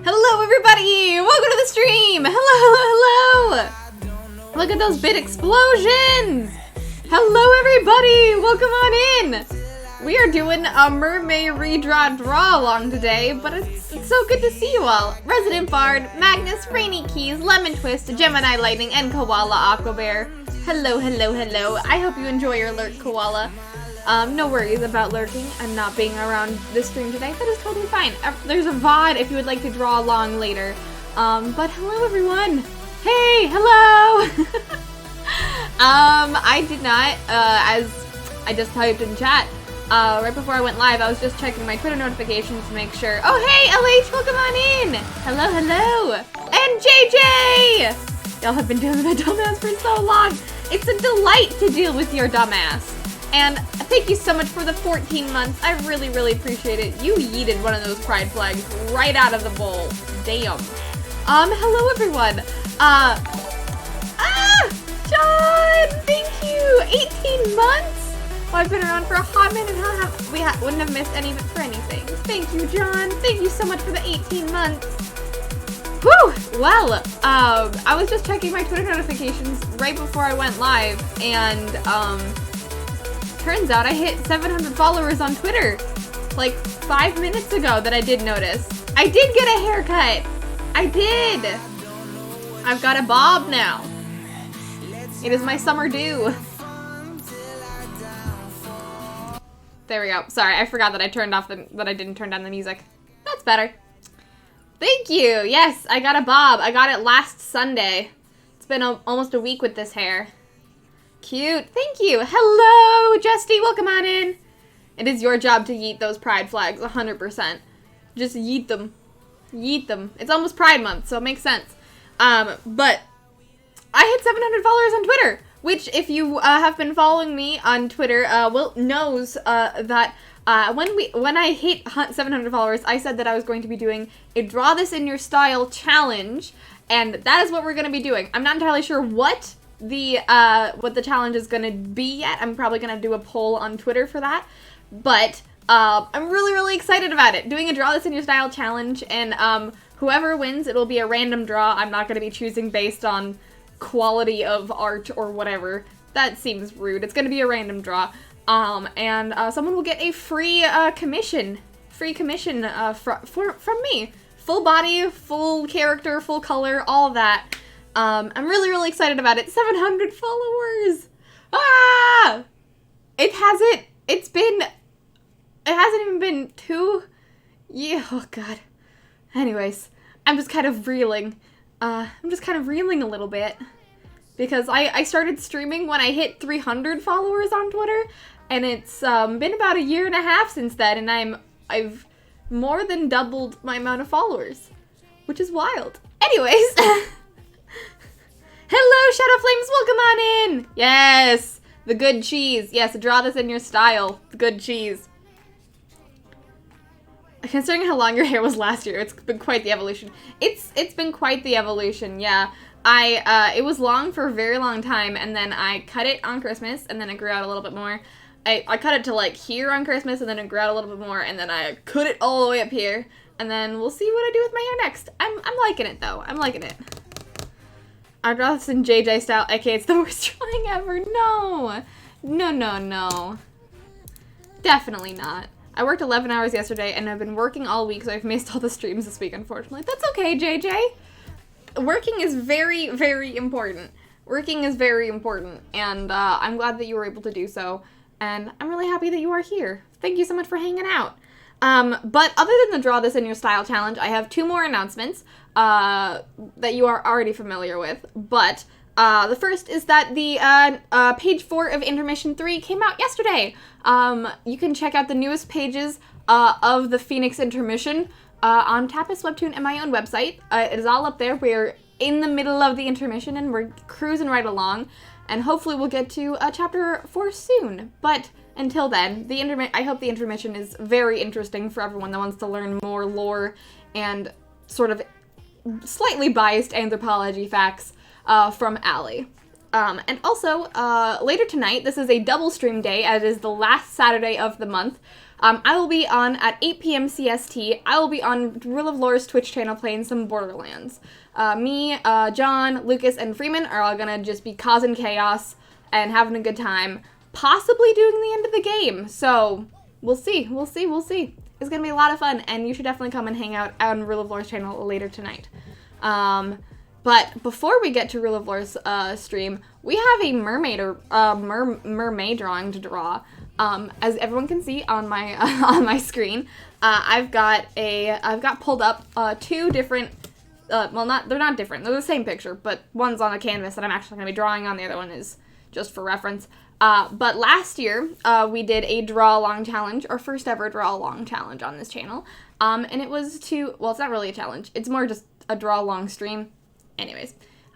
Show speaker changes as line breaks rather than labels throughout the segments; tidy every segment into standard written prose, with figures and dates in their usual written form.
Hello everybody! Welcome to the stream! Hello! Look at those bit explosions! Hello everybody! Welcome on in! We are doing a Mermay redraw draw along today, but it's so good to see you all. Resident Bard, Magnus, Rainy Keys, Lemon Twist, Gemini Lightning, and Koala Aquabear. Hello. I hope you enjoy your lurk, Koala. No worries about lurking and not being around this stream today. That is totally fine. There's a VOD if you would like to draw along later. But hello everyone. Hey, hello. I did not, as I just typed in chat, right before I went live, I was just checking my Twitter notifications to make sure. Oh hey, LH, welcome on in. Hello. And JJ. Y'all have been dealing with my dumbass for so long. It's a delight to deal with your dumbass. And thank you so much for the 14 months. I really appreciate it. You yeeted one of those pride flags right out of the bowl. Damn. Hello everyone. John, thank you. 18 months? Well, I've been around for a hot minute. Wouldn't have missed any of it for anything. Thank you, John. Thank you so much for the 18 months. Whew! Well, I was just checking my Twitter notifications right before I went live, and, turns out I hit 700 followers on Twitter, like 5 minutes ago that I did notice. I did get a haircut! I did! I've got a bob now. It is my summer due. There we go. Sorry, I forgot that I didn't turn down the music. That's better. Thank you! Yes, I got a bob. I got it last Sunday. It's been almost a week with this hair. Cute. Thank you. Hello, Justy. Welcome on in. It is your job to yeet those pride flags, 100%. Just yeet them. Yeet them. It's almost Pride Month, so it makes sense. But I hit 700 followers on Twitter, which if you have been following me on Twitter, knows that when I hit 700 followers, I said that I was going to be doing a Draw This in Your Style challenge, and that is what we're going to be doing. I'm not entirely sure what the challenge is gonna be yet. I'm probably gonna do a poll on Twitter for that, but I'm really excited about it. Doing a Draw This in Your Style challenge, and whoever wins, it'll be a random draw. I'm not gonna be choosing based on quality of art or whatever. That seems rude. It's gonna be a random draw, and someone will get a free commission from me. Full body, full character, full color, all that. I'm really excited about it. 700 followers! Ah! It hasn't even been 2 years. Oh god. Anyways, I'm just kind of reeling. A little bit. Because I started streaming when I hit 300 followers on Twitter, and it's been about 1.5 years since then, and I've more than doubled my amount of followers. Which is wild. Anyways, hello, Shadow Flames, welcome on in! Yes, the good cheese. Yes, Draw This in Your Style. The good cheese. Considering how long your hair was last year, it's been quite the evolution. It's been quite the evolution, yeah. It was long for a very long time, and then I cut it on Christmas, and then it grew out a little bit more. I cut it to like here on Christmas, and then it grew out a little bit more, and then I cut it all the way up here, and then we'll see what I do with my hair next. I'm liking it though. I'm liking it. I draw this in JJ style, aka it's the worst drawing ever. No. Definitely not. I worked 11 hours yesterday, and I've been working all week, so I've missed all the streams this week, unfortunately. That's okay, JJ. Working is very important. Working is very important, and I'm glad that you were able to do so, and I'm really happy that you are here. Thank you so much for hanging out. But other than the Draw This in Your Style challenge, I have 2 more announcements that you are already familiar with, but the first is that the page 4 of Intermission 3 came out yesterday. You can check out the newest pages of the Phoenix Intermission on Tapas Webtoon and my own website. It is all up there. We're in the middle of the intermission and we're cruising right along, and hopefully we'll get to chapter 4 soon. But until then, I hope the intermission is very interesting for everyone that wants to learn more lore and sort of slightly biased anthropology facts from Allie. And also, later tonight, this is a double stream day, as it is the last Saturday of the month. I will be on at 8 p.m. CST. I will be on Rule of Lore's Twitch channel playing some Borderlands. Me, John, Lucas, and Freeman are all gonna just be causing chaos and having a good time, possibly doing the end of the game. So, we'll see. It's gonna be a lot of fun, and you should definitely come and hang out on Rule of Lore's channel later tonight. But before we get to Rule of Lore's stream, we have a mermaid drawing to draw. As everyone can see on my on my screen, I've got pulled up two different. They're not different. They're the same picture, but one's on a canvas that I'm actually going to be drawing on. The other one is just for reference. But last year, we did a draw along challenge, our first ever draw along challenge on this channel. And it was well, it's not really a challenge. It's more just a draw along stream. Anyways,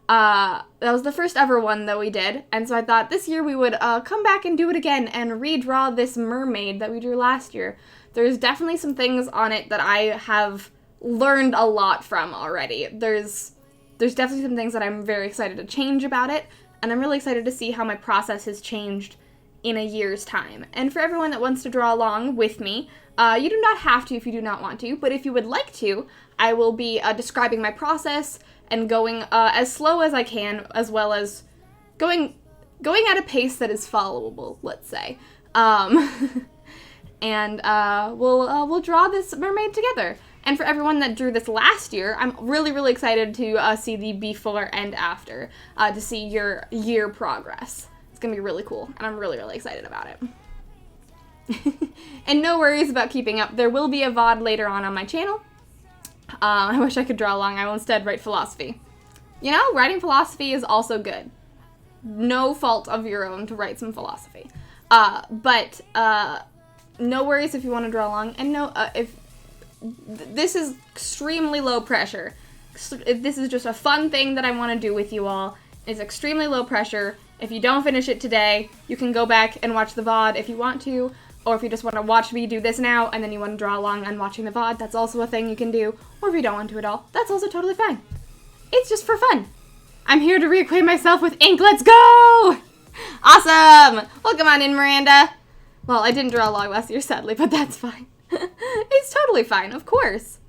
that was the first ever one that we did. And so I thought this year we would come back and do it again and redraw this mermaid that we drew last year. There's definitely some things on it that I have learned a lot from already. There's definitely some things that I'm very excited to change about it. And I'm really excited to see how my process has changed in a year's time. And for everyone that wants to draw along with me, you do not have to if you do not want to, but if you would like to, I will be describing my process and going as slow as I can, as well as going at a pace that is followable, let's say. And we'll draw this mermaid together. And for everyone that drew this last year, I'm really, really excited to see the before and after, to see your year progress. It's going to be really cool, and I'm really, really excited about it. And no worries about keeping up. There will be a VOD later on my channel. I wish I could draw along. I will instead write philosophy. You know, writing philosophy is also good. No fault of your own to write some philosophy. But no worries if you want to draw along, and this is extremely low pressure. If this is just a fun thing that I want to do with you all, it's extremely low pressure. If you don't finish it today, you can go back and watch the VOD if you want to, or if you just want to watch me do this now and then you want to draw along on watching the VOD, that's also a thing you can do. Or if you don't want to at all, that's also totally fine. It's just for fun. I'm here to reacquaint myself with ink. Let's go! Awesome! Welcome on in, Miranda. Well, I didn't draw along last year, sadly, but that's fine. It's totally fine, of course.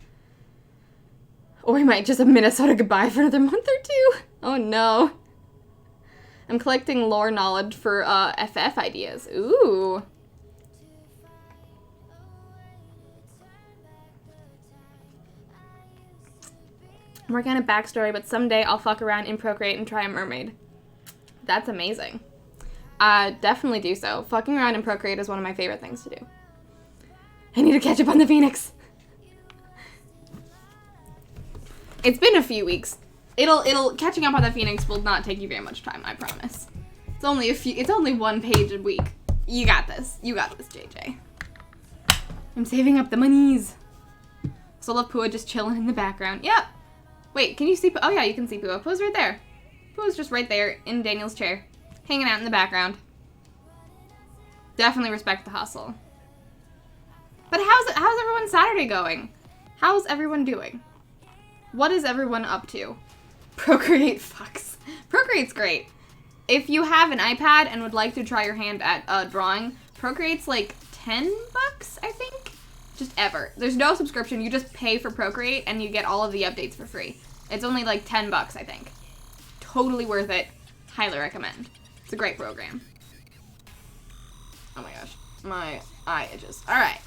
Or we might just have Minnesota goodbye for another month or two. Oh no. I'm collecting lore knowledge for FF ideas. Ooh. I'm working on a backstory, but someday I'll fuck around in Procreate and try a mermaid. That's amazing. Definitely do so. Fucking around in Procreate is one of my favorite things to do. I need to catch up on the Phoenix. It's been a few weeks. Catching up on the Phoenix will not take you very much time, I promise. It's only one page a week. You got this. You got this, JJ. I'm saving up the monies. Solo Pua just chilling in the background. Yep. Wait, can you see Pua? Oh yeah, you can see Pua. Pua's right there. Pua's just right there in Daniel's chair, hanging out in the background. Definitely respect the hustle. But how's everyone's Saturday going? How's everyone doing? What is everyone up to? Procreate fucks. Procreate's great. If you have an iPad and would like to try your hand at drawing, Procreate's like $10, I think? Just ever. There's no subscription. You just pay for Procreate and you get all of the updates for free. It's only like $10, I think. Totally worth it. Highly recommend. It's a great program. Oh my gosh. My eye itches. Alright.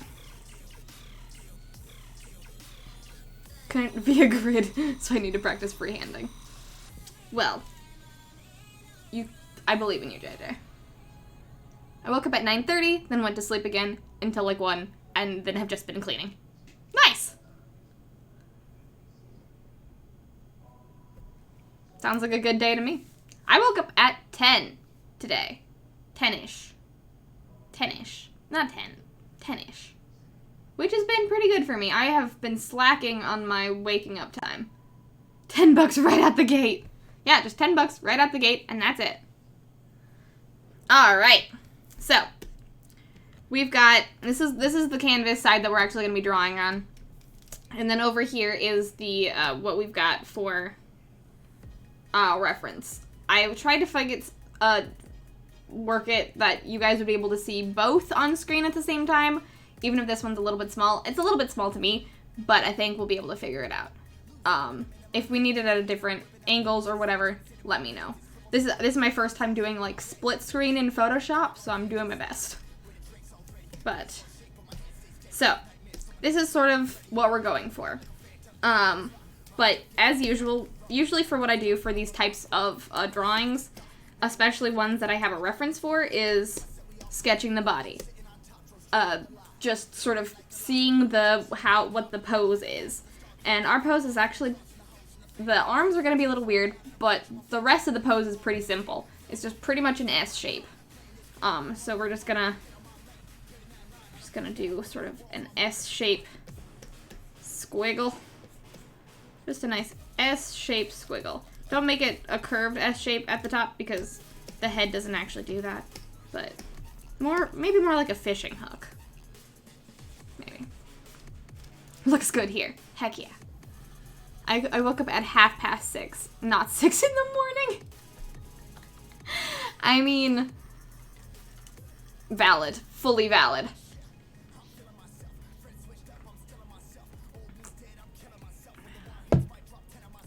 Couldn't be a grid, so I need to practice freehanding. Well, I believe in you, JJ. I woke up at 9:30, then went to sleep again until like 1, and then have just been cleaning. Nice! Sounds like a good day to me. I woke up at 10 today. 10-ish. 10-ish. Not 10. 10-ish. Which has been pretty good for me. I have been slacking on my waking up time. $10 right out the gate. Yeah, just $10 right out the gate, and that's it. Alright. So, we've got, this is the canvas side that we're actually going to be drawing on. And then over here is the, what we've got for reference. I tried to work it that you guys would be able to see both on screen at the same time. even if this one's a little bit small, it's a little bit small to me, but I think we'll be able to figure it out. If we need it at a different angles or whatever, let me know. This is my first time doing like split screen in Photoshop, so I'm doing my best. But, so, this is sort of what we're going for. But as usual, usually for what I do for these types of drawings, especially ones that I have a reference for, is sketching the body. Just sort of seeing what the pose is. And our pose is actually, the arms are going to be a little weird, but the rest of the pose is pretty simple. It's just pretty much an S shape. So we're just gonna do sort of an S shape squiggle. Just a nice S shape squiggle. Don't make it a curved S shape at the top because the head doesn't actually do that. But maybe more like a fishing hook. Maybe. Looks good here. Heck yeah. I woke up at 6:30, not 6 in the morning. I mean, valid. Fully valid.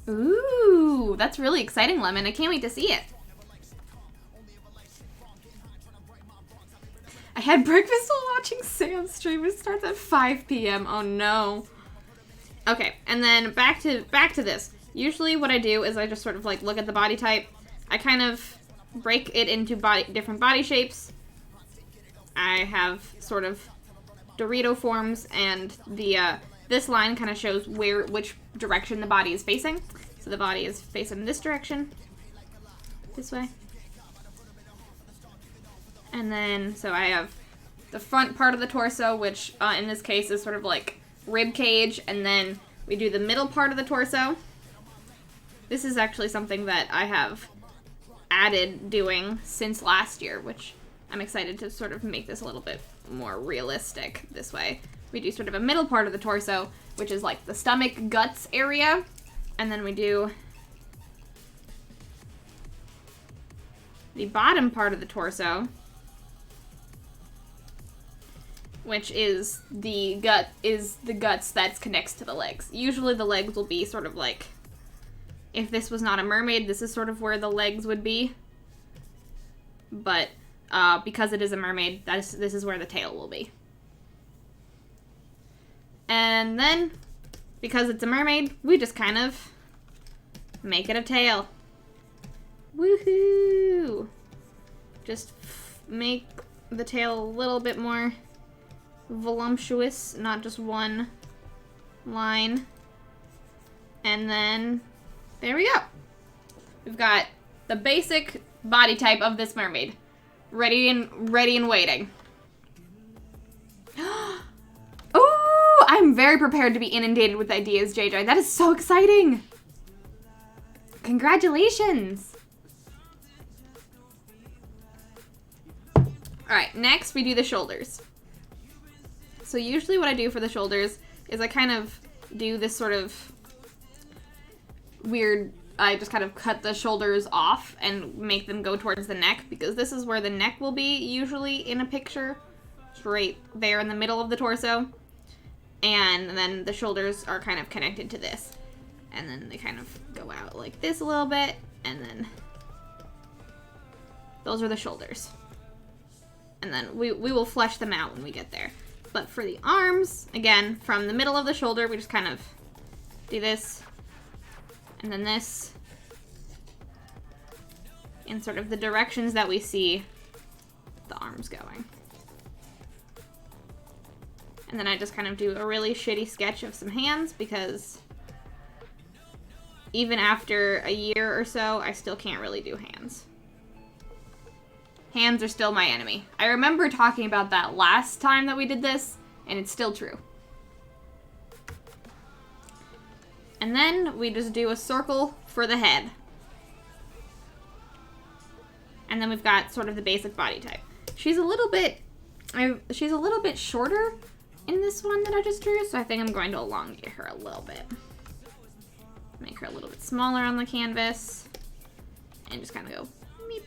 Ooh, that's really exciting, Lemon. I can't wait to see it. I had breakfast while watching Sam's stream. It starts at 5 p.m. Oh no. Okay, and then back to this. Usually what I do is I just sort of like look at the body type. I kind of break it into different body shapes. I have sort of Dorito forms, and this line kind of shows which direction the body is facing. So the body is facing this direction, this way. And then, so I have the front part of the torso, which in this case is sort of like rib cage, and then we do the middle part of the torso. This is actually something that I have added doing since last year, which I'm excited to sort of make this a little bit more realistic this way. We do sort of a middle part of the torso, which is like the stomach, guts area, and then we do the bottom part of the torso, which is the guts that connects to the legs. Usually the legs will be sort of like, if this was not a mermaid, this is sort of where the legs would be. But because it is a mermaid, this is where the tail will be. And then, because it's a mermaid, we just kind of make it a tail. Woohoo! Just make the tail a little bit more voluptuous, not just one line. And then, there we go. We've got the basic body type of this mermaid. Ready and waiting. Oh, I'm very prepared to be inundated with ideas, JJ. That is so exciting. Congratulations. All right, next we do the shoulders. So usually what I do for the shoulders is I kind of do this sort of weird, I just kind of cut the shoulders off and make them go towards the neck, because this is where the neck will be usually in a picture. It's right there in the middle of the torso. And then the shoulders are kind of connected to this. And then they kind of go out like this a little bit, and then those are the shoulders. And then we will flesh them out when we get there. But for the arms, again, from the middle of the shoulder, we just kind of do this, and then this, in sort of the directions that we see the arms going. And then I just kind of do a really shitty sketch of some hands, because even after a year or so, I still can't really do hands. Hands are still my enemy. I remember talking about that last time that we did this, and it's still true. And then we just do a circle for the head. And then we've got sort of the basic body type. She's a little bit shorter in this one that I just drew, so I think I'm going to elongate her a little bit. Make her a little bit smaller on the canvas, and just kind of go meep.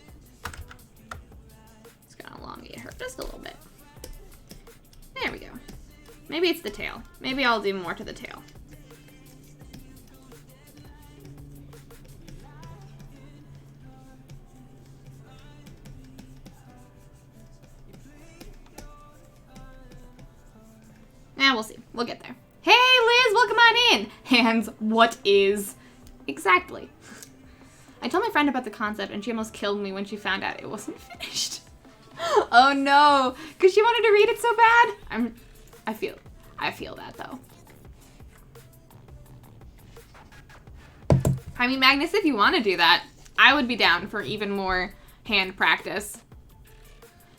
Just gonna elongate her just a little bit. There we go. Maybe it's the tail. Maybe I'll do more to the tail. We'll see. We'll get there. Hey, Liz, welcome on in. Hands, what is? Exactly. I told my friend about the concept, and she almost killed me when she found out it wasn't finished. Oh no, because she wanted to read it so bad. I feel that though. I mean, Magnus, if you want to do that, I would be down for even more hand practice.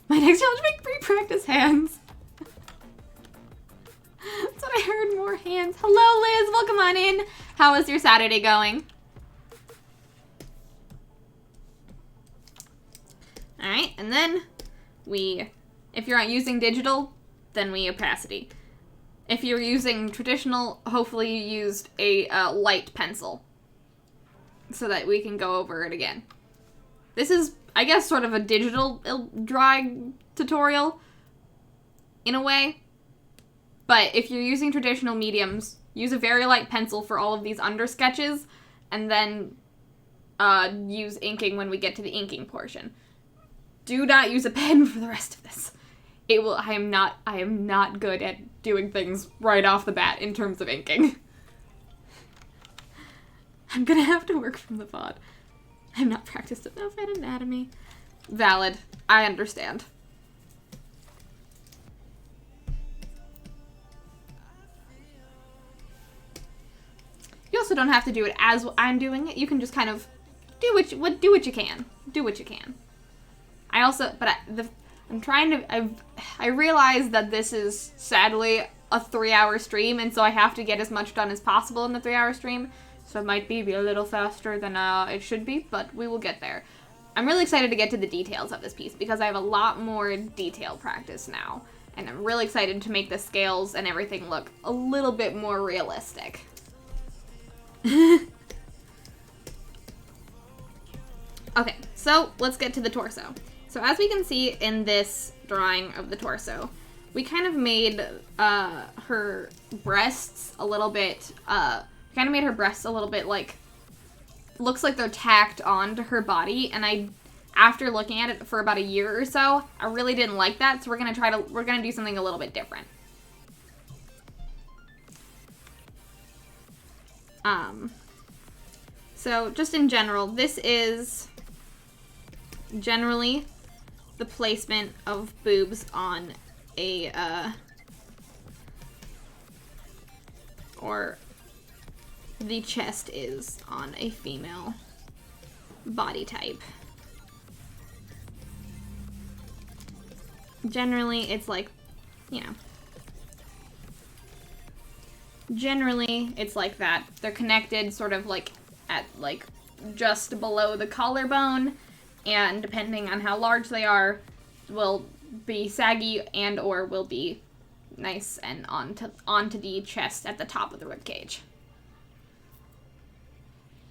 My next challenge, make pre-practice hands. That's what I heard, more hands. Hello, Liz, welcome on in. How is your Saturday going? All right, and then if you're not using digital, then we opacity. If you're using traditional, hopefully you used a light pencil so that we can go over it again. This is, I guess, sort of a digital drawing tutorial in a way. But if you're using traditional mediums, use a very light pencil for all of these under sketches, and then use inking when we get to the inking portion. Do not use a pen for the rest of this. I am not good at doing things right off the bat in terms of inking. I'm gonna have to work from the VOD. I'm not practiced enough at anatomy. Valid. I understand. You also don't have to do it as I'm doing it. You can just kind of do what you can. Do what you can. I realize that this is sadly a 3-hour stream, and so I have to get as much done as possible in the 3-hour stream. So it might be a little faster than it should be, but we will get there. I'm really excited to get to the details of this piece because I have a lot more detail practice now, and I'm really excited to make the scales and everything look a little bit more realistic. Okay, so let's get to the torso. So as we can see in this drawing of the torso, we kind of made her breasts a little bit, like, looks like they're tacked onto her body, and after looking at it for about a year or so, I really didn't like that, so we're gonna do something a little bit different. So just in general, this is generally the placement of boobs on a, or the chest is on a female body type. Generally, it's like, you know, generally it's like that. They're connected sort of like at like just below the collarbone, and depending on how large they are, will be saggy and or will be nice and onto the chest at the top of the ribcage.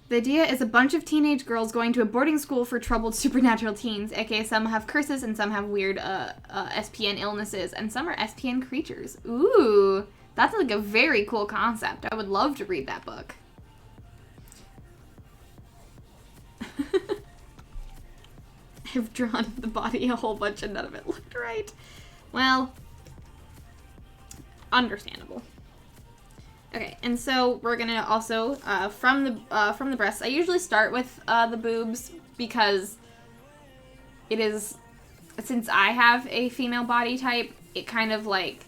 The idea is a bunch of teenage girls going to a boarding school for troubled supernatural teens, aka some have curses and some have weird SPN illnesses, and some are SPN creatures. Ooh, that's like a very cool concept. I would love to read that book. I've drawn the body a whole bunch and none of it looked right. Well, understandable. Okay, and so we're gonna also, from the breasts, I usually start with the boobs because it is, since I have a female body type, it kind of like,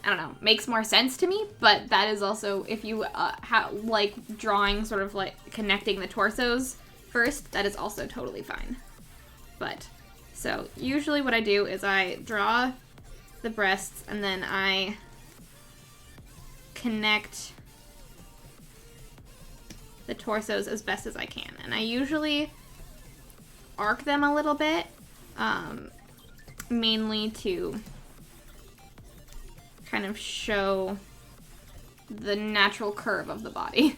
I don't know, makes more sense to me, but that is also, if you like drawing sort of like connecting the torsos first, that is also totally fine. But, so usually what I do is I draw the breasts and then I connect the torsos as best as I can. And I usually arc them a little bit, mainly to kind of show the natural curve of the body.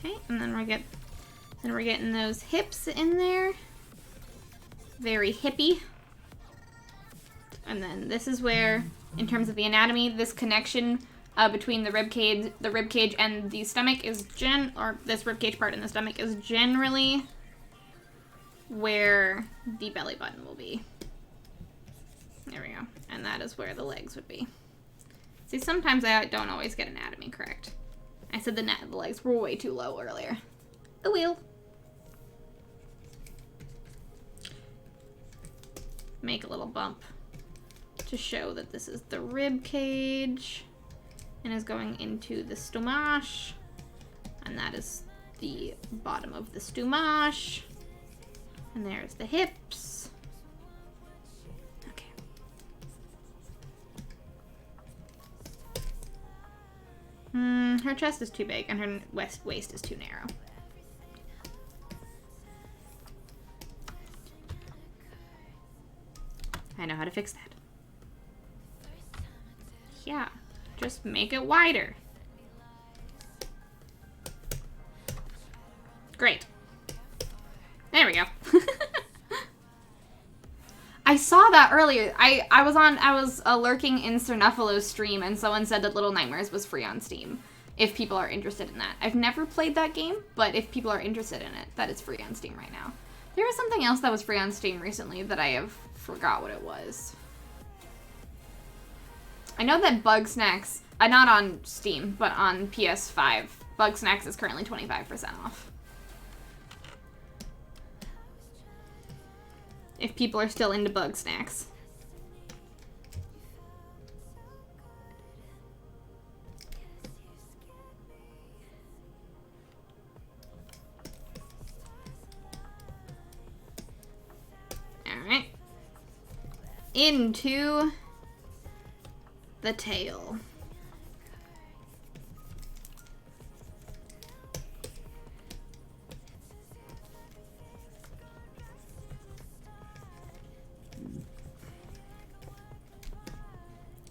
Okay, and then we're getting those hips in there. Very hippie. And then this is where, in terms of the anatomy, this connection between the rib cage and the stomach is this rib cage part in the stomach is generally where the belly button will be. There we go. And that is where the legs would be. See, sometimes I don't always get anatomy correct. I said the legs were way too low earlier. The wheel. Make a little bump to show that this is the rib cage and is going into the stomach. And that is the bottom of the stomach. And there's the hips. Okay. Her chest is too big and her waist is too narrow. I know how to fix that. Yeah, just make it wider. Great. There we go. I saw that earlier. I was lurking in Sir Nuffalo's stream and someone said that Little Nightmares was free on Steam. If people are interested in that. I've never played that game, but if people are interested in it, that is free on Steam right now. There was something else that was free on Steam recently that I have forgot what it was. I know that Bug Snacks, not on Steam, but on PS5, Bug Snacks is currently 25% off. If people are still into Bug Snacks. Alright. Into the tail.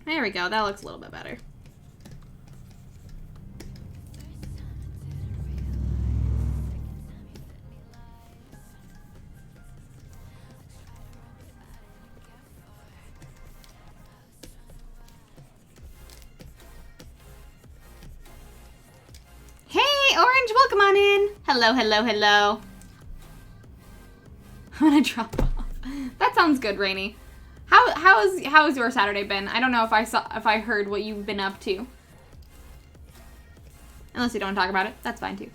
There we go. That looks a little bit better. Hey, Orange, welcome on in. Hello, hello, hello. I'm gonna drop off. That sounds good, Rainy. How has your Saturday been? I don't know if I heard what you've been up to. Unless you don't talk about it, that's fine too.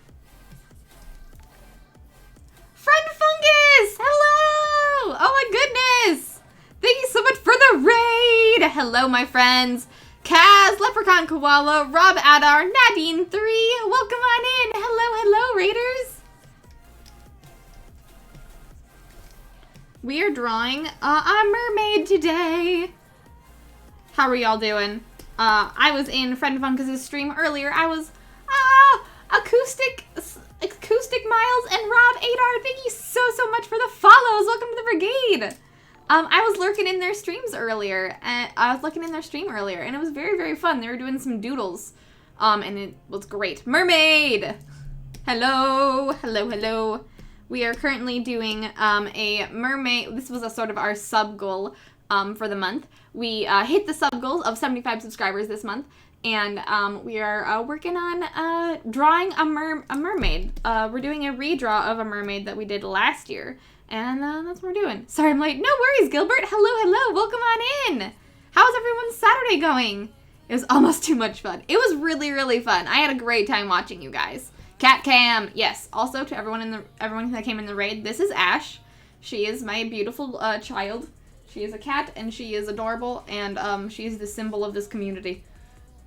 Friend Fungus! Hello! Oh my goodness! Thank you so much for the raid! Hello, my friends. Kaz, Leprechaun Koala, Rob Adar, Nadine 3, welcome on in. Hello, hello, raiders. We are drawing a mermaid today. How are y'all doing? I was in Friend Funkus' stream earlier. I was, Acoustic Miles and Rob Adar. Thank you so much for the follows. Welcome to the brigade. I was lurking in their streams earlier, and I was looking in their stream earlier, and it was very, very fun. They were doing some doodles, and it was great. Mermaid! Hello, hello, hello. We are currently doing a mermaid. This was a sort of our sub goal for the month. We hit the sub goal of 75 subscribers this month, and we are working on drawing a mermaid. We're doing a redraw of a mermaid that we did last year, and that's what we're doing. Sorry, I'm late. No worries, Gilbert. Hello, hello. Welcome on in. How's everyone's Saturday going? It was almost too much fun. It was really, really fun. I had a great time watching you guys. Cat Cam, yes. Also to everyone that came in the raid, this is Ash. She is my beautiful child. She is a cat and she is adorable, and she's the symbol of this community.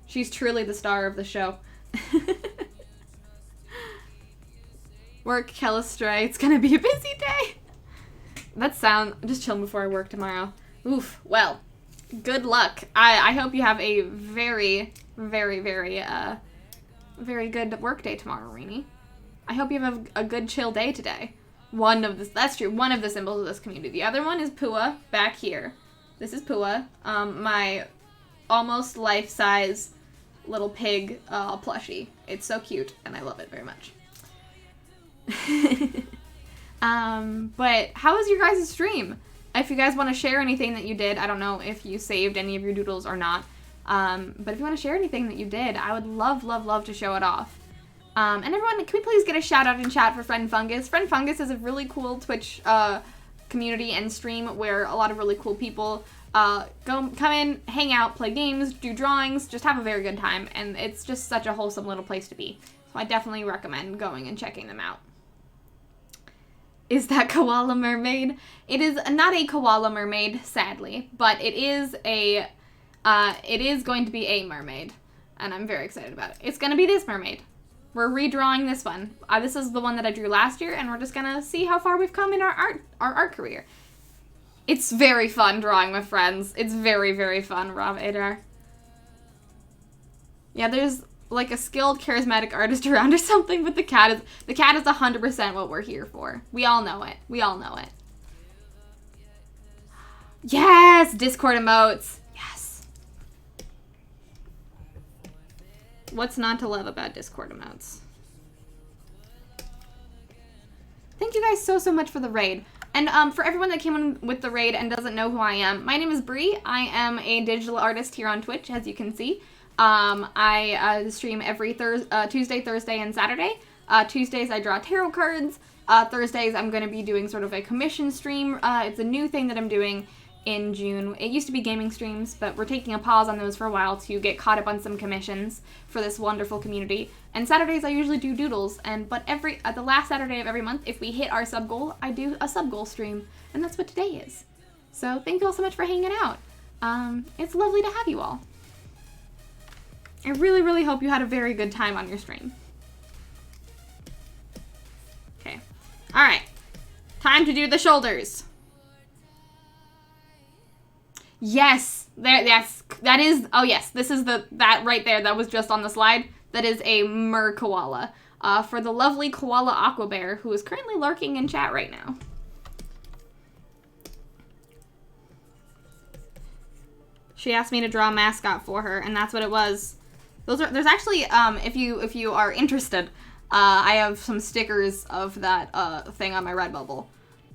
She's truly the star of the show. Work, Kellistra. It's gonna be a busy day. Just chilling before I work tomorrow. Oof. Well, good luck. I hope you have a very, very, very very good work day tomorrow, Rainy. I hope you have a good chill day today. That's true, one of the symbols of this community. The other one is Pua, back here. This is Pua, my almost life-size little pig plushie. It's so cute, and I love it very much. But how was your guys' stream? If you guys want to share anything that you did, I don't know if you saved any of your doodles or not, but if you want to share anything that you did, I would love, love, love to show it off. And everyone, can we please get a shout out in chat for Friend Fungus? Friend Fungus is a really cool Twitch community and stream where a lot of really cool people come in, hang out, play games, do drawings, just have a very good time, and it's just such a wholesome little place to be. So I definitely recommend going and checking them out. Is that koala mermaid? It is not a koala mermaid, sadly, but it is going to be a mermaid, and I'm very excited about it. It's going to be this mermaid. We're redrawing this one. This is the one that I drew last year, and we're just gonna see how far we've come in our art career. It's very fun drawing with friends. It's very, very fun, Rob Adar. Yeah, there's like a skilled, charismatic artist around or something, but the cat is 100% what we're here for. We all know it. We all know it. Yes! Discord emotes. Yes. What's not to love about Discord emotes? Thank you guys so much for the raid. And for everyone that came in with the raid and doesn't know who I am, my name is Bree. I am a digital artist here on Twitch, as you can see. I stream every Tuesday, Thursday, and Saturday. Tuesdays I draw tarot cards. Thursdays I'm going to be doing sort of a commission stream. It's a new thing that I'm doing in June. It used to be gaming streams, but we're taking a pause on those for a while to get caught up on some commissions for this wonderful community. And Saturdays I usually do doodles, but the last Saturday of every month, if we hit our sub goal, I do a sub goal stream, and that's what today is. So thank you all so much for hanging out. It's lovely to have you all. I really, really hope you had a very good time on your stream. Okay. All right. Time to do the shoulders. Yes. There. Yes. That is. Oh yes. This is that right there. That was just on the slide. That is a mer koala. For the lovely koala aqua bear who is currently lurking in chat right now. She asked me to draw a mascot for her, and that's what it was. There's actually, if you are interested, I have some stickers of that thing on my Redbubble.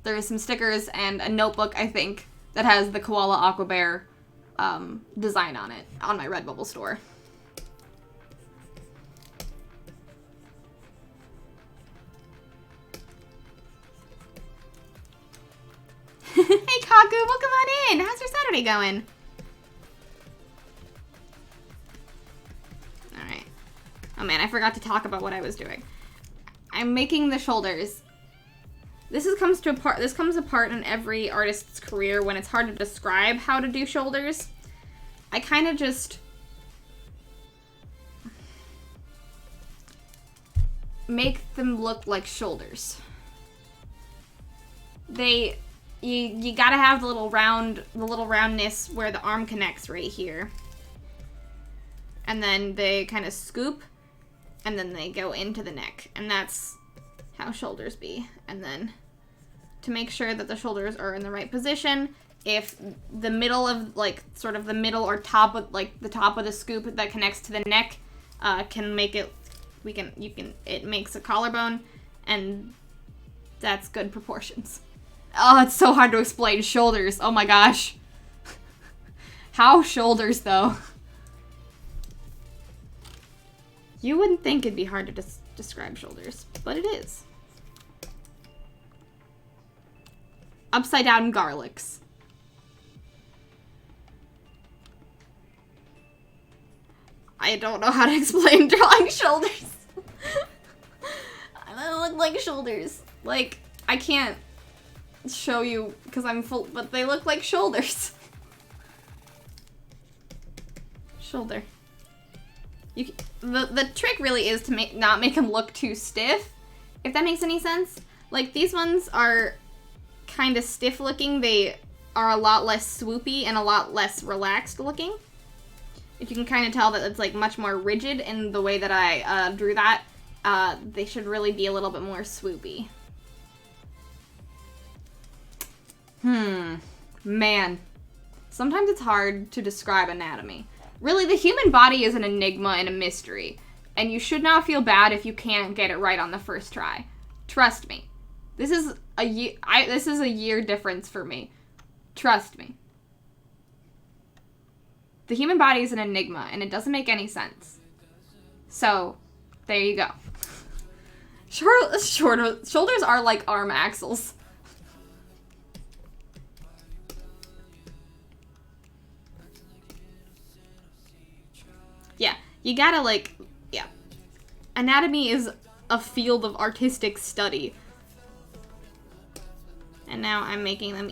There's some stickers and a notebook, I think, that has the koala aqua bear design on it on my Redbubble store. Hey Kaku, welcome on in. How's your Saturday going? Alright. Oh man, I forgot to talk about what I was doing. I'm making the shoulders. This comes apart in every artist's career when it's hard to describe how to do shoulders. I kind of just make them look like shoulders. You gotta have the little roundness where the arm connects right here. And then they kind of scoop, and then they go into the neck. And that's how shoulders be. And then to make sure that the shoulders are in the right position, if the middle of, like, sort of the middle or top of, like, the top of the scoop that connects to the neck can make it, it makes a collarbone, and that's good proportions. Oh, it's so hard to explain shoulders. Oh my gosh. How shoulders, though? You wouldn't think it'd be hard to describe shoulders, but it is. Upside down garlics. I don't know how to explain drawing shoulders. They look like shoulders. Like, I can't show you because I'm full, but they look like shoulders. Shoulder. The trick really is to not make them look too stiff, if that makes any sense. Like, these ones are kind of stiff looking. They are a lot less swoopy and a lot less relaxed looking. If you can kind of tell that it's like much more rigid in the way that I drew that, they should really be a little bit more swoopy. Man. Sometimes it's hard to describe anatomy. Really, the human body is an enigma and a mystery, and you should not feel bad if you can't get it right on the first try. Trust me. This is a year difference for me. Trust me. The human body is an enigma, and it doesn't make any sense. So, there you go. Shoulders are like arm axles. Yeah, you gotta like, yeah. Anatomy is a field of artistic study. And now I'm making them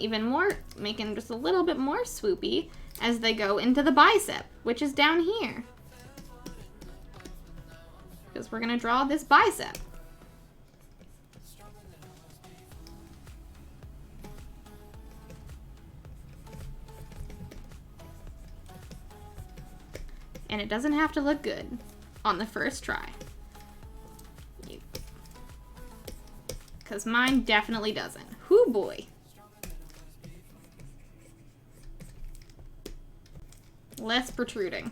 making them just a little bit more swoopy as they go into the bicep, which is down here. Because we're gonna draw this bicep. And it doesn't have to look good on the first try. Because mine definitely doesn't. Whoo boy. Less protruding.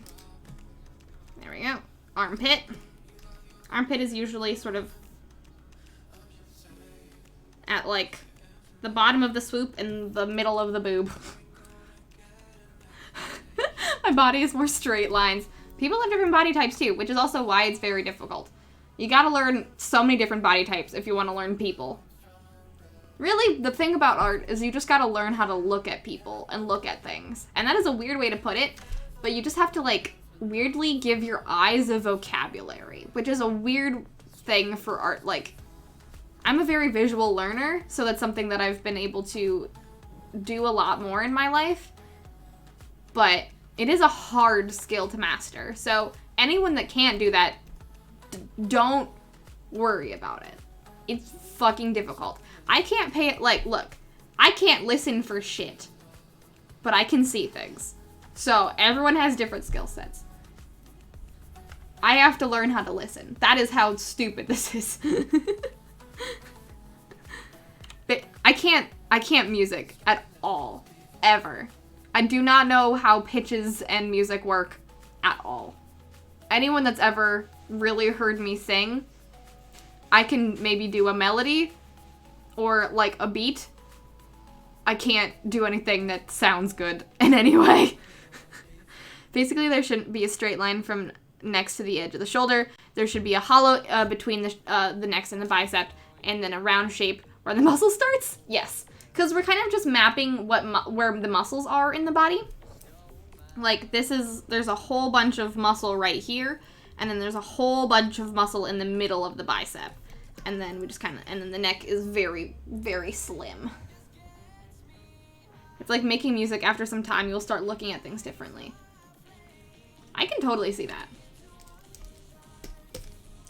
There we go. Armpit. Armpit is usually sort of at like the bottom of the swoop and the middle of the boob. My body is more straight lines. People have different body types too, which is also why it's very difficult. You gotta learn so many different body types if you want to learn people. Really, the thing about art is you just gotta learn how to look at people and look at things. And that is a weird way to put it, but you just have to like weirdly give your eyes a vocabulary, which is a weird thing for art. Like, I'm a very visual learner, so that's something that I've been able to do a lot more in my life. But it is a hard skill to master. So anyone that can't do that, don't worry about it. It's fucking difficult. I can't pay it, like, look, I can't listen for shit, but I can see things. So everyone has different skill sets. I have to learn how to listen. That is how stupid this is. But I can't music at all, ever. I do not know how pitches and music work at all. Anyone that's ever really heard me sing, I can maybe do a melody or like a beat. I can't do anything that sounds good in any way. Basically, there shouldn't be a straight line from next to the edge of the shoulder. There should be a hollow between the neck and the bicep, and then a round shape where the muscle starts. Yes. Because we're kind of just mapping where the muscles are in the body. Like, there's a whole bunch of muscle right here, and then there's a whole bunch of muscle in the middle of the bicep. And then we just and then the neck is very, very slim. It's like making music. After some time, you'll start looking at things differently. I can totally see that.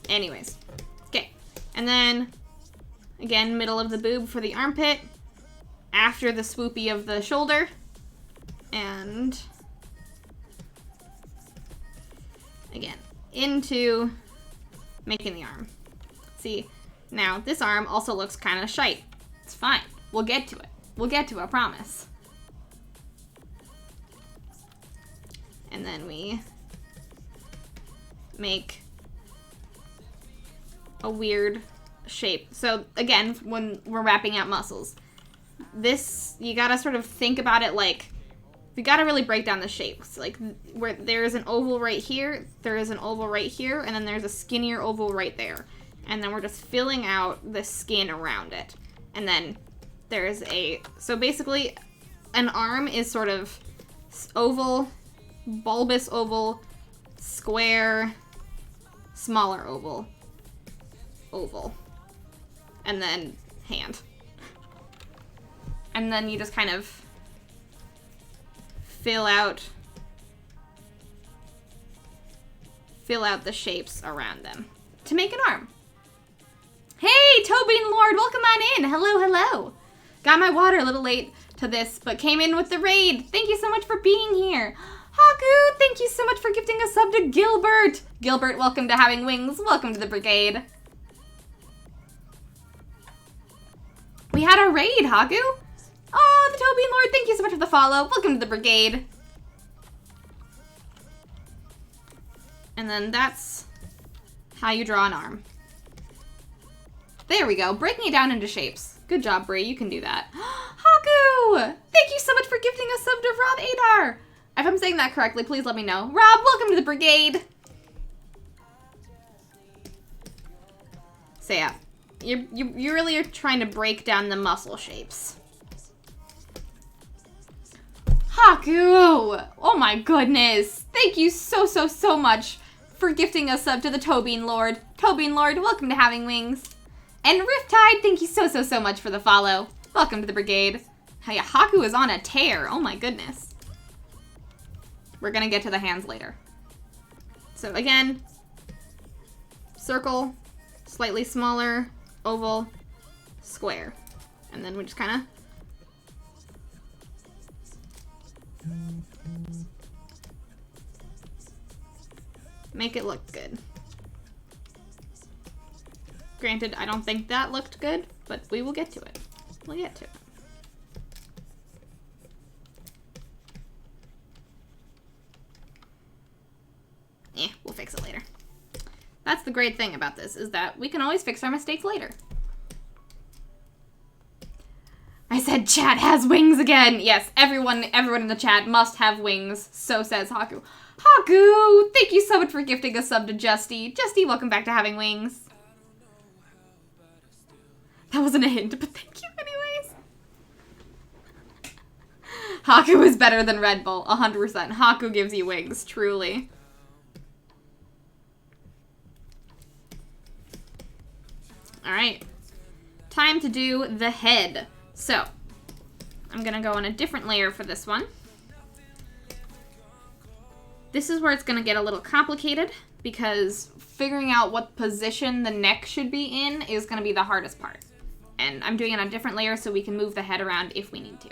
Anyways. Okay. And then, again, middle of the boob for the armpit. After the swoopy of the shoulder, and again, into making the arm. See, now this arm also looks kind of shite. It's fine. We'll get to it. We'll get to it, I promise. And then we make a weird shape. So again, when we're wrapping out muscles, this, you gotta sort of think about it like, you gotta really break down the shapes. Like, where there is an oval right here, there is an oval right here, and then there's a skinnier oval right there. And then we're just filling out the skin around it. And then there's so basically, an arm is sort of oval, bulbous oval, square, smaller oval, oval, and then hand. And then you just kind of fill out the shapes around them to make an arm. Hey, Toby and Lord, welcome on in. Hello, hello. Got my water a little late to this, but came in with the raid. Thank you so much for being here. Haku, thank you so much for gifting a sub to Gilbert. Gilbert, welcome to Having Wings. Welcome to the brigade. We had a raid, Haku. Oh, the Toby and Lord, thank you so much for the follow. Welcome to the brigade. And then that's how you draw an arm. There we go, breaking it down into shapes. Good job, Brie, you can do that. Haku! Thank you so much for gifting a sub to Rob Adar. If I'm saying that correctly, please let me know. Rob, welcome to the brigade. So yeah, you really are trying to break down the muscle shapes. Haku! Oh my goodness. Thank you so much for gifting a sub to the Tobin Lord. Tobin Lord, welcome to Having Wings. And Riptide, thank you so much for the follow. Welcome to the brigade. Oh yeah, Haku is on a tear. Oh my goodness. We're gonna get to the hands later. So again, circle, slightly smaller, oval, square. And then we just kind of make it look good. Granted, I don't think that looked good, but we will get to it. We'll get to it. We'll fix it later. That's the great thing about this, is that we can always fix our mistakes later. I said chat has wings again. Yes, everyone in the chat must have wings. So says Haku. Haku, thank you so much for gifting a sub to Justy. Justy, welcome back to Having Wings. That wasn't a hint, but thank you anyways. Haku is better than Red Bull, 100%. Haku gives you wings, truly. Alright, time to do the head. So, I'm gonna go on a different layer for this one. This is where it's gonna get a little complicated, because figuring out what position the neck should be in is gonna be the hardest part. And I'm doing it on a different layer so we can move the head around if we need to.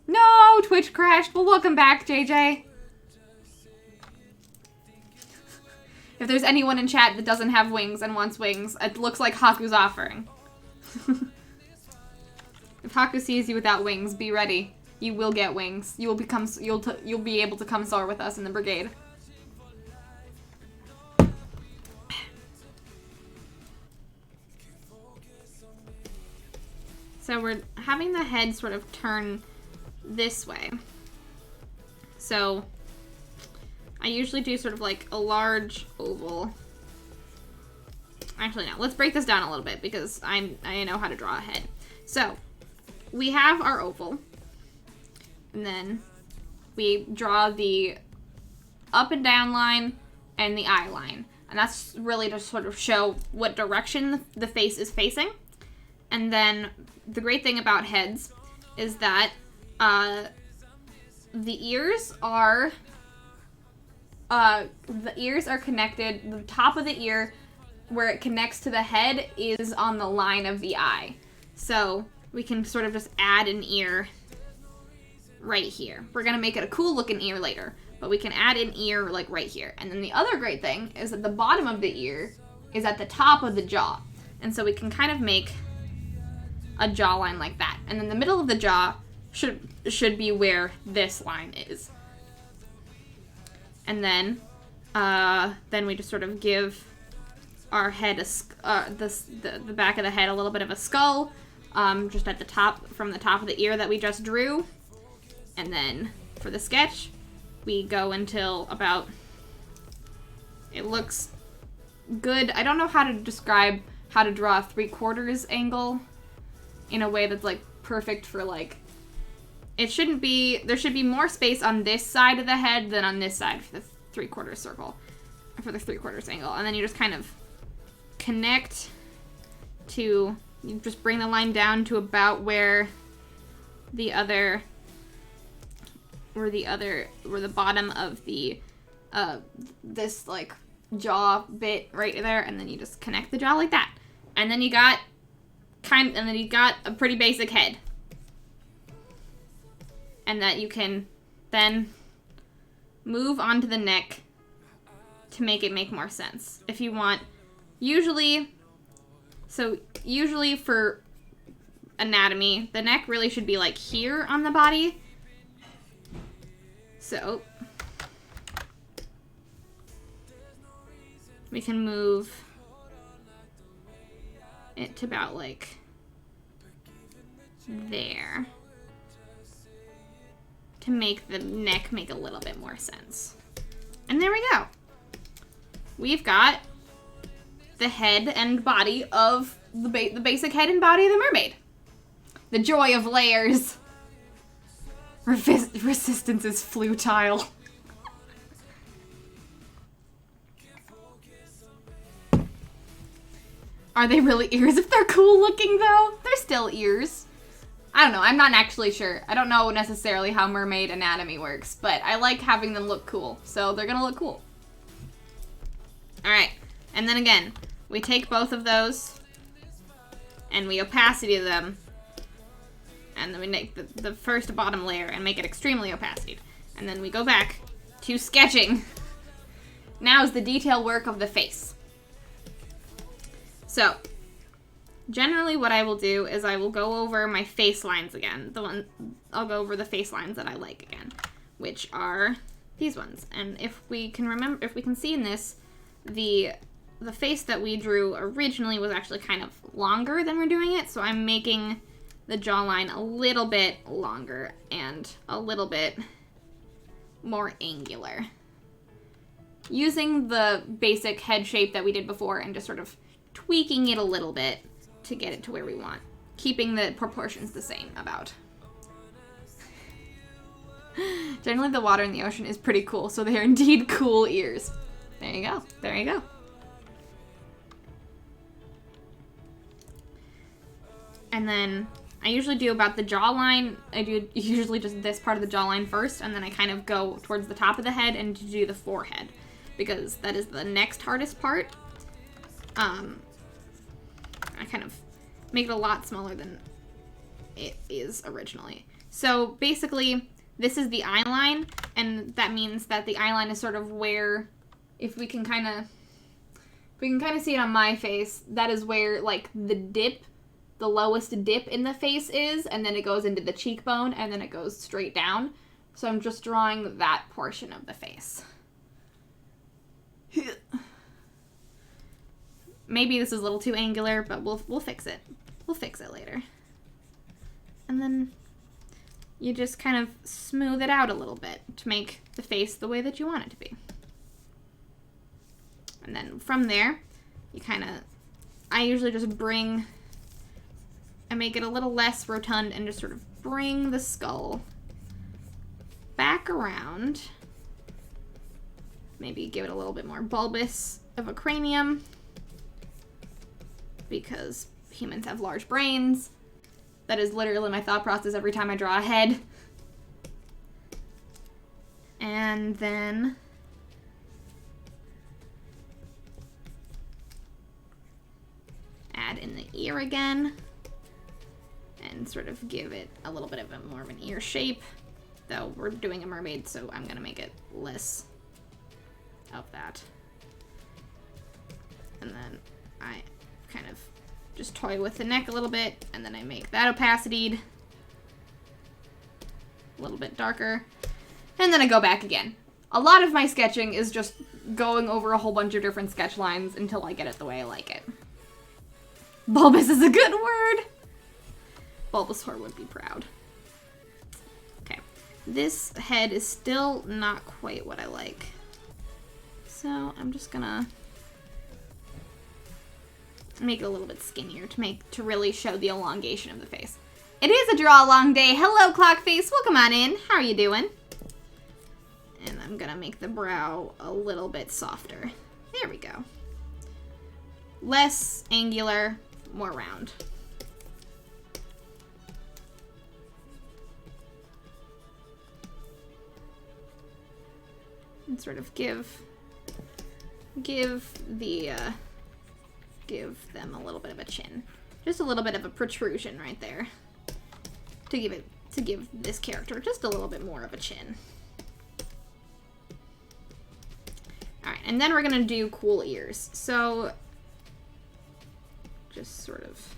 No, Twitch crashed. Well, welcome back, JJ. If there's anyone in chat that doesn't have wings and wants wings, it looks like Haku's offering. If Haku sees you without wings, be ready. You will get wings. You will become. You'll be able to come soar with us in the brigade. So we're having the head sort of turn this way. So I usually do sort of like a large oval. Actually, no. Let's break this down a little bit because I know how to draw a head. So we have our oval, and then we draw the up and down line and the eye line, and that's really to sort of show what direction the face is facing. And then the great thing about heads is that the ears are connected. The top of the ear, where it connects to the head, is on the line of the eye. So we can sort of just add an ear right here. We're gonna make it a cool looking ear later, but we can add an ear like right here. And then the other great thing is that the bottom of the ear is at the top of the jaw. And so we can kind of make a jawline like that. And then the middle of the jaw should be where this line is. And then we just sort of give our head the back of the head a little bit of a skull, just at the top, from the top of the ear that we just drew. And then for the sketch, we go until about, it looks good. I don't know how to describe how to draw a 3/4 angle in a way that's like perfect for like, it shouldn't be, there should be more space on this side of the head than on this side for the 3/4 circle, for the 3/4 angle. And then you just kind of connect to, you just bring the line down to about where the bottom of the, this like jaw bit right there, and then you just connect the jaw like that. And then you got a pretty basic head. And that you can then move onto the neck to make it make more sense. If you want, usually for anatomy, the neck really should be like here on the body. So We can move it to about like there to make the neck make a little bit more sense. And there we go. We've got the head and body of the basic head and body of the mermaid. The joy of layers. Resistance is futile. Are they really ears if they're cool looking though? They're still ears. I don't know, I'm not actually sure. I don't know necessarily how mermaid anatomy works, but I like having them look cool, so they're gonna look cool. Alright, and then again, we take both of those, and we opacity them, and then we make the first bottom layer and make it extremely opacityed. And then we go back to sketching. Now is the detail work of the face. So, generally what I will do is I will go over my face lines again. I'll go over the face lines that I like again, which are these ones. And if we can see in this, the face that we drew originally was actually kind of longer than we're doing it, so I'm making the jawline a little bit longer and a little bit more angular. Using the basic head shape that we did before and just sort of tweaking it a little bit to get it to where we want. Keeping the proportions the same about. Generally the water in the ocean is pretty cool, so they are indeed cool ears. There you go. There you go. And then I usually do about the jawline. I do usually just this part of the jawline first, and then I kind of go towards the top of the head and do the forehead, because that is the next hardest part. I kind of make it a lot smaller than it is originally. So basically, this is the eye line, and that means that the eye line is sort of where, if we can kind of see it on my face, that is where like the lowest dip in the face is, and then it goes into the cheekbone, and then it goes straight down. So I'm just drawing that portion of the face. Maybe this is a little too angular, but we'll fix it. We'll fix it later. And then you just kind of smooth it out a little bit to make the face the way that you want it to be. And then from there, you I usually just I make it a little less rotund and just sort of bring the skull back around. Maybe give it a little bit more bulbous of a cranium, because humans have large brains. That is literally my thought process every time I draw a head. And then add in the ear again and sort of give it a little bit of more of an ear shape, though we're doing a mermaid, so I'm gonna make it less of that. And then I kind of just toy with the neck a little bit, and then I make that opacityed a little bit darker, and then I go back again. A lot of my sketching is just going over a whole bunch of different sketch lines until I get it the way I like it. Bulbous is a good word. Bulbasaur would be proud. Okay, this head is still not quite what I like, so I'm just gonna make it a little bit skinnier to really show the elongation of the face. It is a draw long day. Hello, Clockface. Welcome on in. How are you doing? And I'm gonna make the brow a little bit softer. There we go. Less angular, more round. And sort of give them a little bit of a chin. Just a little bit of a protrusion right there. To give this character just a little bit more of a chin. Alright, and then we're gonna do cool ears. So just sort of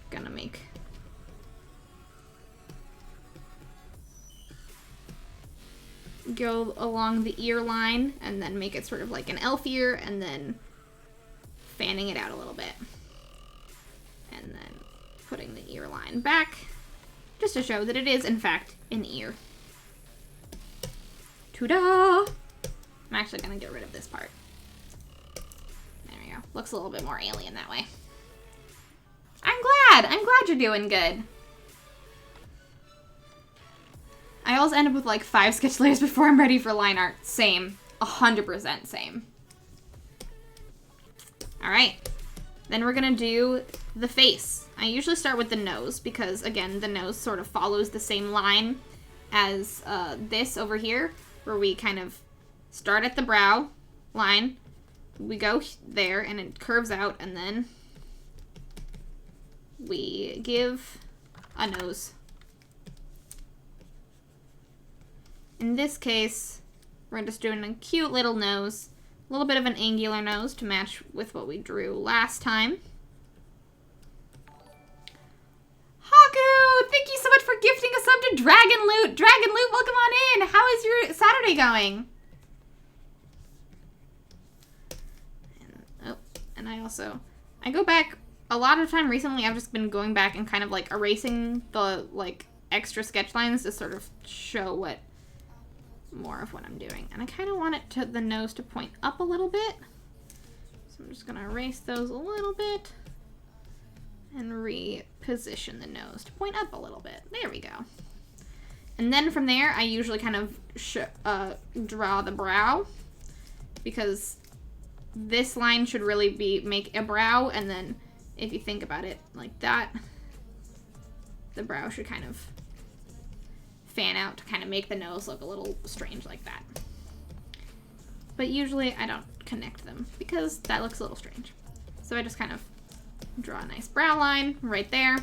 gonna make go along the ear line and then make it sort of like an elf ear, and then fanning it out a little bit. And then putting the ear line back, just to show that it is, in fact, an ear. Ta-da! I'm actually gonna get rid of this part. There we go. Looks a little bit more alien that way. I'm glad you're doing good. I always end up with like 5 sketch layers before I'm ready for line art. Same. 100% same. Alright. Then we're gonna do the face. I usually start with the nose because, again, the nose sort of follows the same line as this over here, where we kind of start at the brow line, we go there, and it curves out, and then we give a nose. In this case, we're just doing a cute little nose, a little bit of an angular nose to match with what we drew last time. Haku, thank you so much for gifting a sub to Dragon Loot. Dragon Loot, welcome on in. How is your Saturday going? And I go back a lot of time recently. I've just been going back and kind of like erasing the like extra sketch lines to sort of show what more of what I'm doing. And I kind of want it to the nose to point up a little bit. So I'm just going to erase those a little bit and reposition the nose to point up a little bit. There we go. And then from there, I usually kind of draw the brow, because this line should really make a brow, and then if you think about it like that, the brow should kind of fan out to kind of make the nose look a little strange like that. But usually I don't connect them because that looks a little strange. So I just kind of draw a nice brow line right there.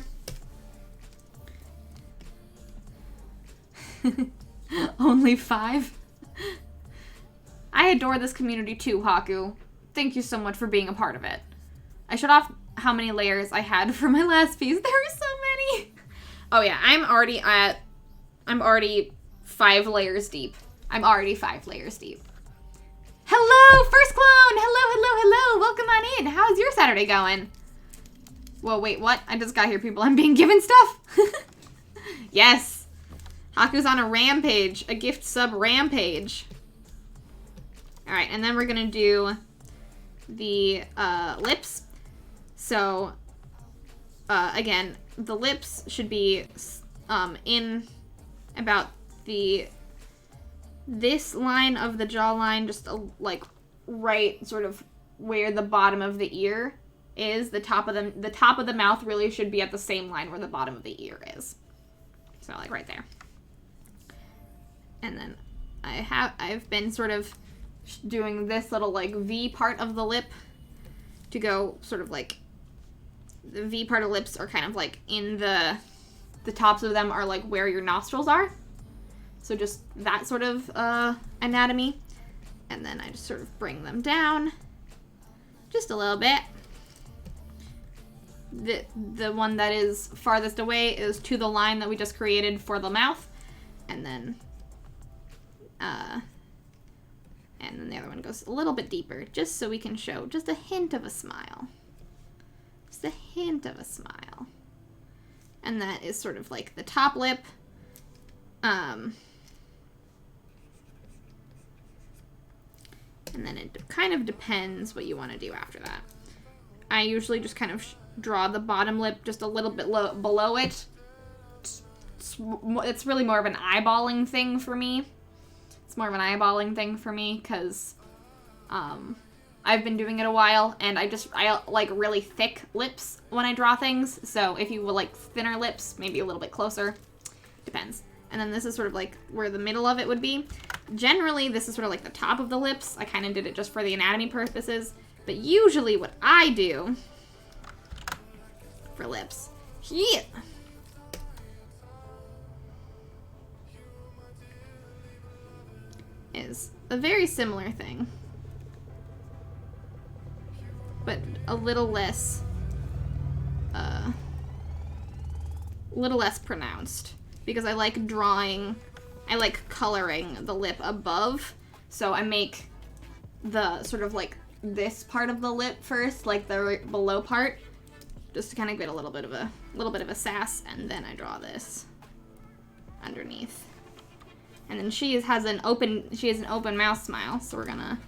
Only 5? I adore this community too, Haku. Thank you so much for being a part of it. I showed off how many layers I had for my last piece. There were so many. Oh yeah, I'm already 5 layers deep. I'm already 5 layers deep. Hello, First Clone! Hello. Welcome on in. How's your Saturday going? Whoa, wait, what? I just got here, people. I'm being given stuff? Yes. Haku's on a rampage. A gift sub rampage. Alright, and then we're gonna do the lips. So, again, the lips should be in about this line of the jawline, just like right sort of where the bottom of the ear is. The top of the mouth really should be at the same line where the bottom of the ear is. So like right there. And then I've been sort of doing this little like V part of the lip to go sort of like the V part of lips are kind of like in the tops of them are like where your nostrils are. So just that sort of anatomy. And then I just sort of bring them down just a little bit. The one that is farthest away is to the line that we just created for the mouth. And then the other one goes a little bit deeper, just so we can show just a hint of a smile. Just a hint of a smile. And that is sort of like the top lip. And then it kind of depends what you want to do after that. I usually just kind of draw the bottom lip just a little bit below it. It's really more of an eyeballing thing for me. It's more of an eyeballing thing for me because I've been doing it a while, and I like really thick lips when I draw things. So if you would like thinner lips, maybe a little bit closer. Depends. And then this is sort of like where the middle of it would be. Generally, this is sort of like the top of the lips. I kind of did it just for the anatomy purposes. But usually what I do for lips, is a very similar thing, but a little less pronounced, because I like drawing I like coloring the lip above. So I make the sort of like this part of the lip first, like the below part, just to kind of get a little bit of a sass, and then I draw this underneath. And then she has an open mouth smile, so we're gonna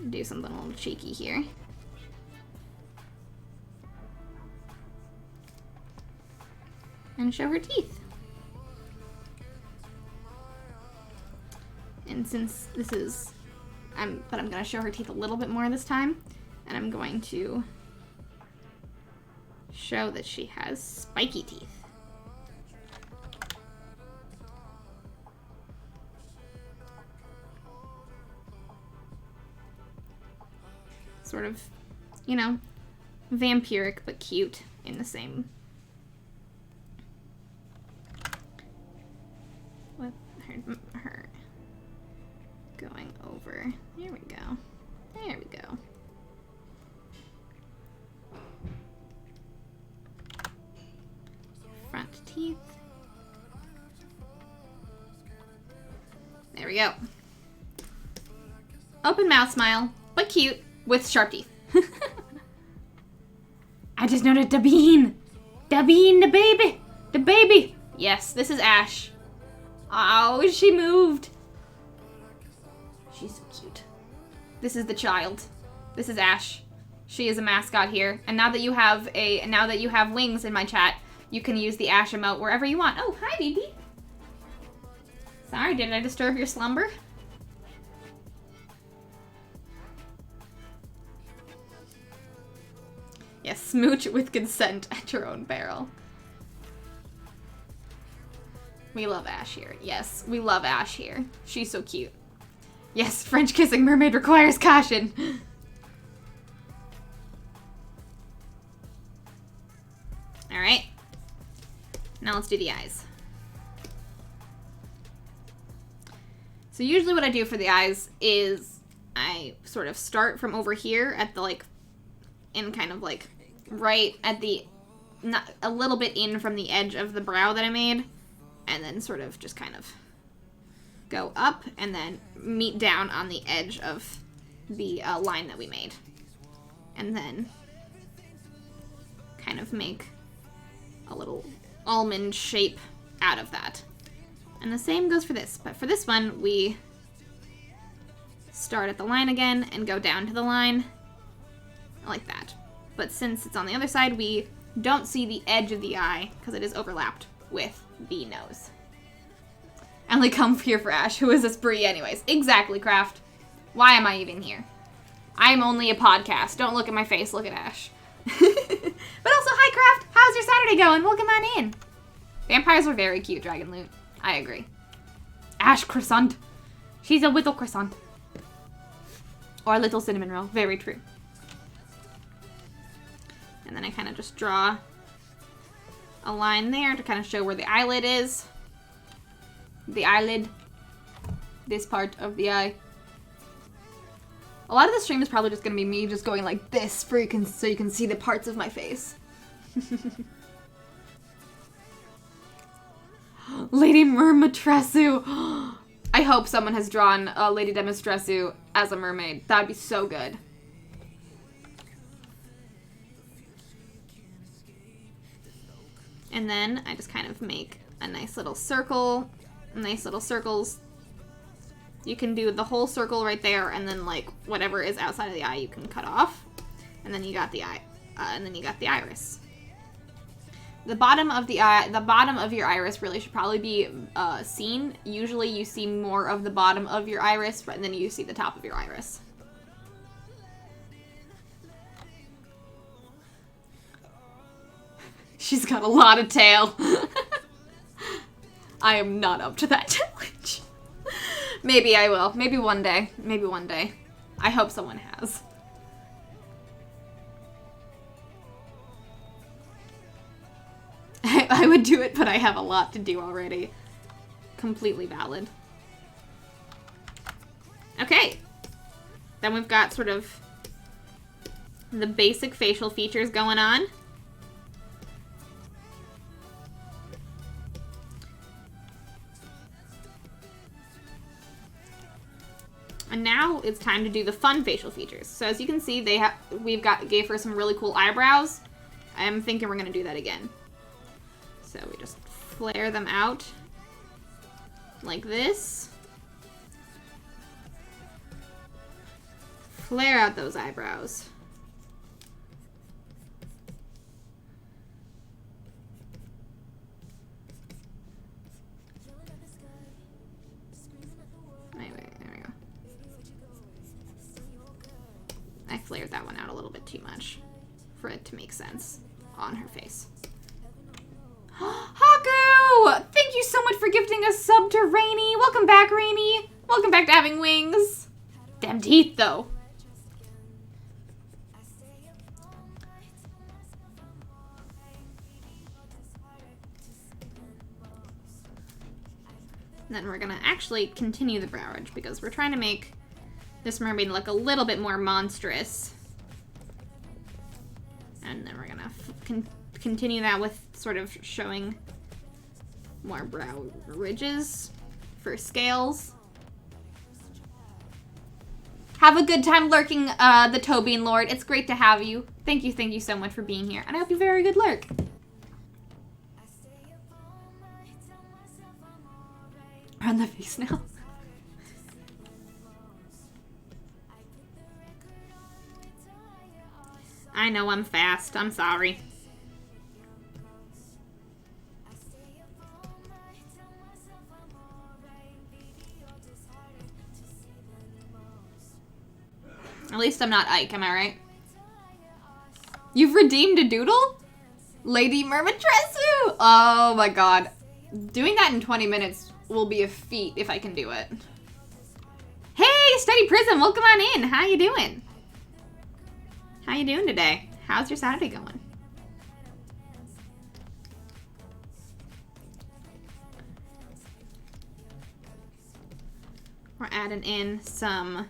do something a little cheeky here. And show her teeth. And since this is, but I'm gonna show her teeth a little bit more this time, and I'm going to show that she has spiky teeth. Sort of, you know, vampiric but cute in the same. With her going over. There we go. There we go. Front teeth. There we go. Open mouth smile, but cute, with sharp teeth. I just noticed the bean. The bean, the baby. The baby. Yes, this is Ash. Oh, she moved. She's so cute. This is the child. This is Ash. She is a mascot here. And now that you have wings in my chat, you can use the Ash emote wherever you want. Oh, hi, baby. Sorry, did I disturb your slumber? Yes, smooch with consent at your own peril. We love Ash here. Yes, we love Ash here. She's so cute. Yes, French kissing mermaid requires caution. All right. Now let's do the eyes. So usually what I do for the eyes is I sort of start from over here at the kind of right at the, not a little bit in from the edge of the brow that I made, and then sort of just kind of go up and then meet down on the edge of the line that we made. And then kind of make a little almond shape out of that. And the same goes for this, but for this one, we start at the line again and go down to the line like that. But since it's on the other side, we don't see the edge of the eye because it is overlapped with the nose. I only come here for Ash. Who is this Brie anyways? Exactly, Craft. Why am I even here? I am only a podcast. Don't look at my face, look at Ash. But also, hi Craft! How's your Saturday going? Welcome on in. Vampires are very cute, Dragon Loot. I agree. Ash croissant. She's a little croissant. Or a little cinnamon roll. Very true. And then I kind of just draw a line there to kind of show where the eyelid is. The eyelid. This part of the eye. A lot of the stream is probably just going to be me just going like this so you can see the parts of my face. Lady Mermatresu. I hope someone has drawn Lady Demonstresu as a mermaid. That would be so good. And then I just kind of make a nice little circle, nice little circles. You can do the whole circle right there, and then like whatever is outside of the eye you can cut off. And then you got the eye, and then you got the iris. The bottom of the eye, the bottom of your iris really should probably be seen. Usually you see more of the bottom of your iris, and then you see the top of your iris. She's got a lot of tail. I am not up to that challenge. Maybe I will. Maybe one day. Maybe one day. I hope someone has. I would do it, but I have a lot to do already. Completely valid. Okay. Then we've got sort of the basic facial features going on. now it's time to do the fun facial features. So as you can see, gave her some really cool eyebrows. I'm thinking we're gonna do that again. So we just flare them out like this. Flare out those eyebrows. There we go. I flared that one out a little bit too much for it to make sense on her face. Haku! Thank you so much for gifting a sub to Rainy. Welcome back, Rainy. Welcome back to having wings. Damn teeth, though. And then we're gonna actually continue the brow ridge because we're trying to make this mermaid look a little bit more monstrous. And then we're gonna continue that with sort of showing more brow ridges for scales. Have a good time lurking, the Tobian Lord. It's great to have you. Thank you so much for being here. And I hope you have a very good lurk. On the face now. I know I'm fast. I'm sorry. At least I'm not Ike, am I right? You've redeemed a doodle? Lady Mermatresu! Oh my god. Doing that in 20 minutes will be a feat if I can do it. Hey, Steady Prism, welcome on in. How you doing? How you doing today? How's your Saturday going? We're adding in some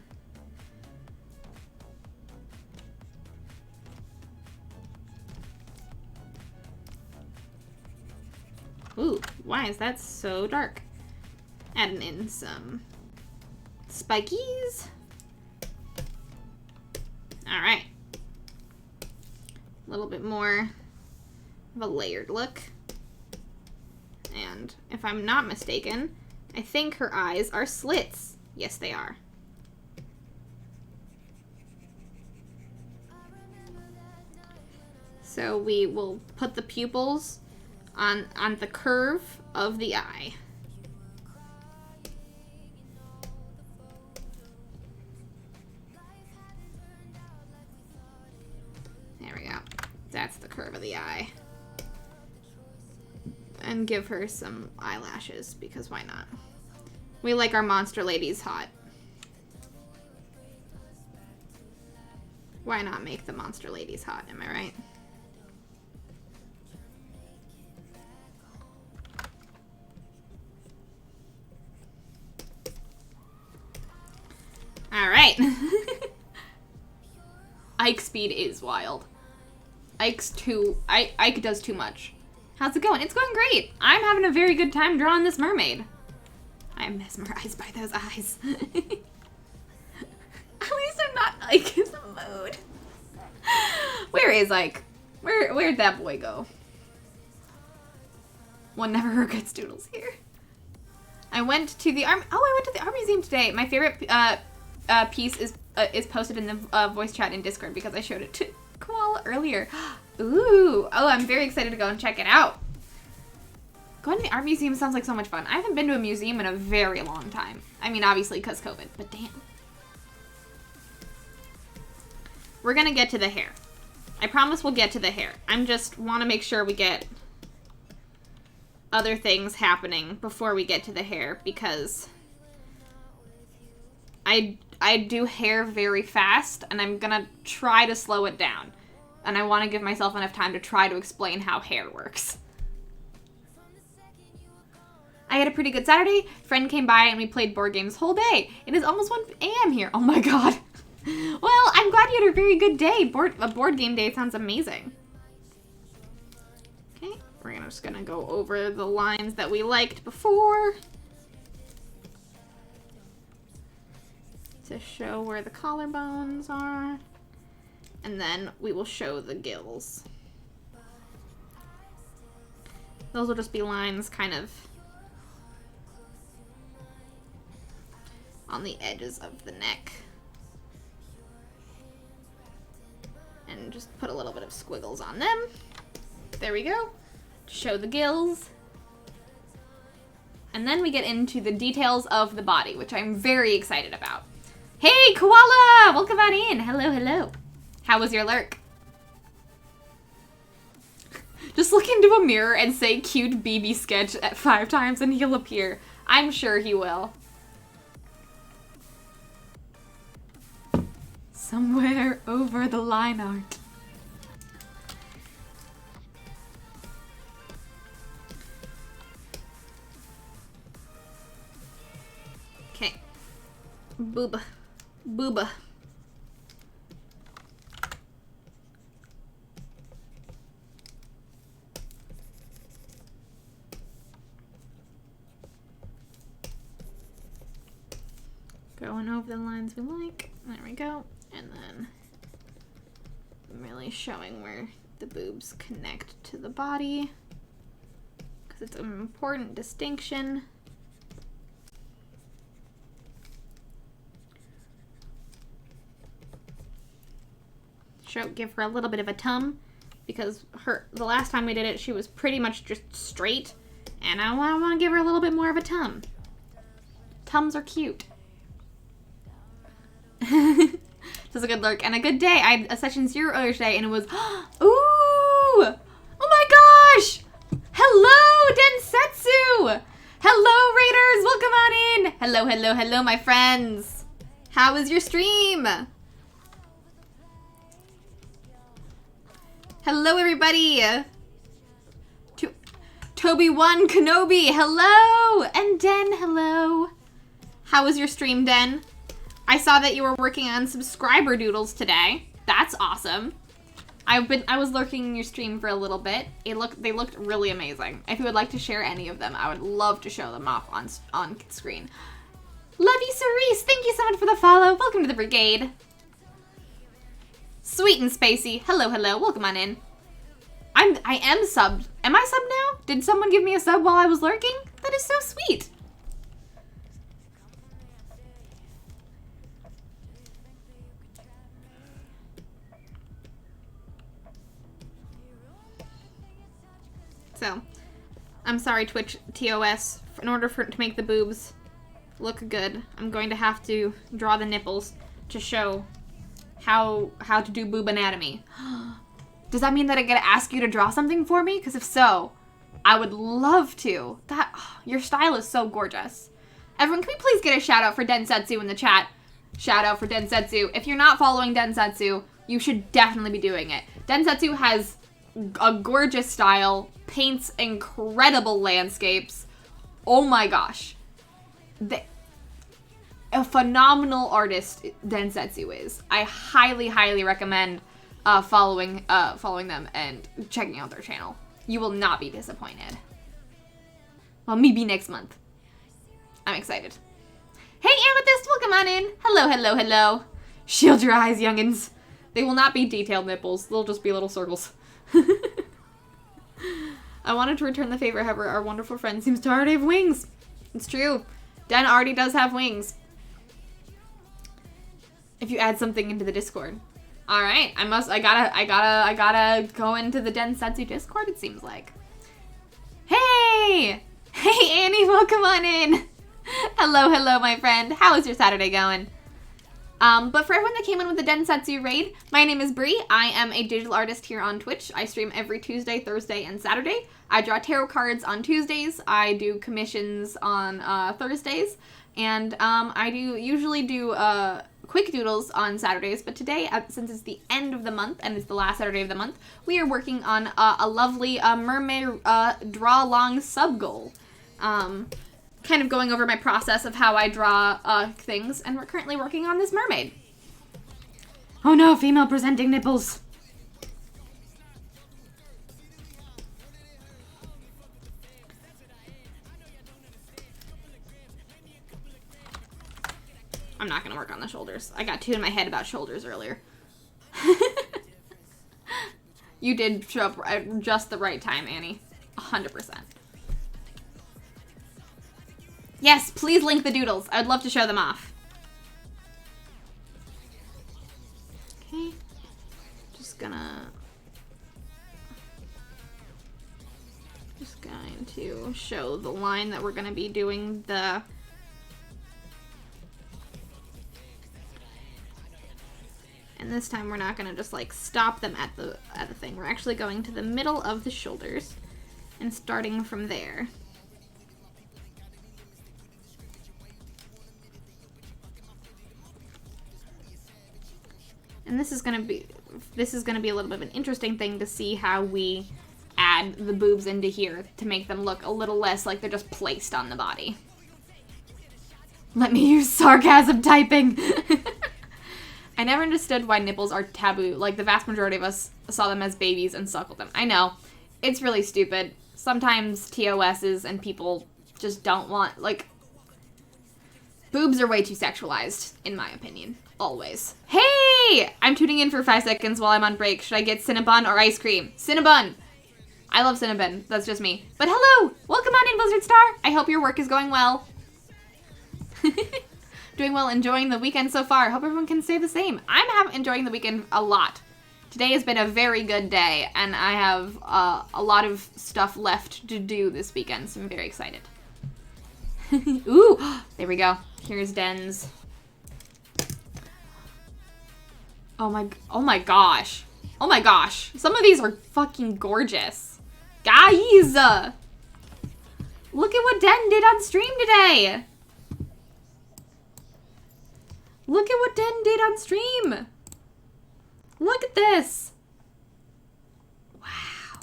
ooh, why is that so dark? Adding in some spikies. All right. A little bit more of a layered look. And if I'm not mistaken, I think her eyes are slits. Yes, they are. So we will put the pupils on the curve of the eye. There we go. That's the curve of the eye. And give her some eyelashes, because why not? We like our monster ladies hot. Why not make the monster ladies hot, am I right? All right. Ike speed is wild. Ike does too much. How's it going? It's going great. I'm having a very good time drawing this mermaid. I'm mesmerized by those eyes. At least I'm not Ike in the mood. Where is Ike? Where'd that boy go? One never regrets doodles here. I went to the art museum today. My favorite piece is posted in the voice chat in Discord because I showed it to Koala earlier. Ooh. Oh, I'm very excited to go and check it out. Going to the art museum sounds like so much fun. I haven't been to a museum in a very long time. I mean, obviously, because COVID, but damn. We're going to get to the hair. I promise we'll get to the hair. I just want to make sure we get other things happening before we get to the hair, because I do hair very fast, and I'm going to try to slow it down. And I want to give myself enough time to try to explain how hair works. I had a pretty good Saturday. Friend came by and we played board games whole day. It is almost 1 a.m. here. Oh my god. Well, I'm glad you had a very good day. A board game day sounds amazing. Okay, we're just gonna go over the lines that we liked before. to show where the collarbones are. And then we will show the gills. Those will just be lines kind of on the edges of the neck. And just put a little bit of squiggles on them. There we go. Show the gills. And then we get into the details of the body, which I'm very excited about. Hey, Koala! Welcome on in. Hello, hello. How was your lurk? Just look into a mirror and say cute BB sketch at 5 times and he'll appear. I'm sure he will. Somewhere over the line art. Okay. Booba. Booba. Going over the lines we like. There we go. And then I'm really showing where the boobs connect to the body, because it's an important distinction. Give her a little bit of a tum, because the last time we did it, she was pretty much just straight, and I want to give her a little bit more of a tum. Tums are cute. This is a good lurk and a good day. I had a session 0 earlier today, and it was, ooh! Oh my gosh! Hello, Densetsu! Hello, Raiders! Welcome on in! Hello, hello, hello, my friends! How was your stream? Hello, everybody! Toby1 Kenobi, hello! And Den, hello! How was your stream, Den? I saw that you were working on subscriber doodles today. That's awesome. I was lurking in your stream for a little bit. They looked really amazing. If you would like to share any of them, I would love to show them off on screen. Love you, Cerise. Thank you so much for the follow. Welcome to the brigade. Sweet and Spacey. Hello, hello. Welcome on in. I am subbed. Am I subbed now? Did someone give me a sub while I was lurking? That is so sweet. So, I'm sorry, Twitch TOS. In order to make the boobs look good, I'm going to have to draw the nipples to show how to do boob anatomy. Does that mean that I gotta ask you to draw something for me? Because if so, I would love to. Your style is so gorgeous. Everyone, can we please get a shout out for Densetsu in the chat? Shout out for Densetsu. If you're not following Densetsu, you should definitely be doing it. Densetsu has a gorgeous style, paints incredible landscapes. Oh my gosh. A phenomenal artist Densetsu is. I highly, highly recommend following them and checking out their channel. You will not be disappointed. Well, maybe next month. I'm excited. Hey, Amethyst, welcome on in. Hello, hello, hello. Shield your eyes, youngins. They will not be detailed nipples. They'll just be little circles. I wanted to return the favor, however, our wonderful friend seems to already have wings. It's true. Den already does have wings. If you add something into the Discord. Alright, I gotta go into the Densetsu Discord, it seems like. Hey! Hey, Annie, welcome on in. Hello, hello, my friend. How is your Saturday going? But for everyone that came in with the Densetsu raid, my name is Bree. I am a digital artist here on Twitch. I stream every Tuesday, Thursday, and Saturday. I draw tarot cards on Tuesdays. I do commissions on Thursdays. And I usually do quick doodles on Saturdays. But today, since it's the end of the month and it's the last Saturday of the month, we are working on a lovely Mermay draw-along sub-goal. Kind of going over my process of how I draw things, and we're currently working on this mermaid. Oh no, female presenting nipples. I'm not gonna work on the shoulders. I got too in my head about shoulders earlier. You did show up at just the right time, Annie. 100%. Yes, please link the doodles. I would love to show them off. Okay. Just going to show the line that we're going to be doing the... And this time we're not going to just like stop them at the thing. We're actually going to the middle of the shoulders and starting from there. And this is going to be a little bit of an interesting thing to see how we add the boobs into here to make them look a little less like they're just placed on the body. Let me use sarcasm typing. I never understood why nipples are taboo. Like, the vast majority of us saw them as babies and suckled them. I know. It's really stupid. Sometimes TOSs and people just don't want, like... Boobs are way too sexualized, in my opinion. Always. Hey! I'm tuning in for 5 seconds while I'm on break. Should I get Cinnabon or ice cream? Cinnabon! I love Cinnabon. That's just me. But hello! Welcome on in, Blizzard Star! I hope your work is going well. Doing well, enjoying the weekend so far. Hope everyone can say the same. I'm enjoying the weekend a lot. Today has been a very good day, and I have a lot of stuff left to do this weekend, so I'm very excited. Ooh, there we go. Here's Den's. Oh my gosh. Oh my gosh. Some of these are fucking gorgeous. Guys! Look at what Den did on stream today! Look at what Den did on stream! Look at this! Wow.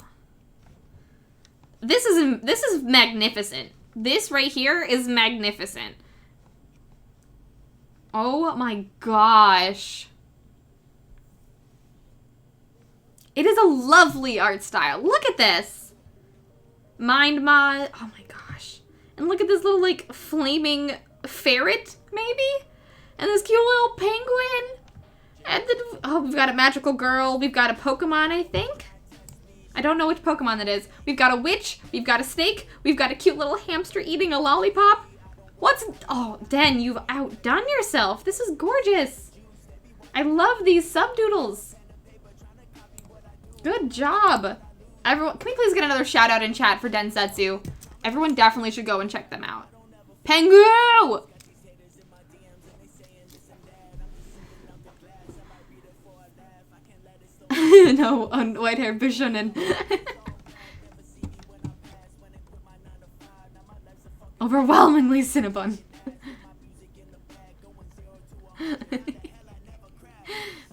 This is magnificent. This right here is magnificent. Oh my gosh. It is a lovely art style. Look at this. Mind mod. Oh my gosh. And look at this little, like, flaming ferret, maybe? And this cute little penguin. And then, oh, we've got a magical girl. We've got a Pokemon, I think. I don't know which Pokemon that is. We've got a witch. We've got a snake. We've got a cute little hamster eating a lollipop. Oh, Den, you've outdone yourself. This is gorgeous. I love these subdoodles. Good job. Everyone, can we please get another shout out in chat for Densetsu? Everyone definitely should go and check them out. Pengu! No, on white-haired Bishonen. Overwhelmingly Cinnabon.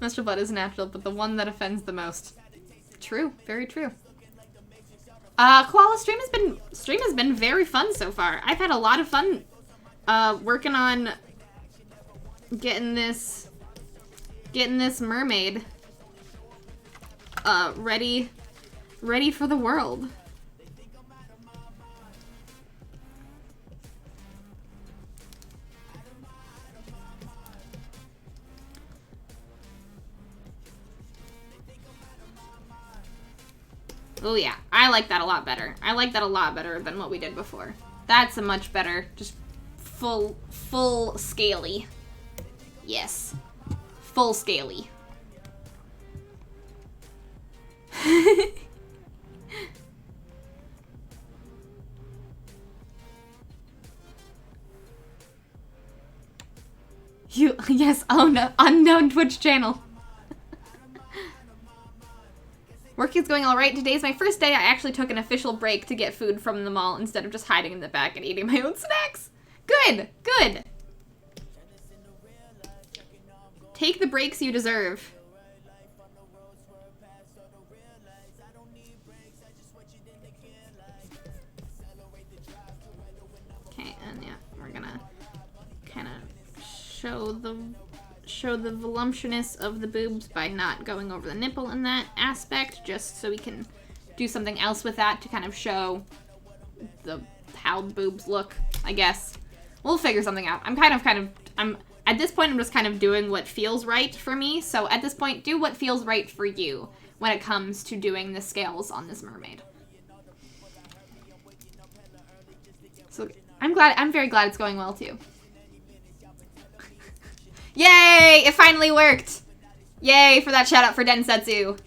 Mr. Blood is natural, but the one that offends the most. True, very true. Koala stream has been very fun so far. I've had a lot of fun working on getting this mermaid ready for the world. Oh yeah, I like that a lot better. I like that a lot better than what we did before. That's a much better, just full scaly. Yes, full scaly. Yes, oh no, unknown Twitch channel. Work is going all right. Today's my first day. I actually took an official break to get food from the mall instead of just hiding in the back and eating my own snacks. Good, good. Take the breaks you deserve. Okay, and yeah, we're gonna kind of show the voluptuousness of the boobs by not going over the nipple in that aspect, just so we can do something else with that to kind of show how the boobs look, I guess. We'll figure something out. I'm At this point, I'm just kind of doing what feels right for me. So at this point, do what feels right for you when it comes to doing the scales on this mermaid. So I'm very glad it's going well too. Yay! It finally worked! Yay for that shout out for Densetsu.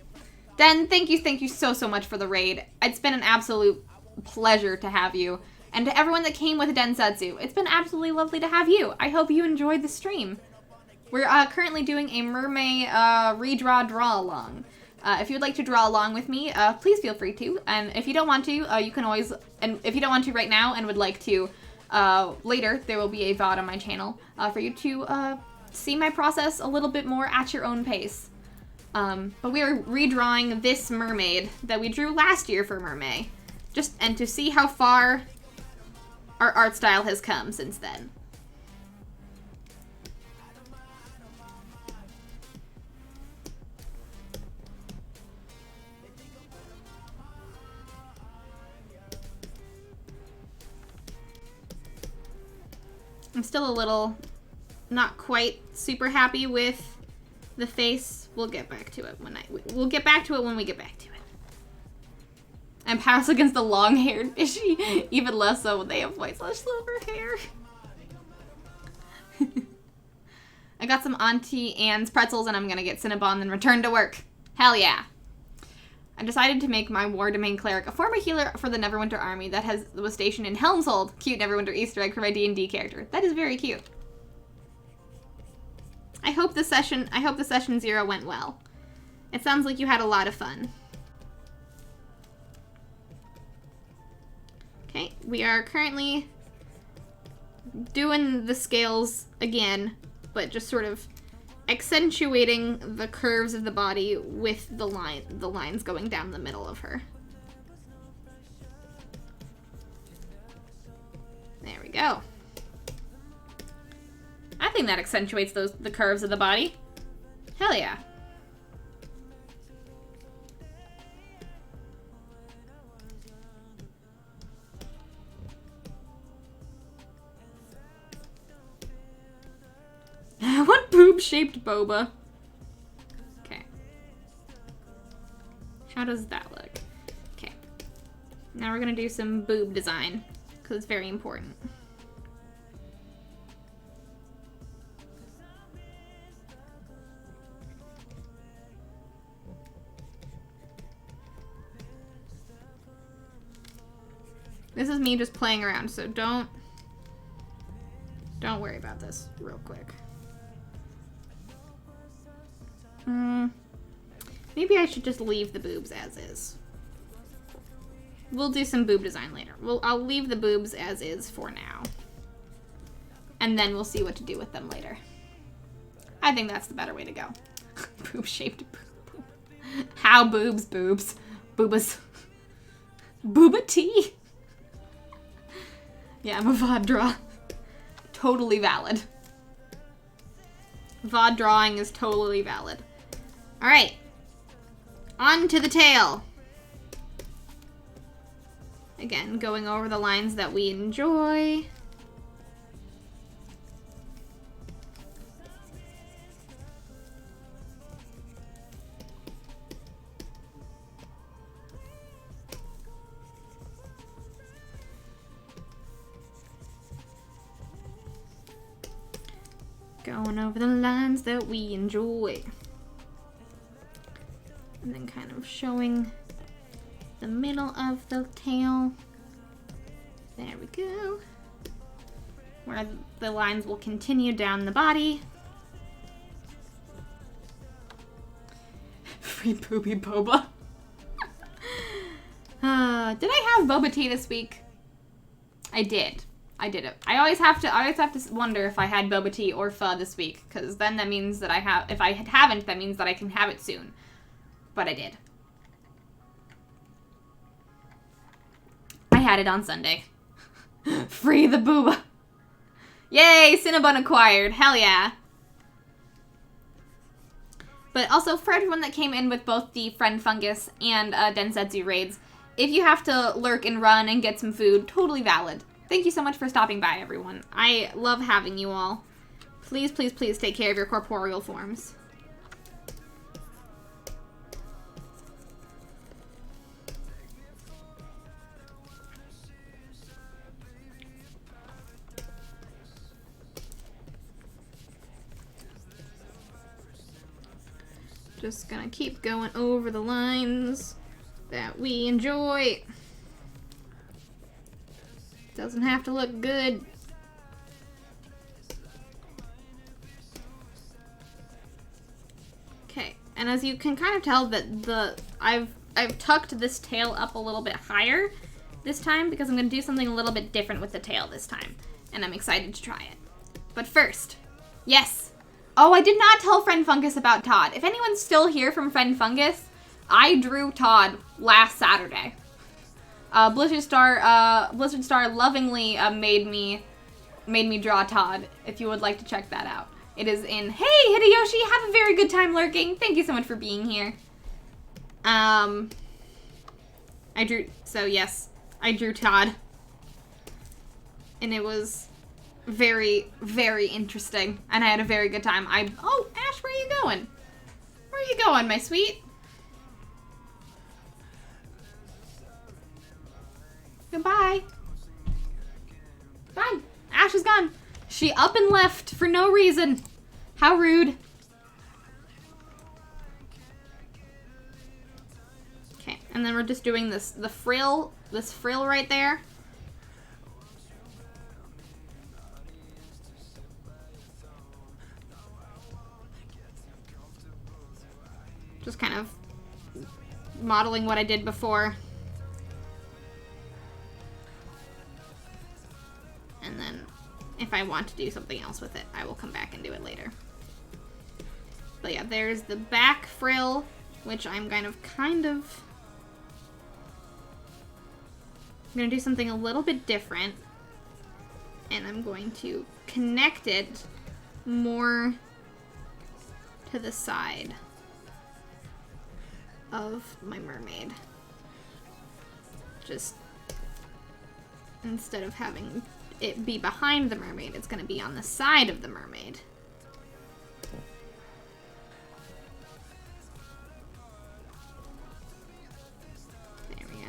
Den, thank you so much for the raid. It's been an absolute pleasure to have you. And to everyone that came with Densetsu, it's been absolutely lovely to have you. I hope you enjoyed the stream. We're currently doing a Mermay redraw draw along. If you would like to draw along with me, please feel free to. And if you don't want to, you can always, and if you don't want to right now and would like to later, there will be a VOD on my channel for you to see my process a little bit more at your own pace. But we are redrawing this mermaid that we drew last year for Mermay. And to see how far our art style has come since then. I'm still a little not quite super happy with the face. We'll get back to it we'll get back to it when we get back to it. I'm powerless against the long-haired fishy, even less so when they have white/silver hair. I got some Auntie Anne's pretzels and I'm gonna get Cinnabon and return to work. Hell yeah. I decided to make my War Domain Cleric a former healer for the Neverwinter army that was stationed in Helmshold. Cute Neverwinter Easter egg for my D&D character. That is very cute. I hope the session 0 went well. It sounds like you had a lot of fun. Okay, we are currently doing the scales again, but just sort of accentuating the curves of the body with the lines going down the middle of her. There we go. I think that accentuates the curves of the body. Hell yeah. What boob-shaped boba? Okay. How does that look? Okay. Now we're gonna do some boob design, because it's very important. This is me just playing around, so don't worry about this real quick. Maybe I should just leave the boobs as is. We'll do some boob design later. I'll leave the boobs as is for now. And then we'll see what to do with them later. I think that's the better way to go. Boob-shaped boob. How boobs? Boobas. Booba tea. Yeah, I'm a VOD draw. Totally valid. VOD drawing is totally valid. Alright. On to the tail. Again, going over the lines that we enjoy. Going over the lines that we enjoy. And then kind of showing the middle of the tail. There we go. Where the lines will continue down the body. Free booby boba. Did I have boba tea this week? I did. I did it. I always have to wonder if I had boba tea or pho this week, because then that means that I have. If I haven't, that means that I can have it soon. But I did. I had it on Sunday. Free the booba. Yay! Cinnabon acquired. Hell yeah. But also, for everyone that came in with both the Friend Fungus and Densetsu raids, if you have to lurk and run and get some food, totally valid. Thank you so much for stopping by, everyone. I love having you all. Please, please, please take care of your corporeal forms. Just gonna keep going over the lines that we enjoy. Doesn't have to look good. Okay, and as you can kind of tell that I've tucked this tail up a little bit higher this time because I'm gonna do something a little bit different with the tail this time, and I'm excited to try it. But first, yes. Oh, I did not tell Friend Fungus about Todd. If anyone's still here from Friend Fungus, I drew Todd last Saturday. Blizzard Star lovingly made me draw Todd, if you would like to check that out. It is in, hey, Hideyoshi, have a very good time lurking. Thank you so much for being here. Yes, I drew Todd. And it was very, very interesting. And I had a very good time. Oh, Ash, where are you going? Where are you going, my sweet? Goodbye. Fine. Ash is gone. She up and left for no reason. How rude. Okay, and then we're just doing this frill right there. Just kind of modeling what I did before. And then if I want to do something else with it, I will come back and do it later. But yeah, there's the back frill, which I'm kind of I'm gonna do something a little bit different. And I'm going to connect it more to the side of my mermaid. Just instead of having it be behind the mermaid, it's going to be on the side of the mermaid. There we go.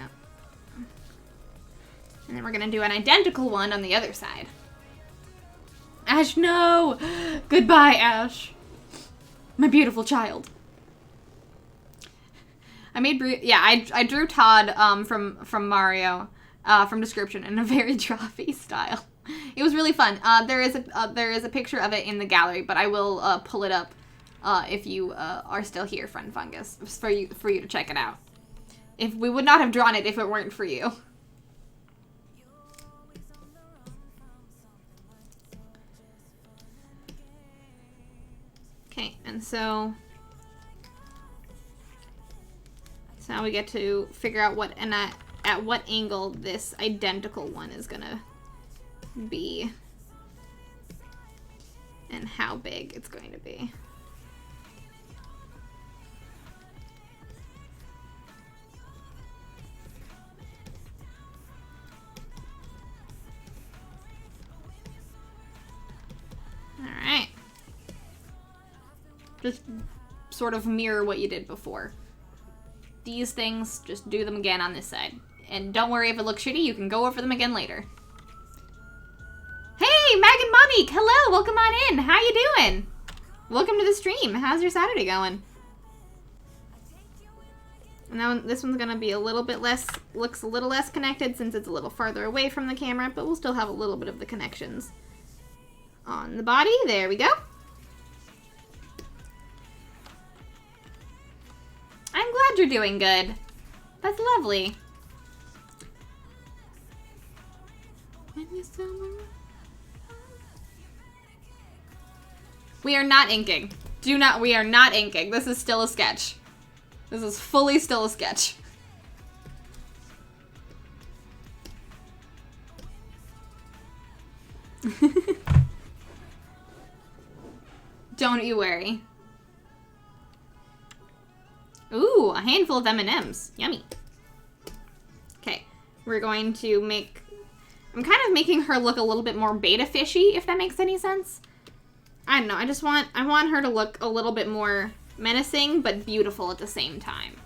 And then we're going to do an identical one on the other side. Ash, no! Goodbye, Ash. My beautiful child. I drew Todd from Mario, from description in a very drawfy style. It was really fun. There is a picture of it in the gallery, but I will pull it up if you are still here, Friend Fungus, for you to check it out. If we would not have drawn it if it weren't for you. Okay, and so now we get to figure out at what angle this identical one is gonna be and how big it's going to be. All right. Just sort of mirror what you did before. These things, just do them again on this side. And don't worry if it looks shitty, you can go over them again later. Hey, Mag and Mommy! Hello, welcome on in. How you doing? Welcome to the stream. How's your Saturday going? And now this one's gonna be a little bit less, looks a little less connected since it's a little farther away from the camera, but we'll still have a little bit of the connections on the body. There we go. I'm glad you're doing good. That's lovely. We are not inking. We are not inking. This is still a sketch. This is fully still a sketch. Don't you worry. Ooh, a handful of M&Ms. Yummy. Okay, we're going to make... I'm kind of making her look a little bit more beta fishy, if that makes any sense. I don't know. I want her to look a little bit more menacing, but beautiful at the same time.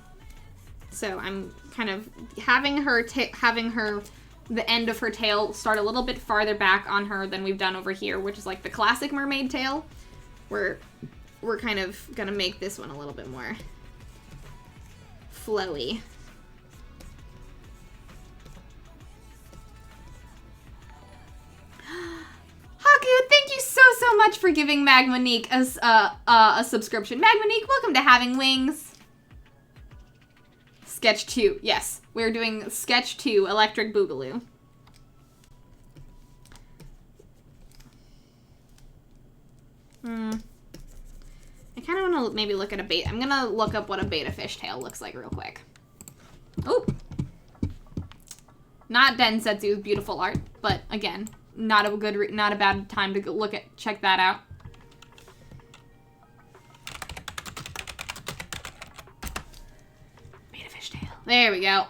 So I'm kind of having the end of her tail start a little bit farther back on her than we've done over here, which is like the classic mermaid tail. We're kind of gonna make this one a little bit more flowy. Haku, thank you so much for giving Magmonique a subscription. Magmonique, welcome to Having Wings. Sketch 2. Yes, we're doing Sketch 2, Electric Boogaloo. I kind of want to maybe look at a bait. I'm going to look up what a betta fishtail looks like real quick. Oh. Not Densetsu's beautiful art, but again, not a bad time to go check that out. Betta fishtail. There we go.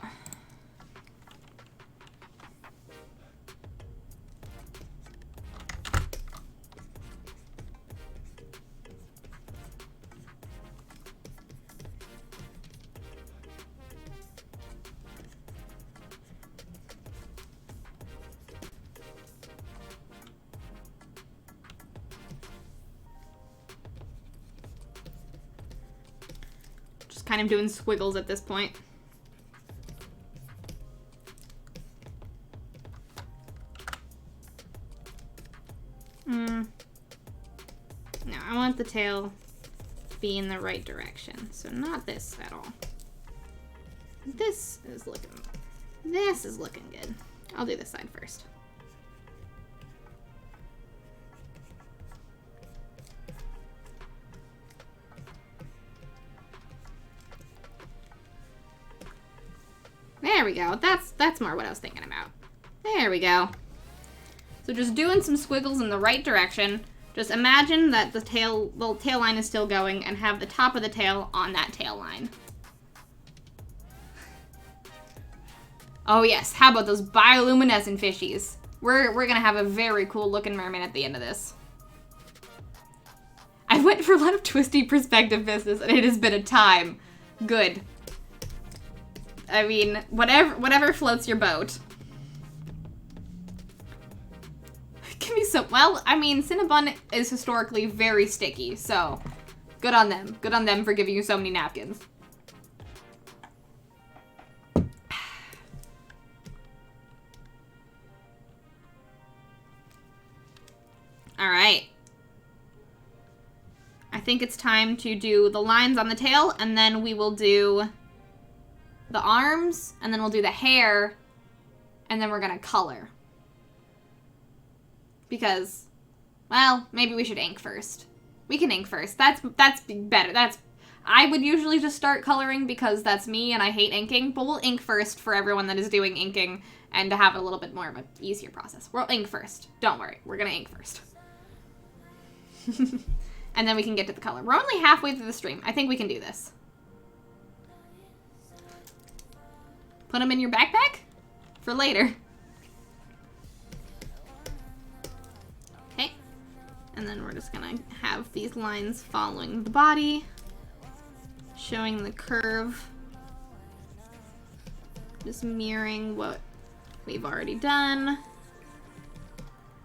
Kind of doing squiggles at this point. No, I want the tail to be in the right direction. So not this at all. This is looking good. I'll do this side first. There we go. That's more what I was thinking about. There we go. So just doing some squiggles in the right direction. Just imagine that the tail line is still going and have the top of the tail on that tail line. Oh yes, how about those bioluminescent fishies? We're gonna have a very cool looking mermaid at the end of this. I went for a lot of twisty perspective business and it has been a time. Good. I mean, whatever floats your boat. Give me some. Well, I mean, Cinnabon is historically very sticky, so good on them. Good on them for giving you so many napkins. All right. I think it's time to do the lines on the tail, and then we will do the arms, and then we'll do the hair, and then we're gonna color. Because, well, maybe we should ink first. We can ink first. That's better. I would usually just start coloring because that's me and I hate inking, but we'll ink first for everyone that is doing inking and to have a little bit more of an easier process. We'll ink first. Don't worry. We're gonna ink first. And then we can get to the color. We're only halfway through the stream. I think we can do this. Put them in your backpack for later. Okay. And then we're just gonna have these lines following the body, showing the curve, just mirroring what we've already done,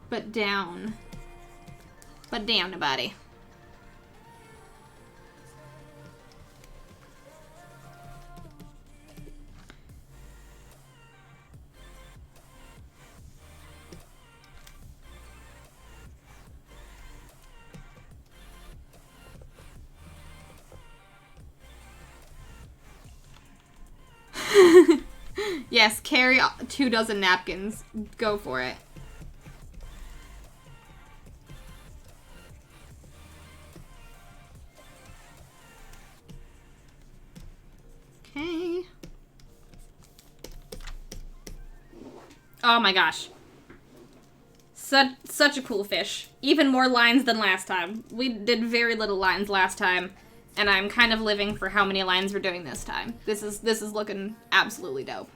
but down the body. Yes, carry 2 dozen napkins. Go for it. Okay. Oh my gosh. Such a cool fish. Even more lines than last time. We did very little lines last time, and I'm kind of living for how many lines we're doing this time. This is looking absolutely dope.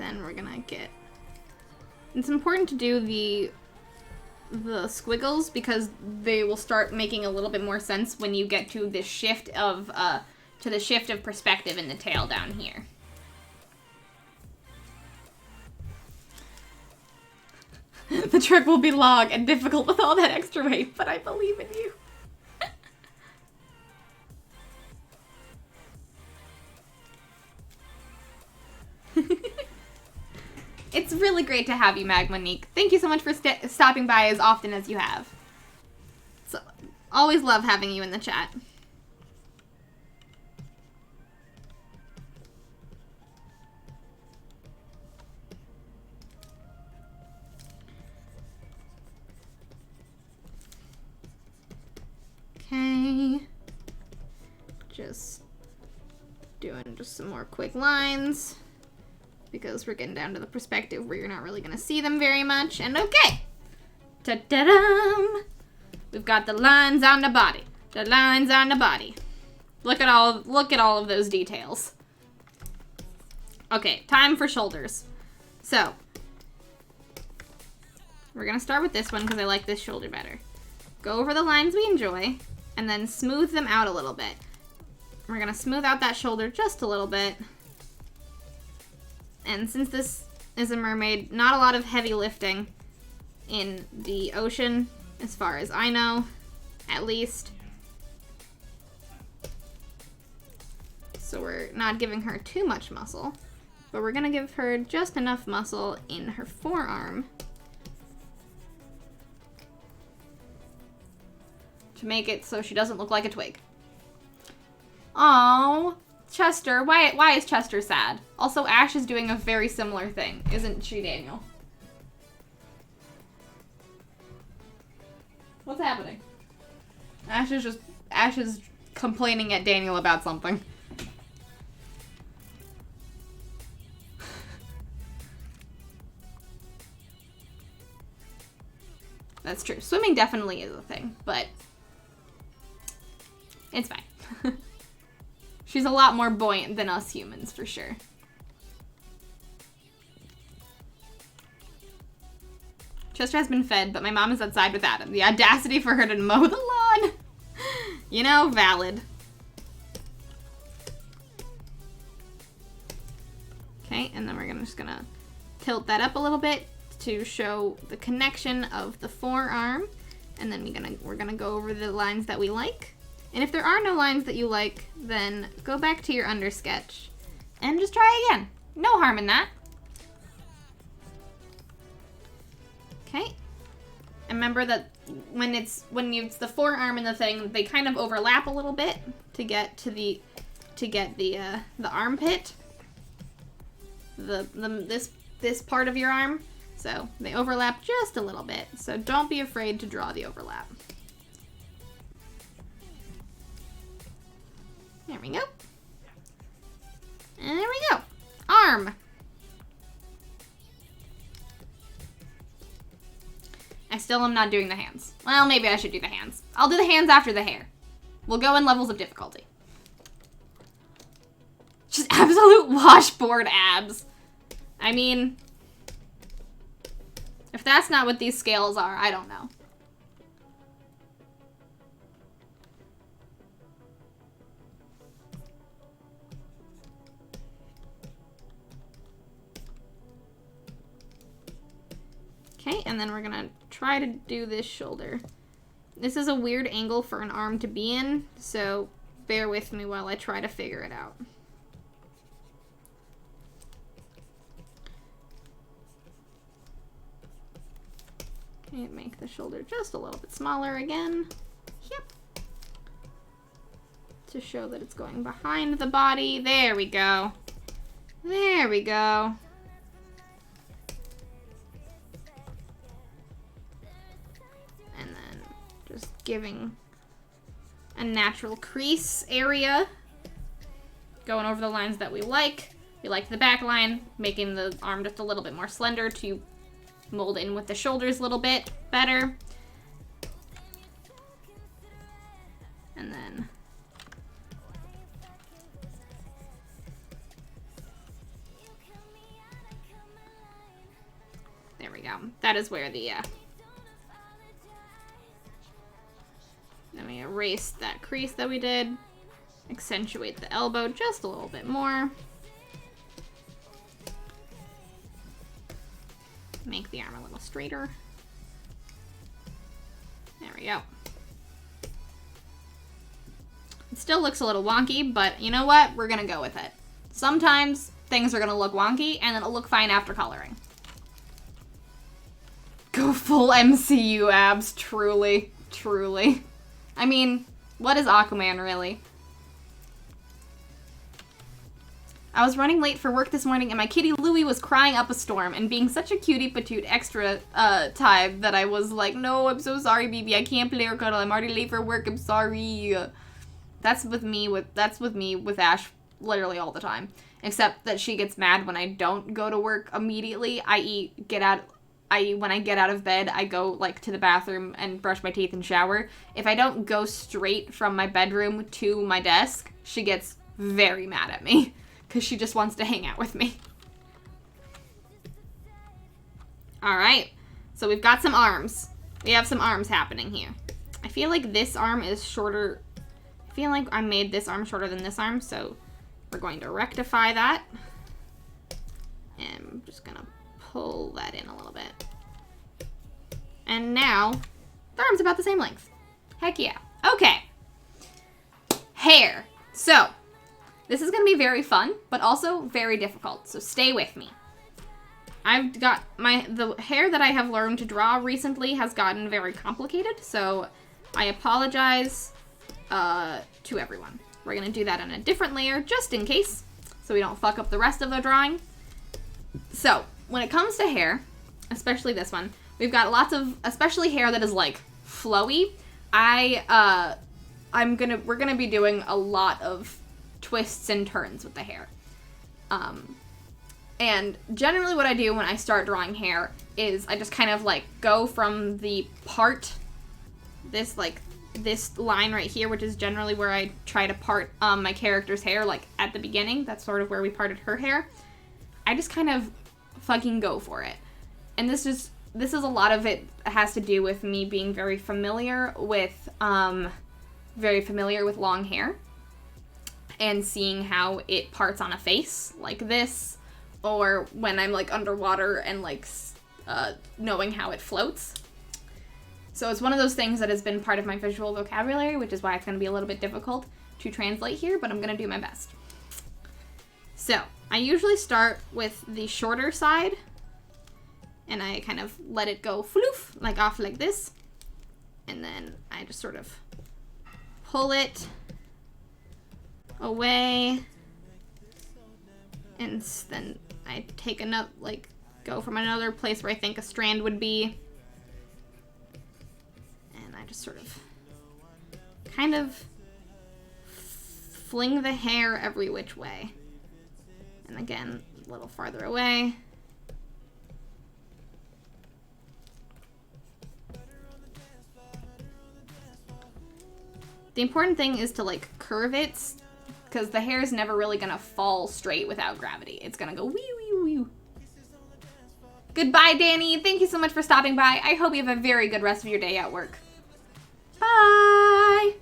then we're gonna get... It's important to do the squiggles because they will start making a little bit more sense when you get to this shift of, perspective in the tail down here. The trip will be long and difficult with all that extra weight, but I believe in you. It's really great to have you, Magmonique. Thank you so much for stopping by as often as you have. So, always love having you in the chat. Okay. Just doing some more quick lines. Because we're getting down to the perspective where you're not really going to see them very much. And okay! Ta-da-dum! We've got the lines on the body. The lines on the body. Look at all of those details. Okay, time for shoulders. So, we're going to start with this one because I like this shoulder better. Go over the lines we enjoy, and then smooth them out a little bit. We're going to smooth out that shoulder just a little bit. And since this is a mermaid, not a lot of heavy lifting in the ocean, as far as I know, at least. So we're not giving her too much muscle, but we're gonna give her just enough muscle in her forearm to make it so she doesn't look like a twig. Aww. Chester, why is Chester sad? Also, Ash is doing a very similar thing, isn't she, Daniel? What's happening? Ash is complaining at Daniel about something. That's true. Swimming definitely is a thing, but it's fine. She's a lot more buoyant than us humans, for sure. Chester has been fed, but my mom is outside with Adam. The audacity for her to mow the lawn. You know, valid. Okay, and then we're just gonna tilt that up a little bit to show the connection of the forearm. And then we're gonna go over the lines that we like. And if there are no lines that you like, then go back to your undersketch and just try again. No harm in that. Okay. And remember that when it's the forearm and the thing, they kind of overlap a little bit to get to the armpit. This part of your arm. So they overlap just a little bit. So don't be afraid to draw the overlap. There we go. And there we go. Arm. I still am not doing the hands. Well, maybe I should do the hands. I'll do the hands after the hair. We'll go in levels of difficulty. Just absolute washboard abs. I mean, if that's not what these scales are, I don't know. Okay, and then we're gonna try to do this shoulder. This is a weird angle for an arm to be in, so bear with me while I try to figure it out. Okay, make the shoulder just a little bit smaller again. Yep. To show that it's going behind the body. There we go. There we go. Just giving a natural crease area. Going over the lines that we like. We like the back line, making the arm just a little bit more slender to mold in with the shoulders a little bit better. And then that is where the, let me erase that crease that we did. Accentuate the elbow just a little bit more. Make the arm a little straighter. There we go. It still looks a little wonky, but you know what? We're gonna go with it. Sometimes things are gonna look wonky, and it'll look fine after coloring. Go full MCU abs, truly. Truly. I mean, what is Aquaman, really? I was running late for work this morning, and my kitty Louie was crying up a storm, and being such a cutie patootie extra type that I was like, no, I'm so sorry, BB, I can't play or cuddle, I'm already late for work, I'm sorry. That's with me with Ash literally all the time. Except that she gets mad when I don't go to work immediately, i.e. when I get out of bed, I go, like, to the bathroom and brush my teeth and shower. If I don't go straight from my bedroom to my desk, she gets very mad at me. Because she just wants to hang out with me. Alright. So we've got some arms. We have some arms happening here. I feel like this arm is shorter. I feel like I made this arm shorter than this arm, so we're going to rectify that. And I'm just going to pull that in a little bit. And now, the arm's about the same length. Heck yeah. Okay. Hair. So, this is going to be very fun, but also very difficult, so stay with me. I've got the hair that I have learned to draw recently has gotten very complicated, so I apologize to everyone. We're going to do that on a different layer, just in case, so we don't fuck up the rest of the drawing. So, when it comes to hair, especially this one, we've got lots of, especially hair that is, like, flowy. We're gonna be doing a lot of twists and turns with the hair. And generally what I do when I start drawing hair is I just kind of, like, go from the part, this line right here, which is generally where I try to part my character's hair, like, at the beginning. That's sort of where we parted her hair. I just kind of fucking go for it. And this is a lot of it has to do with me being very familiar with long hair and seeing how it parts on a face like this, or when I'm, like, underwater and, like, knowing how it floats. So it's one of those things that has been part of my visual vocabulary, which is why it's going to be a little bit difficult to translate here, but I'm going to do my best. So, I usually start with the shorter side, and I kind of let it go floof, like off like this, and then I just sort of pull it away, and then I take another, like, go from another place where I think a strand would be, and I just sort of kind of fling the hair every which way. And again, a little farther away. The important thing is to, like, curve it, because the hair is never really gonna fall straight without gravity. It's gonna go wee wee wee. Goodbye, Danny. Thank you so much for stopping by. I hope you have a very good rest of your day at work. Bye!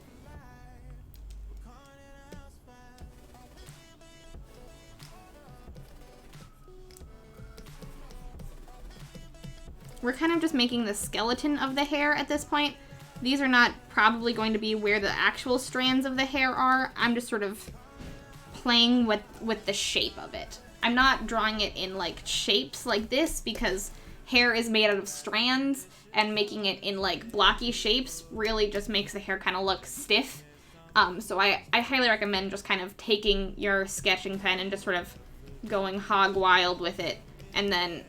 We're kind of just making the skeleton of the hair at this point. These are not probably going to be where the actual strands of the hair are. I'm just sort of playing with the shape of it. I'm not drawing it in, like, shapes like this because hair is made out of strands, and making it in, like, blocky shapes really just makes the hair kind of look stiff. So I highly recommend just kind of taking your sketching pen and just sort of going hog wild with it, and then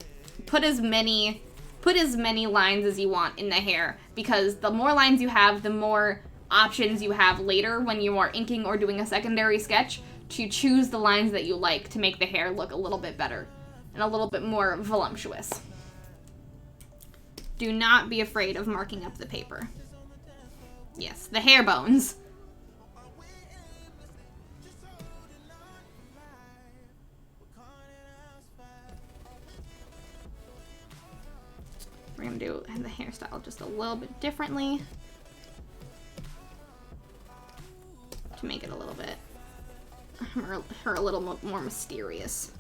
put as many lines as you want in the hair, because the more lines you have, the more options you have later when you are inking or doing a secondary sketch to choose the lines that you like to make the hair look a little bit better and a little bit more voluptuous. Do not be afraid of marking up the paper. Yes, the hair bones. We're gonna do the hairstyle just a little bit differently to make it a little bit, her a little more mysterious.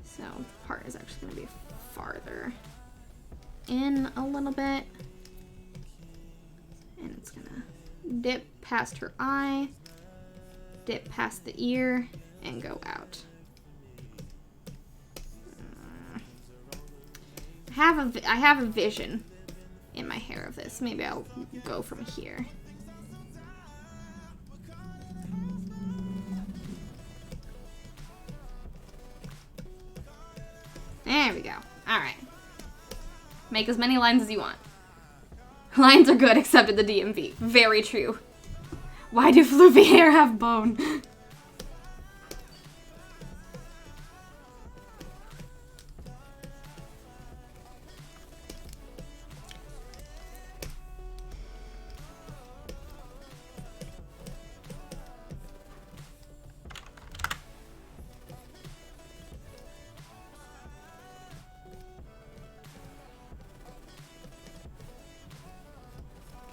So the part is actually gonna be farther in a little bit. And it's gonna dip past her eye, dip past the ear, and go out. I have a vision in my hair of this. Maybe I'll go from here. There we go. All right. Make as many lines as you want. Lines are good except at the DMV. Very true. Why do floofy hair have bone?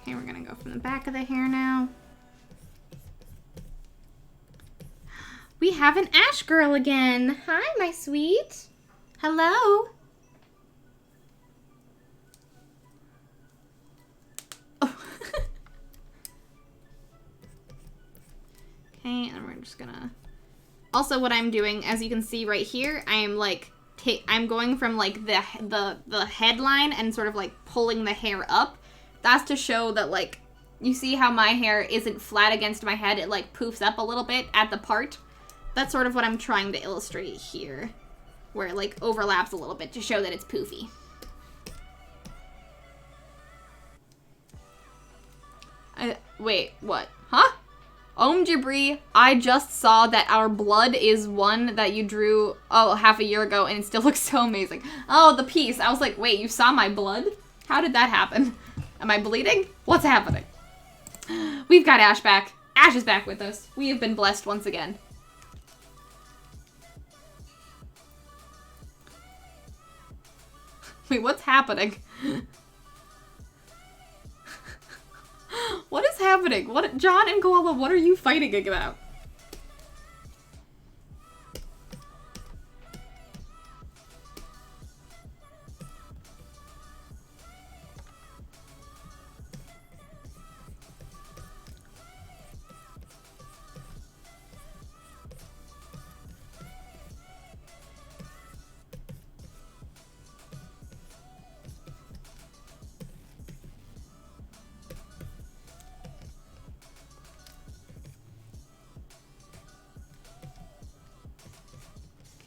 Okay, we're gonna go from the back of the hair now. We have an Ash girl again. Hi, my sweet. Hello. Oh. Okay, and we're just gonna... Also, what I'm doing, as you can see right here, I am like, I'm going from like the headline and sort of like pulling the hair up. That's to show that, like, you see how my hair isn't flat against my head. It like poofs up a little bit at the part. That's sort of what I'm trying to illustrate here, where it like overlaps a little bit to show that it's poofy. Wait, what? Huh? Jibri, I just saw that our blood is one that you drew, half a year ago, and it still looks so amazing. Oh, the piece. I was like, wait, you saw my blood? How did that happen? Am I bleeding? What's happening? We've got Ash back. Ash is back with us. We have been blessed once again. Wait, what's happening? What is happening? What, John and Koala, what are you fighting about?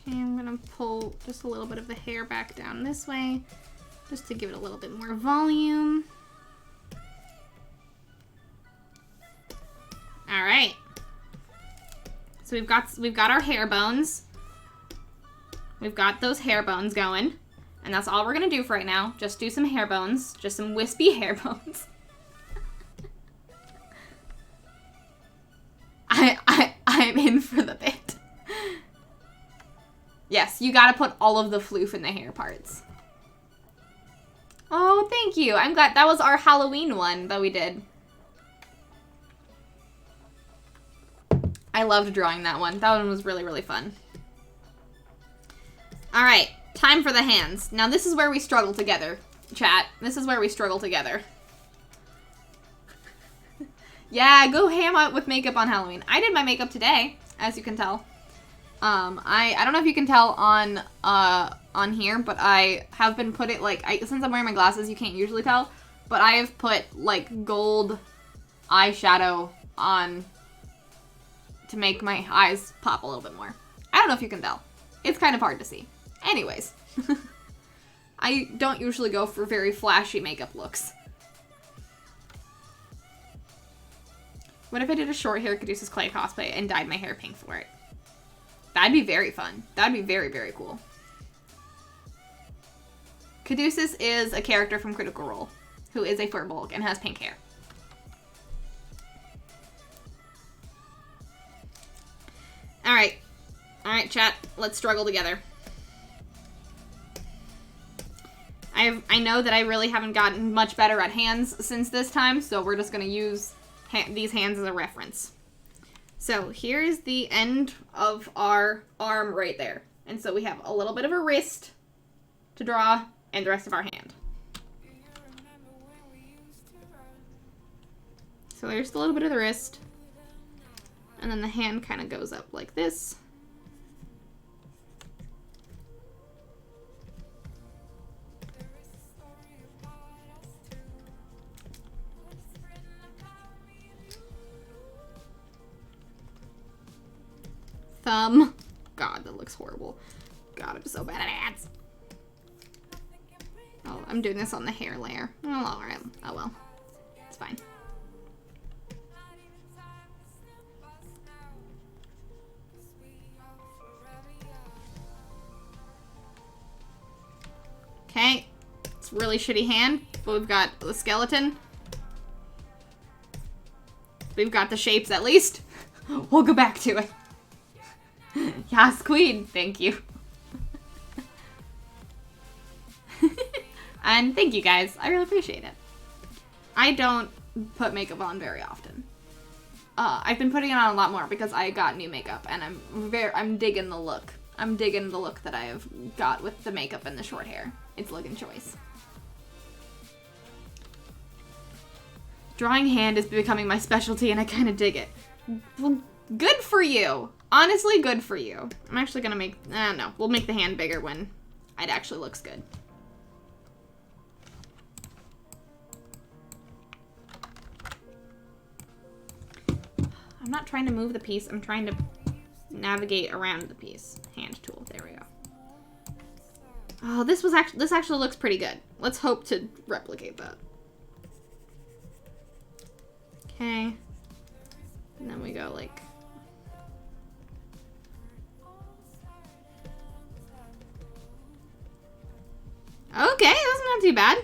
Okay, I'm gonna pull just a little bit of the hair back down this way, just to give it a little bit more volume. All right. So we've got our hair bones. We've got those hair bones going, and that's all we're gonna do for right now. Just do some hair bones, just some wispy hair bones. I'm in for the bit. Yes, you gotta put all of the floof in the hair parts. Oh, thank you. I'm glad. That was our Halloween one that we did. I loved drawing that one. That one was really, really fun. All right, time for the hands. Now this is where we struggle together, chat. This is where we struggle together. Yeah, go ham out with makeup on Halloween. I did my makeup today, as you can tell. I don't know if you can tell on here, but I have been putting, like, since I'm wearing my glasses, you can't usually tell, but I have put, like, gold eyeshadow on to make my eyes pop a little bit more. I don't know if you can tell. It's kind of hard to see. Anyways. I don't usually go for very flashy makeup looks. What if I did a short hair Caduceus Clay cosplay and dyed my hair pink for it? That'd be very fun. That'd be very, very cool. Caduceus is a character from Critical Role who is a Furbolg and has pink hair. Alright. Alright, chat. Let's struggle together. I know that I really haven't gotten much better at hands since this time, so we're just going to use these hands as a reference. So here's the end of our arm right there. And so we have a little bit of a wrist to draw and the rest of our hand. So there's a little bit of the wrist. And then the hand kind of goes up like this. Thumb. God, that looks horrible. God, I'm so bad at hands. Oh, I'm doing this on the hair layer. Oh, alright. Oh well. It's fine. Okay. It's a really shitty hand, but we've got the skeleton. We've got the shapes at least. We'll go back to it. Yes, queen. Thank you. And thank you guys. I really appreciate it. I don't put makeup on very often. I've been putting it on a lot more because I got new makeup and I'm digging the look. I'm digging the look that I have got with the makeup and the short hair. It's looking choice. Drawing hand is becoming my specialty and I kind of dig it. Well, good for you. Honestly, good for you. I'm actually gonna make, no, we'll make the hand bigger when it actually looks good. I'm not trying to move the piece, I'm trying to navigate around the piece. Hand tool, there we go. Oh, this actually looks pretty good. Let's hope to replicate that. Okay. And then we go like... Okay, that's not too bad.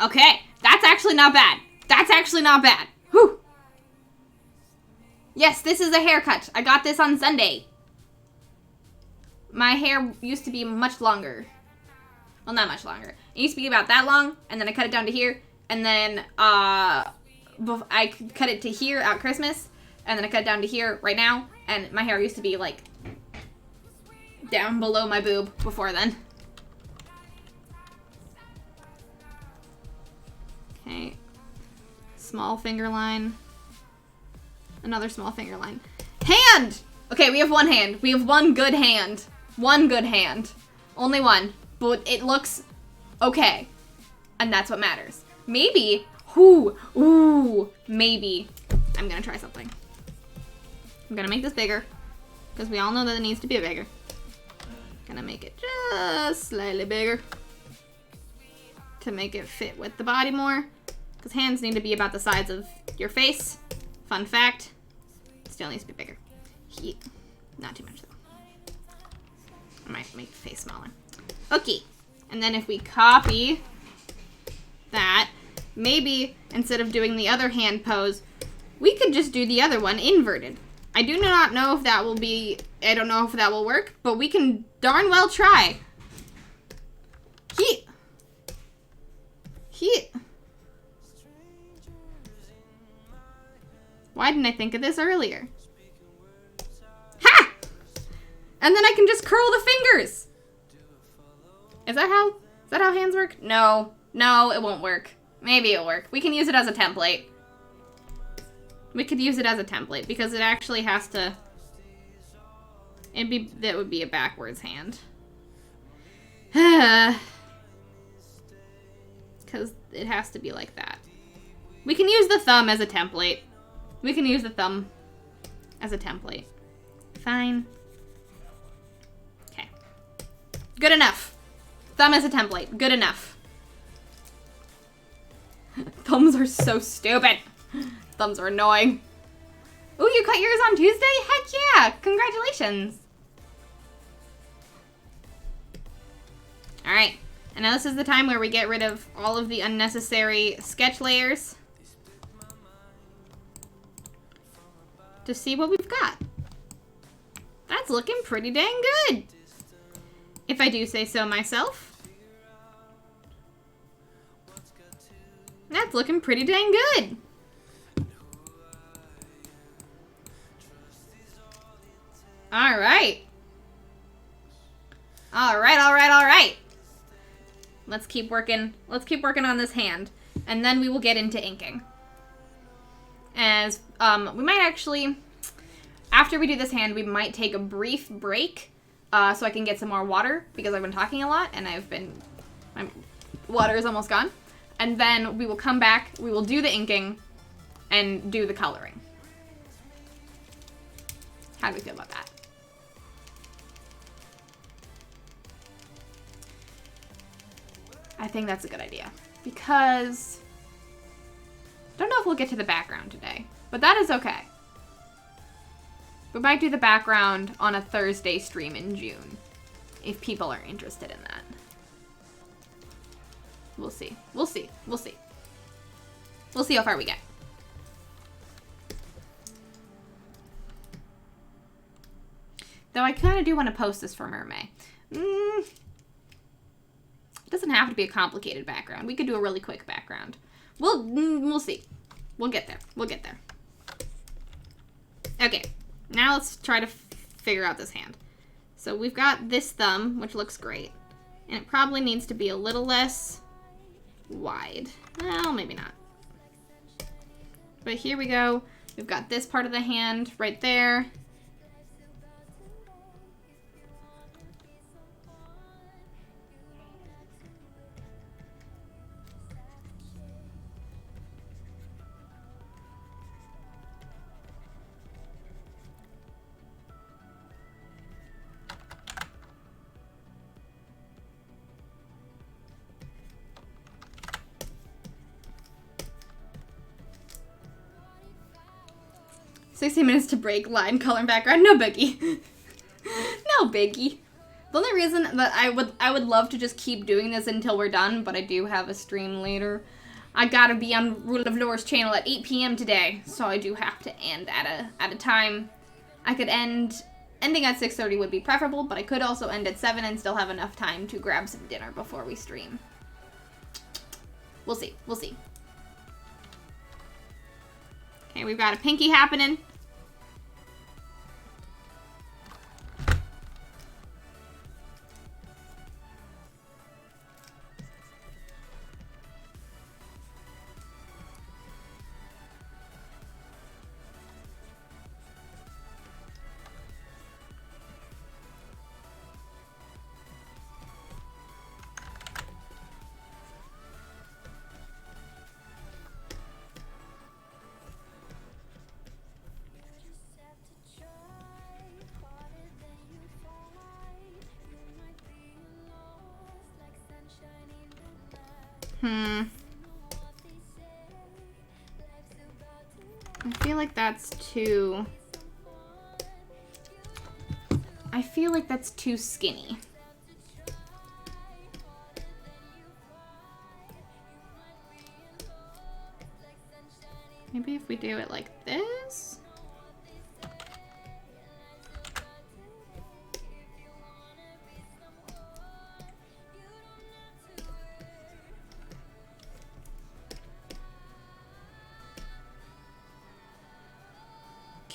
Okay, that's actually not bad. That's actually not bad. Whew. Yes, this is a haircut. I got this on Sunday. My hair used to be much longer. Well, not much longer. It used to be about that long, and then I cut it down to here, and then I cut it to here at Christmas, and then I cut it down to here right now, and my hair used to be like down below my boob before then. Okay, small finger line, another small finger line. Hand! Okay, we have one hand. We have one good hand. One good hand. Only one, but it looks okay, and that's what matters. Maybe, maybe I'm gonna try something. I'm gonna make this bigger, because we all know that it needs to be bigger. Gonna make it just slightly bigger to make it fit with the body more, because hands need to be about the size of your face. Fun fact, it still needs to be bigger. Not too much though. I might make the face smaller. Okay, and then if we copy that, maybe instead of doing the other hand pose, we could just do the other one inverted. I do not know if that will be, I don't know if that will work, but we can darn well try. Why didn't I think of this earlier? Ha! And then I can just curl the fingers. Is that how hands work? No, it won't work. Maybe it'll work. We can use it as a template. We could use it as a template because it actually has to, that would be a backwards hand. Because it has to be like that. We can use the thumb as a template. We can use the thumb as a template. Fine. Okay. Good enough. Thumb as a template. Good enough. Thumbs are so stupid. Thumbs are annoying. Ooh, you cut yours on Tuesday? Heck yeah! Congratulations. Alright. And now this is the time where we get rid of all of the unnecessary sketch layers. to see what we've got. That's looking pretty dang good, if I do say so myself. That's looking pretty dang good. All right. All right, all right, all right. Let's keep working. Let's keep working on this hand, and then we will get into inking. As we might actually, after we do this hand, we might take a brief break, so I can get some more water because I've been talking a lot and my water is almost gone. And then we will come back. We will do the inking, and do the coloring. How do we feel about that? I think that's a good idea, because I don't know if we'll get to the background today, but that is okay. We might do the background on a Thursday stream in June, if people are interested in that. We'll see. We'll see. We'll see. We'll see how far we get. Though I kind of do want to post this for Mermay. It doesn't have to be a complicated background. We could do a really quick background. We'll see. We'll get there. We'll get there. Okay, now let's try to figure out this hand. So we've got this thumb, which looks great. And it probably needs to be a little less wide. Well, maybe not. But here we go. We've got this part of the hand right there. "60 minutes to break, line, color, and background." No biggie. No biggie. The only reason that I would love to just keep doing this until we're done, but I do have a stream later. I gotta be on Rule of Lore's channel at 8 p.m. today, so I do have to end at a time. I could ending at 6:30 would be preferable, but I could also end at 7 and still have enough time to grab some dinner before we stream. We'll see. We'll see. Okay, we've got a pinky happening. I feel like that's too... I feel like that's too skinny. Maybe if we do it like this?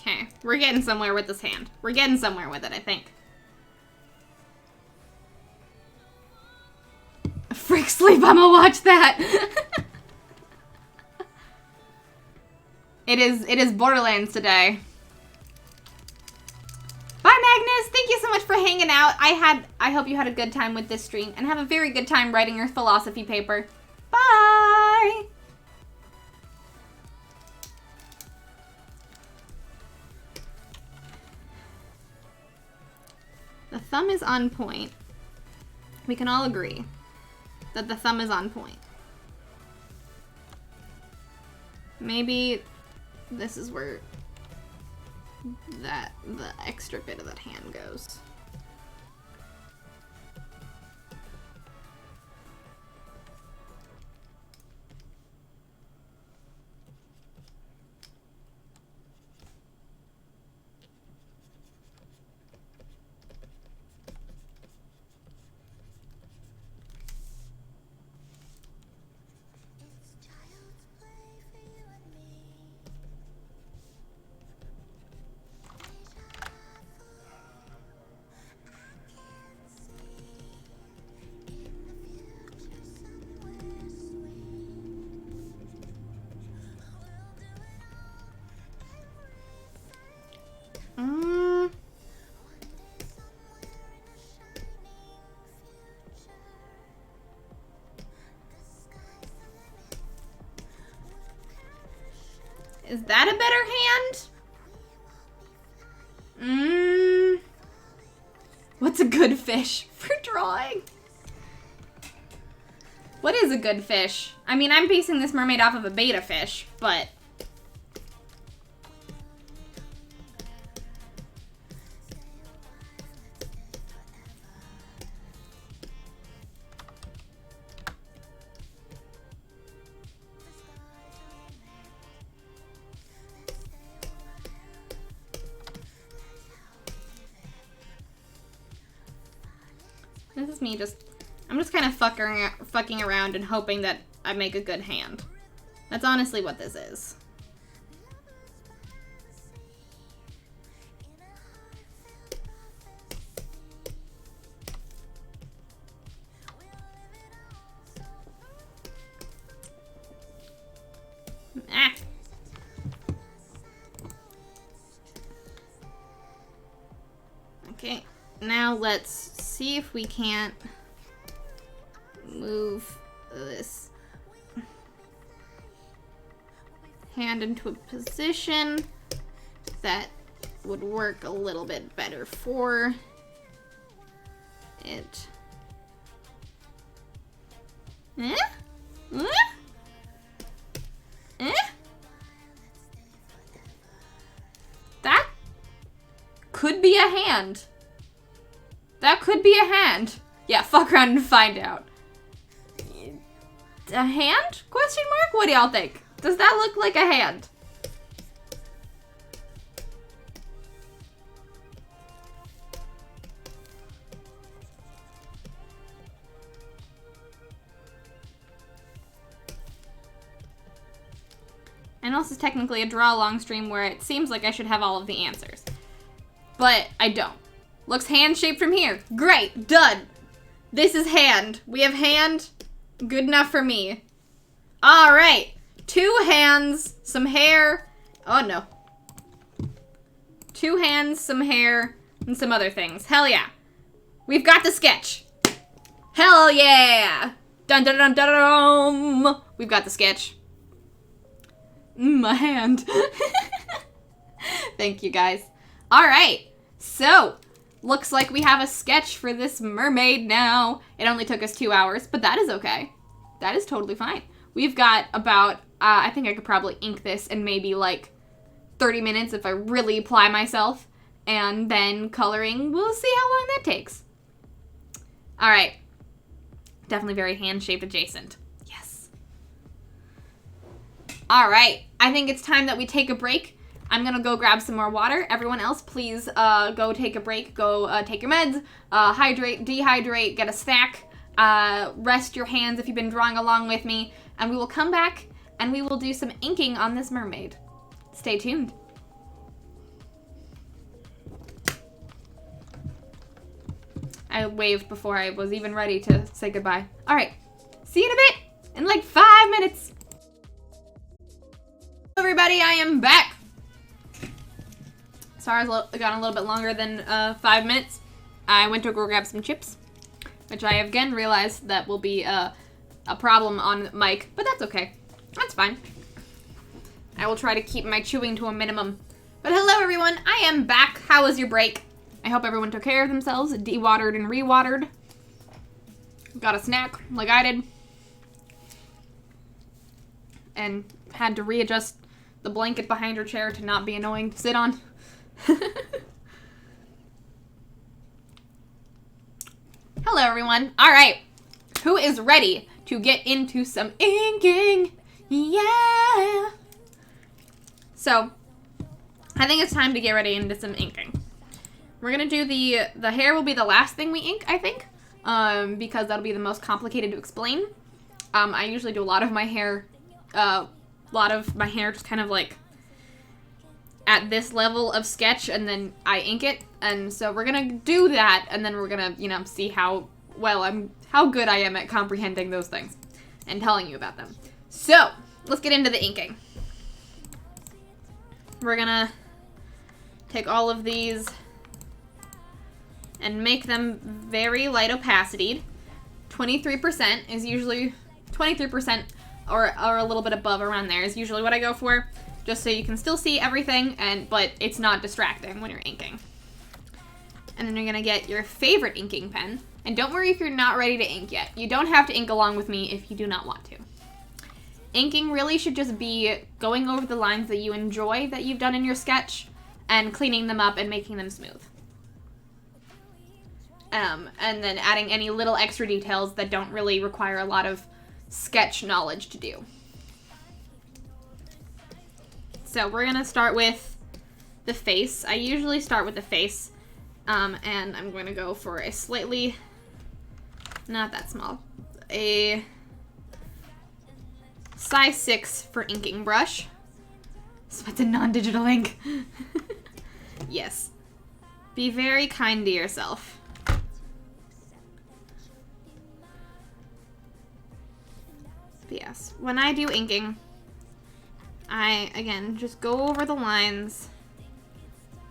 Okay, we're getting somewhere with this hand. We're getting somewhere with it, I think. Frick sleep, I'ma watch that! It is Borderlands today. Bye, Magnus! Thank you so much for hanging out. I hope you had a good time with this stream, and have a very good time writing your philosophy paper. Bye! The thumb is on point. We can all agree that the thumb is on point. Maybe this is where the extra bit of that hand goes. Is that a better hand? What's a good fish for drawing? What is a good fish? I mean, I'm basing this mermaid off of a beta fish, but... This is me I'm just kind of fucking around and hoping that I make a good hand. That's honestly what this is. Ah. Okay, now let's see if we can't move this hand into a position that would work a little bit better for it. Eh? Eh? Eh? That could be a hand. That could be a hand. Yeah, fuck around and find out. A hand? Question mark? What do y'all think? Does that look like a hand? I know this is technically a draw along stream where it seems like I should have all of the answers. But I don't. Looks hand shaped from here. Great, done. This is hand. We have hand. Good enough for me. All right. 2 hands, some hair. Oh no. 2 hands, some hair, and some other things. Hell yeah. We've got the sketch. Hell yeah. Dun dun dun dun dun. We've got the sketch. My hand. Thank you guys. All right. So, looks like we have a sketch for this mermaid now. It only took us 2 hours, but that is okay. That is totally fine. We've got about, I think I could probably ink this in maybe like 30 minutes if I really apply myself. And then coloring, we'll see how long that takes. All right. Definitely very hand-shaped adjacent. Yes. All right. I think it's time that we take a break. I'm going to go grab some more water. Everyone else, please go take a break. Go take your meds, hydrate, dehydrate, get a snack, rest your hands if you've been drawing along with me, and we will come back and we will do some inking on this mermaid. Stay tuned. I waved before I was even ready to say goodbye. All right, see you in a bit, in like 5 minutes. Hello everybody, I am back. Sorry, I was gone a little bit longer than 5 minutes. I went to go grab some chips, which I again realized that will be a problem on mic, but that's okay. That's fine. I will try to keep my chewing to a minimum. But hello everyone, I am back. How was your break? I hope everyone took care of themselves, de-watered and re-watered. Got a snack, like I did. And had to readjust the blanket behind her chair to not be annoying to sit on. Hello everyone. All right. Who is ready to get into some inking? Yeah. So, I think it's time to get ready into some inking. We're gonna do the hair will be the last thing we ink, I think, because that'll be the most complicated to explain. I usually do a lot of my hair just kind of like at this level of sketch, and then I ink it, and so we're gonna do that, and then we're gonna, you know, see how good I am at comprehending those things and telling you about them. So, let's get into the inking. We're gonna take all of these and make them very light opacity. 23% is usually 23% or a little bit above around there is usually what I go for. just so you can still see everything, but it's not distracting when you're inking. And then you're gonna get your favorite inking pen. And don't worry if you're not ready to ink yet. You don't have to ink along with me if you do not want to. Inking really should just be going over the lines that you enjoy that you've done in your sketch and cleaning them up and making them smooth. And then adding any little extra details that don't really require a lot of sketch knowledge to do. So we're gonna start with the face. I usually start with the face, and I'm going to go for a slightly, not that small, a size 6 for inking brush. So it's a non-digital ink. Yes. Be very kind to yourself. But yes, when I do inking, I, again, just go over the lines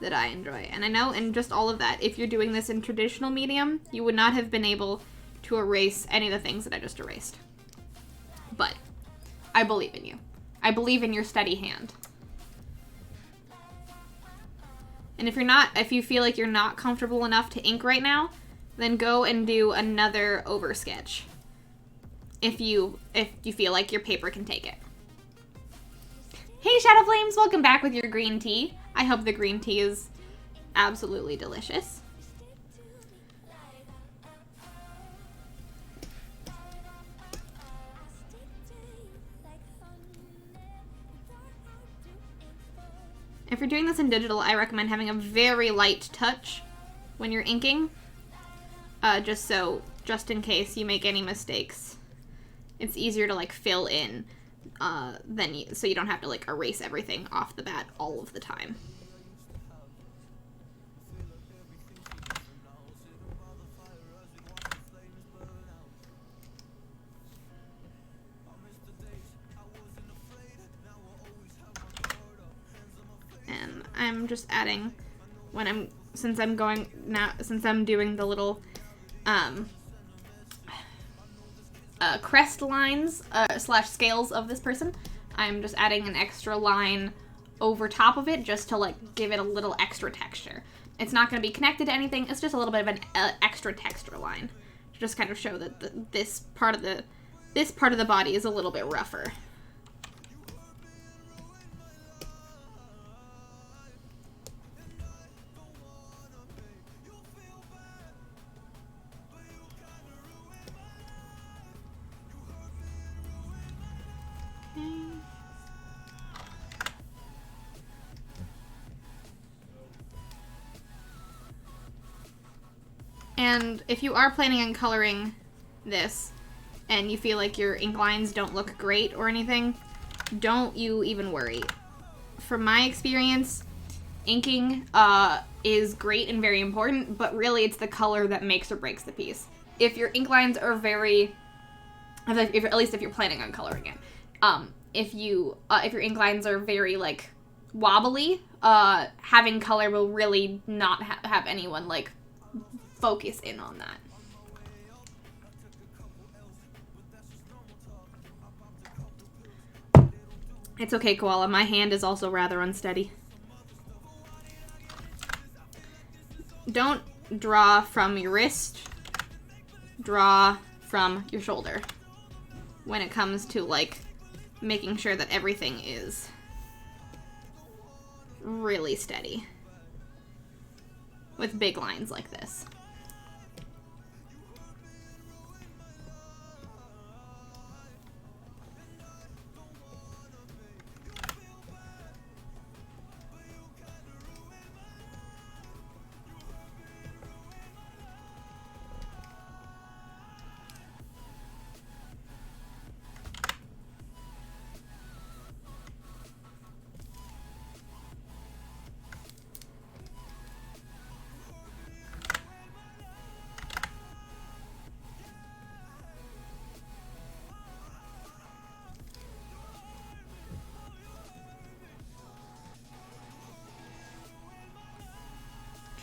that I enjoy. And I know in just all of that, if you're doing this in traditional medium, you would not have been able to erase any of the things that I just erased. But I believe in you. I believe in your steady hand. And if you feel like you're not comfortable enough to ink right now, then go and do another over sketch. If you feel like your paper can take it. Hey Shadow Flames, welcome back with your green tea. I hope the green tea is absolutely delicious. If you're doing this in digital, I recommend having a very light touch when you're inking, just in case you make any mistakes. It's easier to like fill in so you don't have to like erase everything off the bat all of the time. And I'm just adding since I'm doing the little crest lines / scales of this person, I'm just adding an extra line over top of it just to like give it a little extra texture. It's not going to be connected to anything. It's just a little bit of an extra texture line to just kind of show that this part of the body is a little bit rougher. And if you are planning on coloring this and you feel like your ink lines don't look great or anything, don't you even worry. From my experience, inking is great and very important, but really it's the color that makes or breaks the piece. If your ink lines are at least if you're planning on coloring it, if your ink lines are very like wobbly, having color will really not have anyone like focus in on that. It's okay, Koala. My hand is also rather unsteady. Don't draw from your wrist. Draw from your shoulder when it comes to like making sure that everything is really steady with big lines like this.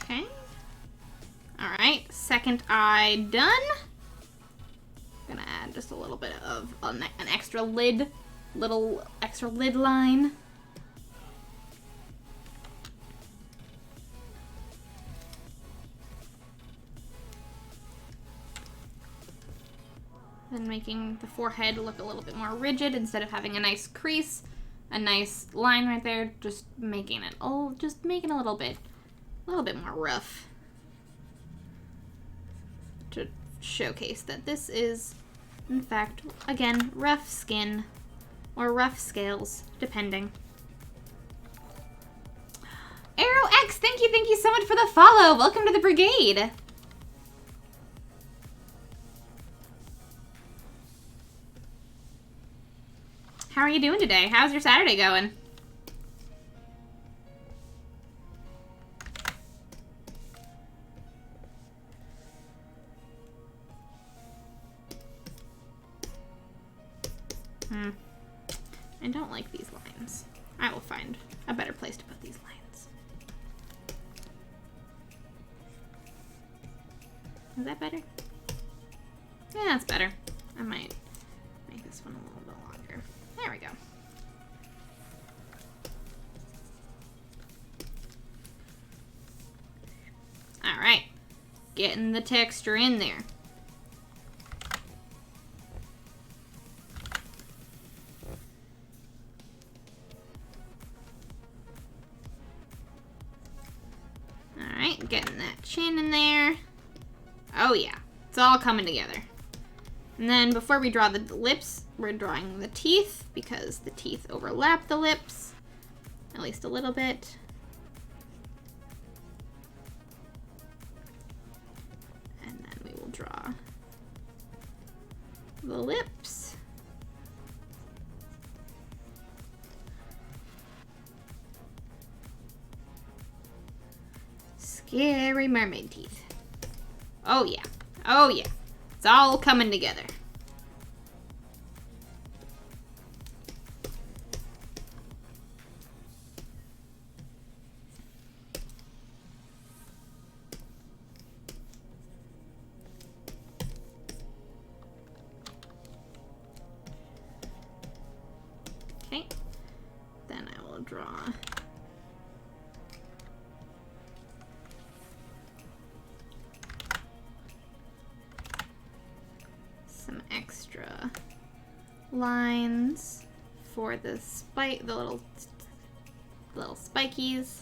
Okay. Alright, second eye done. I'm gonna add just a little bit of an extra lid line. Then making the forehead look a little bit more rigid instead of having a nice crease, a nice line right there. Just making it, just making a little bit more rough to showcase that this is, in fact, again, rough skin or rough scales, depending. Arrow X, thank you so much for the follow. Welcome to the brigade. How are you doing today? How's your Saturday going? I don't like these lines. I will find a better place to put these lines. Is that better? Yeah, that's better. I might make this one a little bit longer. There we go. All right, getting the texture in there. All right, getting that chin in there. Oh yeah, it's all coming together. And then before we draw the lips, we're drawing the teeth because the teeth overlap the lips, at least a little bit. And then we will draw the lips. Scary mermaid teeth. Oh yeah, oh yeah. It's all coming together. Okay, then I will draw some extra lines for the little spikies,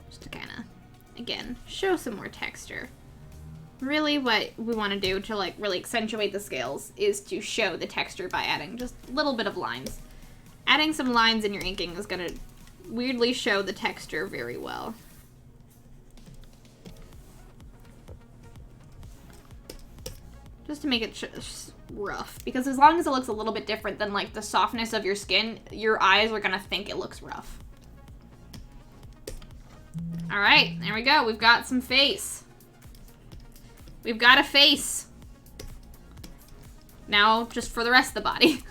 just to kind of, again, show some more texture. Really what we want to do to like really accentuate the scales is to show the texture by adding just a little bit of lines. Adding some lines in your inking is going to weirdly show the texture very well. Just to make it rough, because as long as it looks a little bit different than like the softness of your skin, your eyes are gonna think it looks rough. All right, there we go. We've got some face. We've got a face. Now, just for the rest of the body.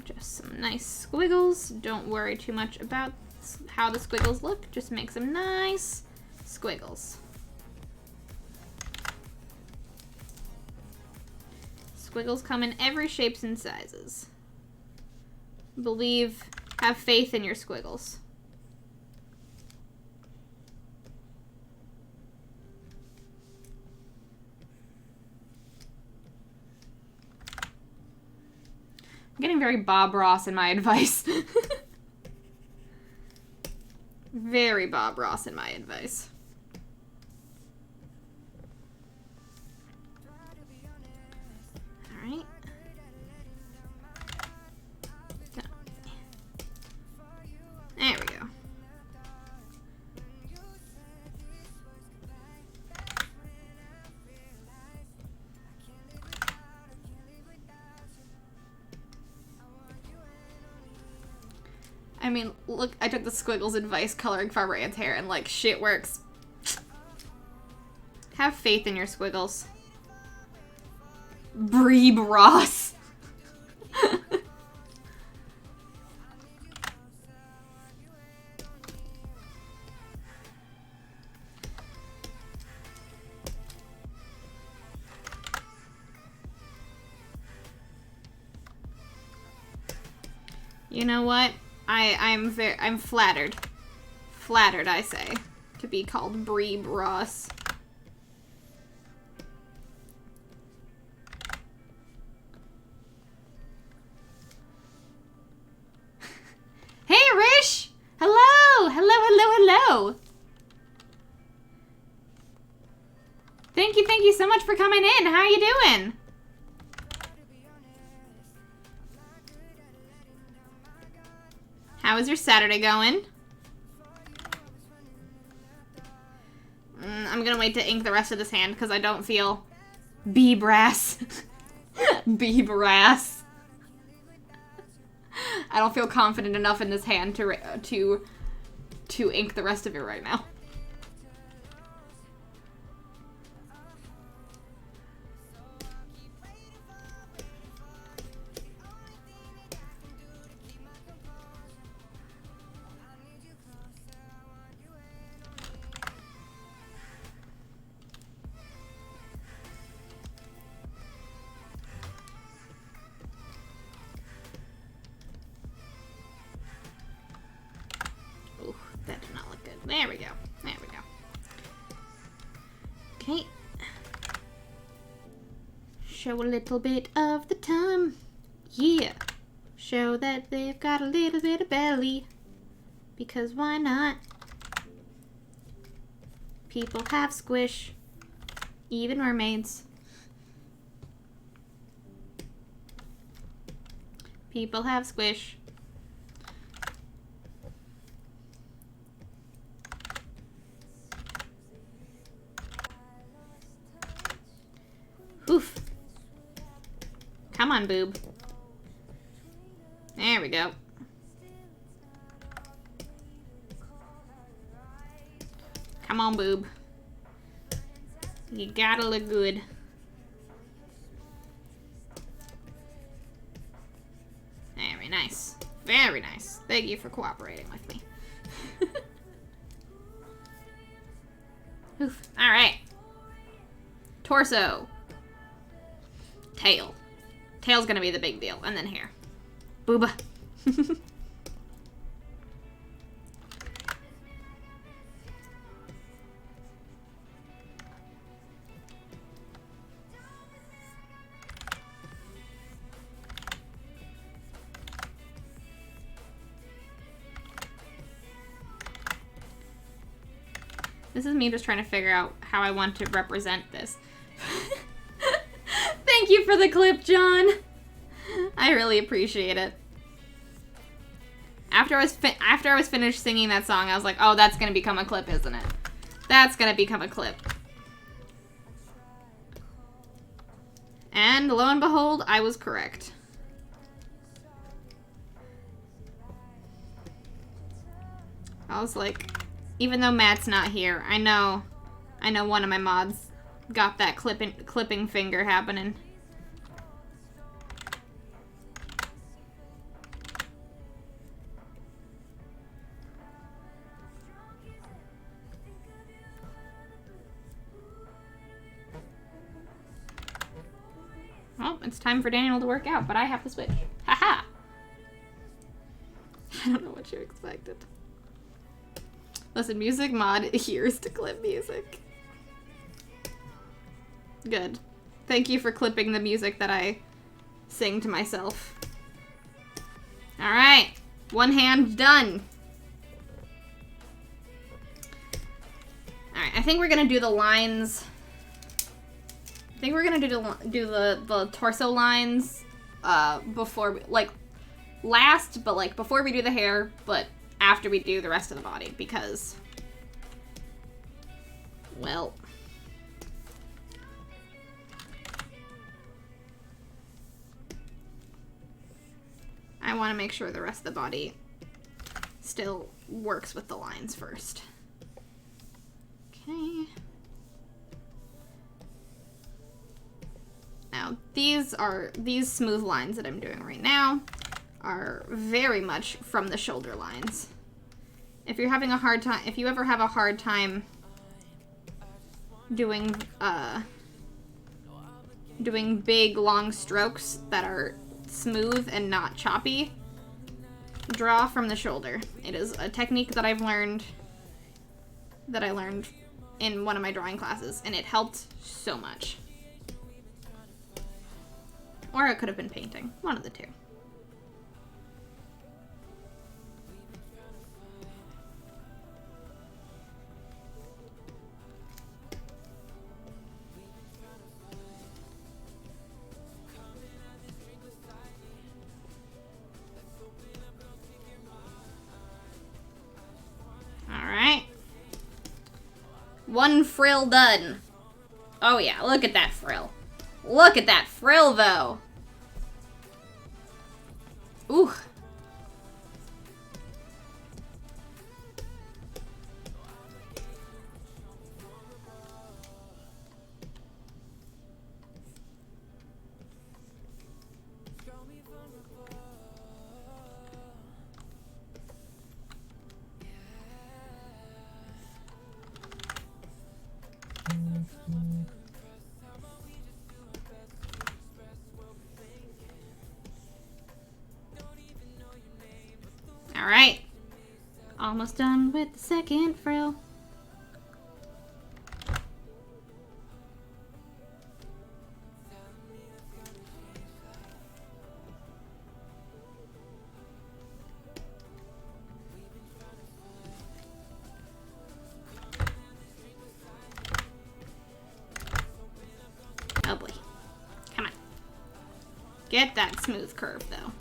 Just some nice squiggles. Don't worry too much about how the squiggles look. Just make some nice squiggles. Squiggles come in every shapes and sizes. Believe, have faith in your squiggles. I'm getting very Bob Ross in my advice. Very Bob Ross in my advice. All right. There we go. I mean, look, I took the Squiggles advice coloring Farmer Ant's hair and like, shit works. Have faith in your Squiggles. Bree Ross. You know what? I'm flattered. Flattered, I say, to be called Brie Ross. Hey, Rish! Hello! Hello, hello, hello! Thank you so much for coming in. How are you doing? How is your Saturday going? I'm gonna wait to ink the rest of this hand because I don't feel B-brass. B-brass. I don't feel confident enough in this hand to ink the rest of it right now. That did not look good. There we go. There we go. Okay. Show a little bit of the tongue. Yeah. Show that they've got a little bit of belly. Because why not? People have squish. Even mermaids. People have squish. Oof. Come on, boob. There we go. Come on, boob. You gotta look good. Very nice. Very nice. Thank you for cooperating with me. Oof. Alright. Torso. Tail. Tail's gonna be the big deal. And then hair. Booba. This is me just trying to figure out how I want to represent this. Thank you for the clip, John. I really appreciate it. After I was finished singing that song, I was like, oh, that's gonna become a clip, isn't it? That's gonna become a clip. And lo and behold, I was correct. I was like, even though Matt's not here, I know one of my mods got that clipping finger happening. Well, it's time for Daniel to work out, but I have to switch. Haha! I don't know what you expected. Listen, music mod here's to clip music. Good. Thank you for clipping the music that I sing to myself. Alright. One hand done. Alright, I think we're gonna do the lines. I think we're gonna do the torso lines before we, like, last, but like before we do the hair, but after we do the rest of the body, because, well, I want to make sure the rest of the body still works with the lines first. Okay. Now, these smooth lines that I'm doing right now are very much from the shoulder lines. If you're having a hard time, if you ever have a hard time doing big long strokes that are smooth and not choppy, draw from the shoulder. It is a technique that I learned in one of my drawing classes, and it helped so much. Or it could have been painting. One of the two. Alright. One frill done. Oh yeah, look at that frill. Look at that frill, though. Ooh. Alright. Almost done with the second frill. Oh boy. Come on. Get that smooth curve, though.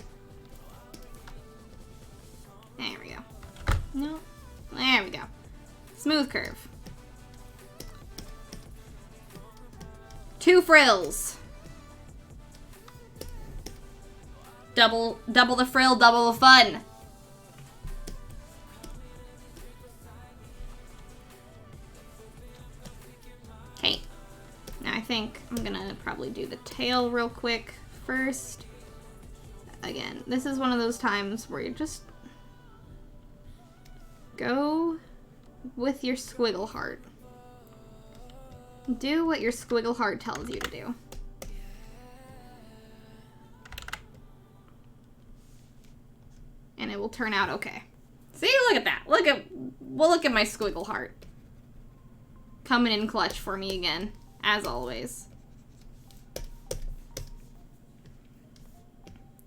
There we go. No. There we go. Smooth curve. 2 frills. Double the frill, double the fun. Okay. Now I think I'm gonna probably do the tail real quick first. Again, this is one of those times where you just go with your squiggle heart. Do what your squiggle heart tells you to do. And it will turn out okay. See, look at that. Look at my squiggle heart. Coming in clutch for me again, as always.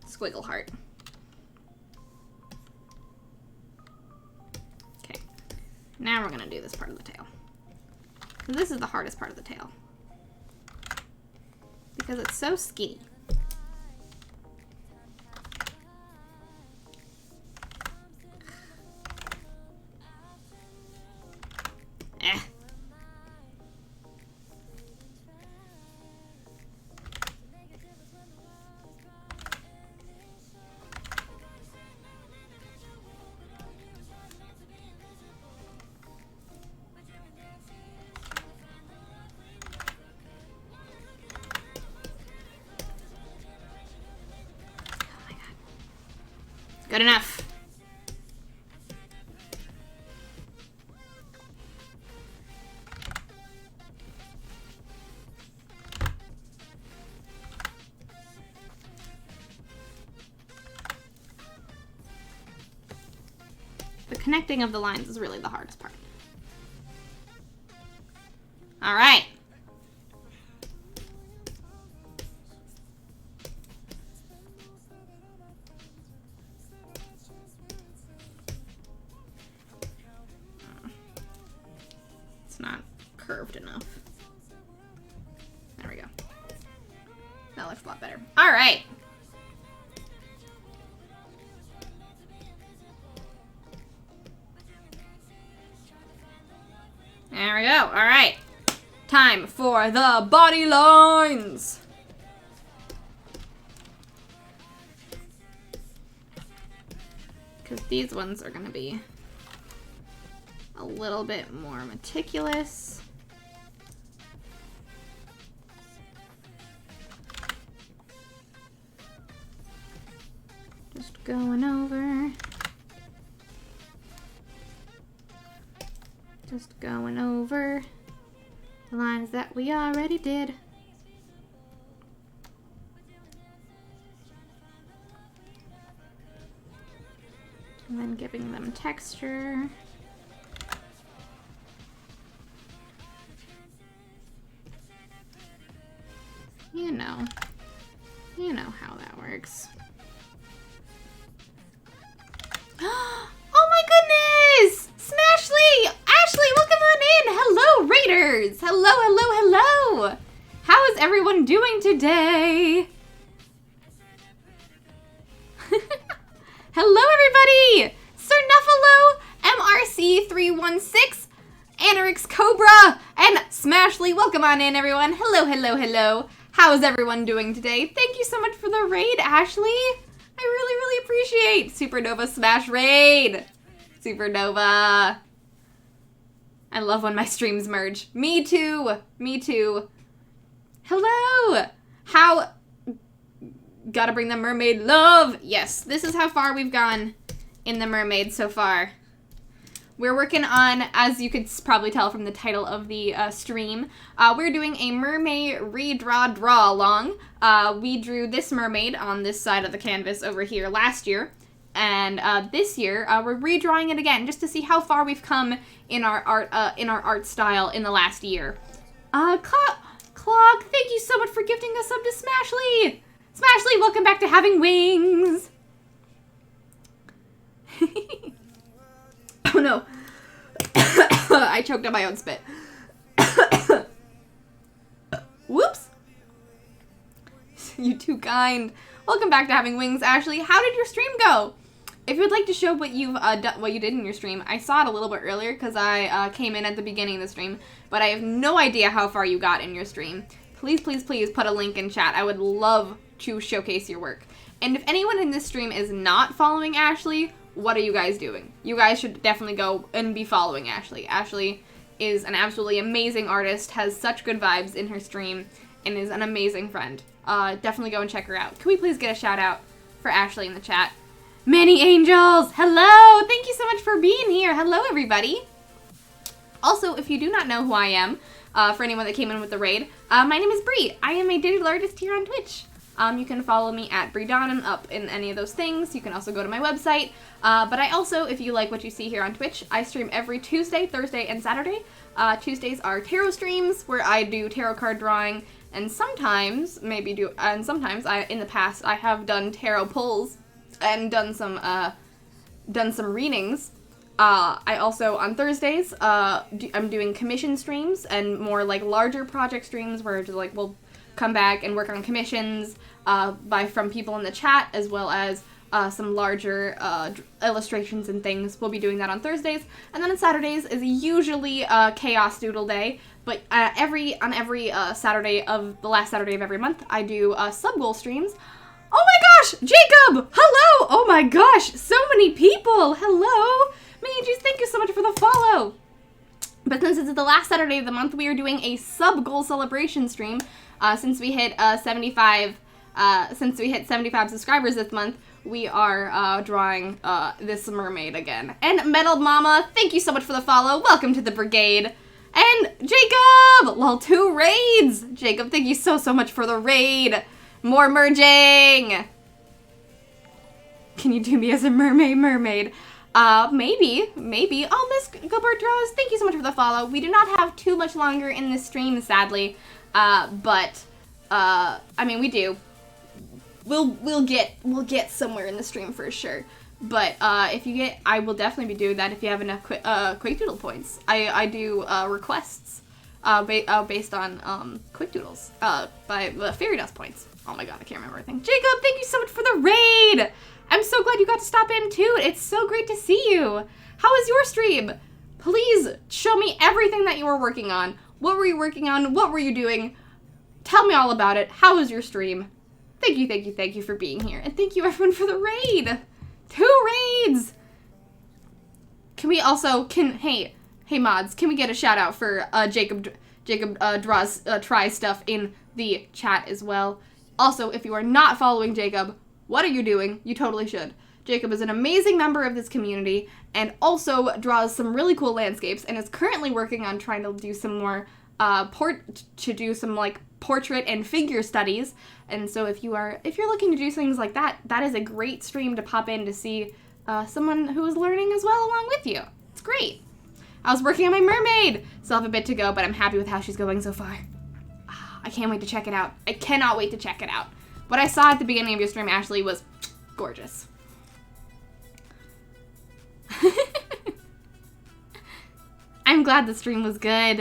Squiggle heart. Okay. Now we're gonna do this part of the tail. This is the hardest part of the tail. Because it's so skinny. Good enough. The connecting of the lines is really the hardest part. All right. Not curved enough. There we go. That looks a lot better. All right. There we go. All right. Time for the body lines. Because these ones are going to be a little bit more meticulous. Just going over. Just going over the lines that we already did. And then giving them texture. You know how that works. Oh my goodness! Smashly! Ashley, welcome on in! Hello, Raiders! Hello, hello, hello! How is everyone doing today? Hello, everybody! Sir Nuffalo, MRC316, Anarix Cobra, and Smashly. Welcome on in, everyone. Hello, hello, hello. How is everyone doing today? Thank you so much for the raid, Ashley. I really, really appreciate Supernova Smash Raid. Supernova. I love when my streams merge. Me too. Me too. Hello. How... Gotta bring the mermaid love. Yes, this is how far we've gone in the mermaid so far. We're working on, as you could probably tell from the title of the stream, we're doing a mermaid redraw draw along. We drew this mermaid on this side of the canvas over here last year, and this year we're redrawing it again just to see how far we've come in our art style in the last year. Clog, thank you so much for gifting us up to Smashly. Smashly, welcome back to Having Wings. Oh no. I choked on my own spit. Whoops. You too kind. Welcome back to Having Wings, Ashley. How did your stream go? If you would like to show what you've done, what you did in your stream, I saw it a little bit earlier because I came in at the beginning of the stream, but I have no idea how far you got in your stream. Please, please, please put a link in chat. I would love to showcase your work. And if anyone in this stream is not following Ashley, what are you guys doing? You guys should definitely go and be following Ashley. Ashley is an absolutely amazing artist, has such good vibes in her stream, and is an amazing friend. Definitely go and check her out. Can we please get a shout out for Ashley in the chat? Many Angels! Hello! Thank you so much for being here. Hello, everybody. Also, if you do not know who I am, for anyone that came in with the raid, my name is Bree. I am a digital artist here on Twitch. You can follow me at BreeDonnan up in any of those things. You can also go to my website. But I also, if you like what you see here on Twitch, I stream every Tuesday, Thursday, and Saturday. Tuesdays are tarot streams where I do tarot card drawing, and sometimes in the past I have done tarot pulls and done some readings. I also, on Thursdays, I'm doing commission streams and more like larger project streams where just like we'll come back and work on commissions from people in the chat, as well as some larger illustrations and things. We'll be doing that on Thursdays. And then on Saturdays is usually Chaos Doodle Day. But on every Saturday of the last Saturday of every month, I do sub-goal streams. Oh my gosh, Jacob! Hello! Oh my gosh, so many people! Hello! Manges, thank you so much for the follow! But since it's the last Saturday of the month, we are doing a Sub-Goal Celebration stream. Since we hit 75 subscribers this month, we are drawing this mermaid again. And Metal Mama, thank you so much for the follow. Welcome to the brigade. And Jacob! Well, 2 raids! Jacob, thank you so much for the raid. More merging! Can you do me as a mermaid? Maybe. Oh, Miss Gilbert Draws, thank you so much for the follow. We do not have too much longer in this stream, sadly. But I mean, we do. We'll get somewhere in the stream for sure. But if you get, I will definitely be doing that if you have enough quick doodle points. I do requests based on quick doodles by fairy dust points. Oh my god, I can't remember everything. Jacob, thank you so much for the raid. I'm so glad you got to stop in too. It's so great to see you. How was your stream? Please show me everything that you were working on. What were you working on? What were you doing? Tell me all about it. How was your stream? Thank you for being here. And thank you everyone for the raid. 2 raids. Can we also, hey mods, can we get a shout out for Jacob draws try stuff in the chat as well? Also, if you are not following Jacob, what are you doing? You totally should. Jacob is an amazing member of this community and also draws some really cool landscapes and is currently working on trying to do some more portrait and figure studies. And so if you're looking to do things like that, that is a great stream to pop in to see someone who is learning as well along with you. It's great. I was working on my mermaid. Still have a bit to go, but I'm happy with how she's going so far. I can't wait to check it out. I cannot wait to check it out. What I saw at the beginning of your stream, Ashley, was gorgeous. I'm glad the stream was good.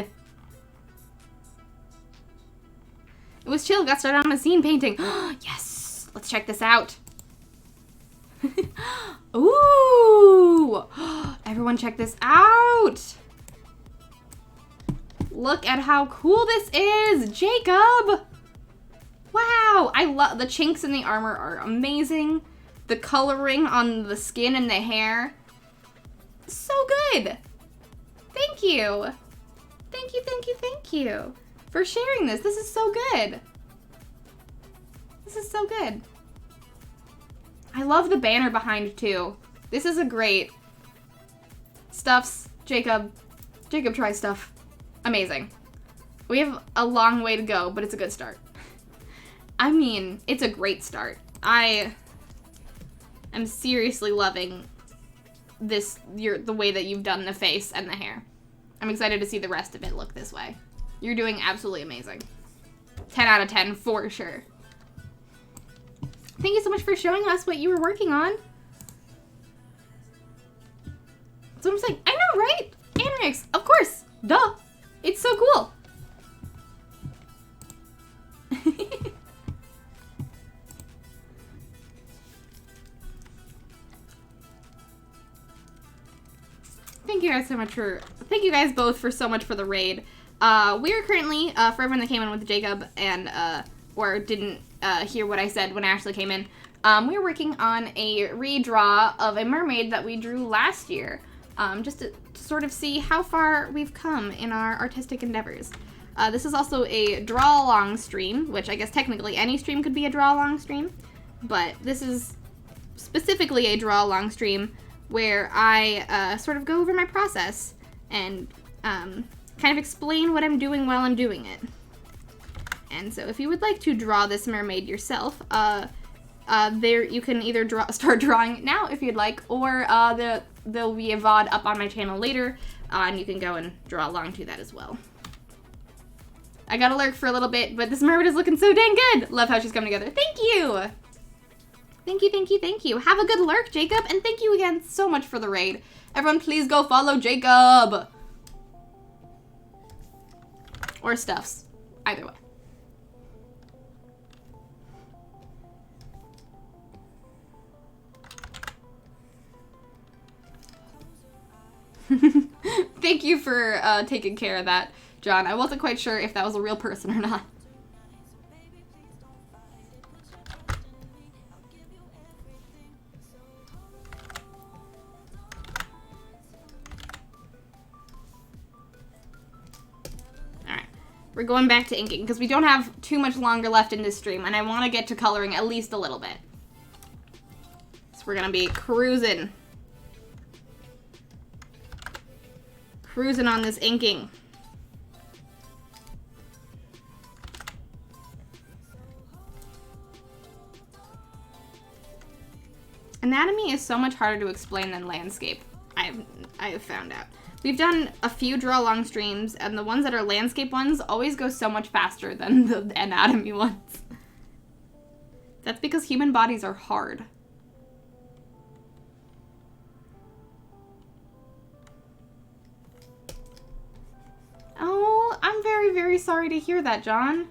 It was chill. Got started on a scene painting. Yes! Let's check this out. Ooh! Everyone check this out! Look at how cool this is! Jacob! Wow! I love the chinks in the armor are amazing. The coloring on the skin and the hair. So good! Thank you! Thank you, thank you, thank you for sharing this. This is so good. This is so good. I love the banner behind too. This is a great stuffs. Jacob tries stuff. Amazing. We have a long way to go, but it's a good start. I mean, it's a great start. I am seriously loving this, the way that you've done the face and the hair. I'm excited to see the rest of it look this way. You're doing absolutely amazing. 10 out of 10 for sure. Thank you so much for showing us what you were working on. That's what I'm saying. I know, right? Anrix, of course. Duh. It's so cool. Thank you guys so much for, thank you guys both for so much for the raid. We are currently, for everyone that came in with Jacob and, or didn't hear what I said when Ashley came in, we were working on a redraw of a mermaid that we drew last year, just to sort of see how far we've come in our artistic endeavors. This is also a draw-along stream, which I guess technically any stream could be a draw-along stream, but this is specifically a draw-along stream where I sort of go over my process and kind of explain what I'm doing while I'm doing it. And so if you would like to draw this mermaid yourself, there you can either start drawing it now if you'd like, or there'll be a VOD up on my channel later, and you can go and draw along to that as well. I got a lurk for a little bit, but this mermaid is looking so dang good. Love how she's coming together. Thank you! Thank you, thank you, thank you. Have a good lurk, Jacob, and thank you again so much for the raid. Everyone, please go follow Jacob! Or Stuffs. Either way. Thank you for taking care of that, John. I wasn't quite sure if that was a real person or not. Alright, we're going back to inking because we don't have too much longer left in this stream, and I want to get to coloring at least a little bit. So we're going to be cruising on this inking. Anatomy is so much harder to explain than landscape, I have found out. We've done a few draw-along streams, and the ones that are landscape ones always go so much faster than the anatomy ones. That's because human bodies are hard. Oh, I'm very, very sorry to hear that, John.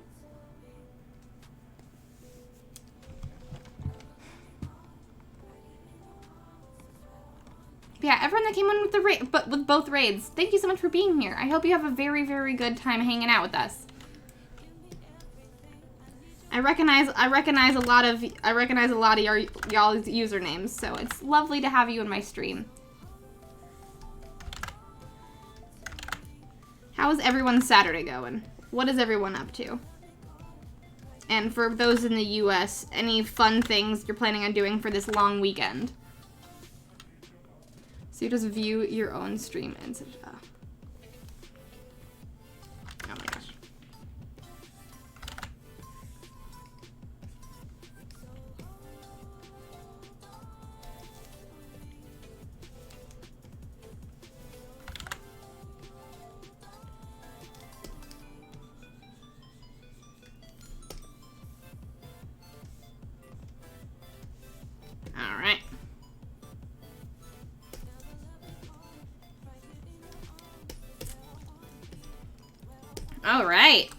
Yeah, everyone that came in with with both raids, thank you so much for being here. I hope you have a very, very good time hanging out with us. I recognize a lot of y'all's usernames, so it's lovely to have you in my stream. How is everyone's Saturday going? What is everyone up to? And for those in the US, any fun things you're planning on doing for this long weekend? So you just view your own stream and such. Oh my gosh. All right.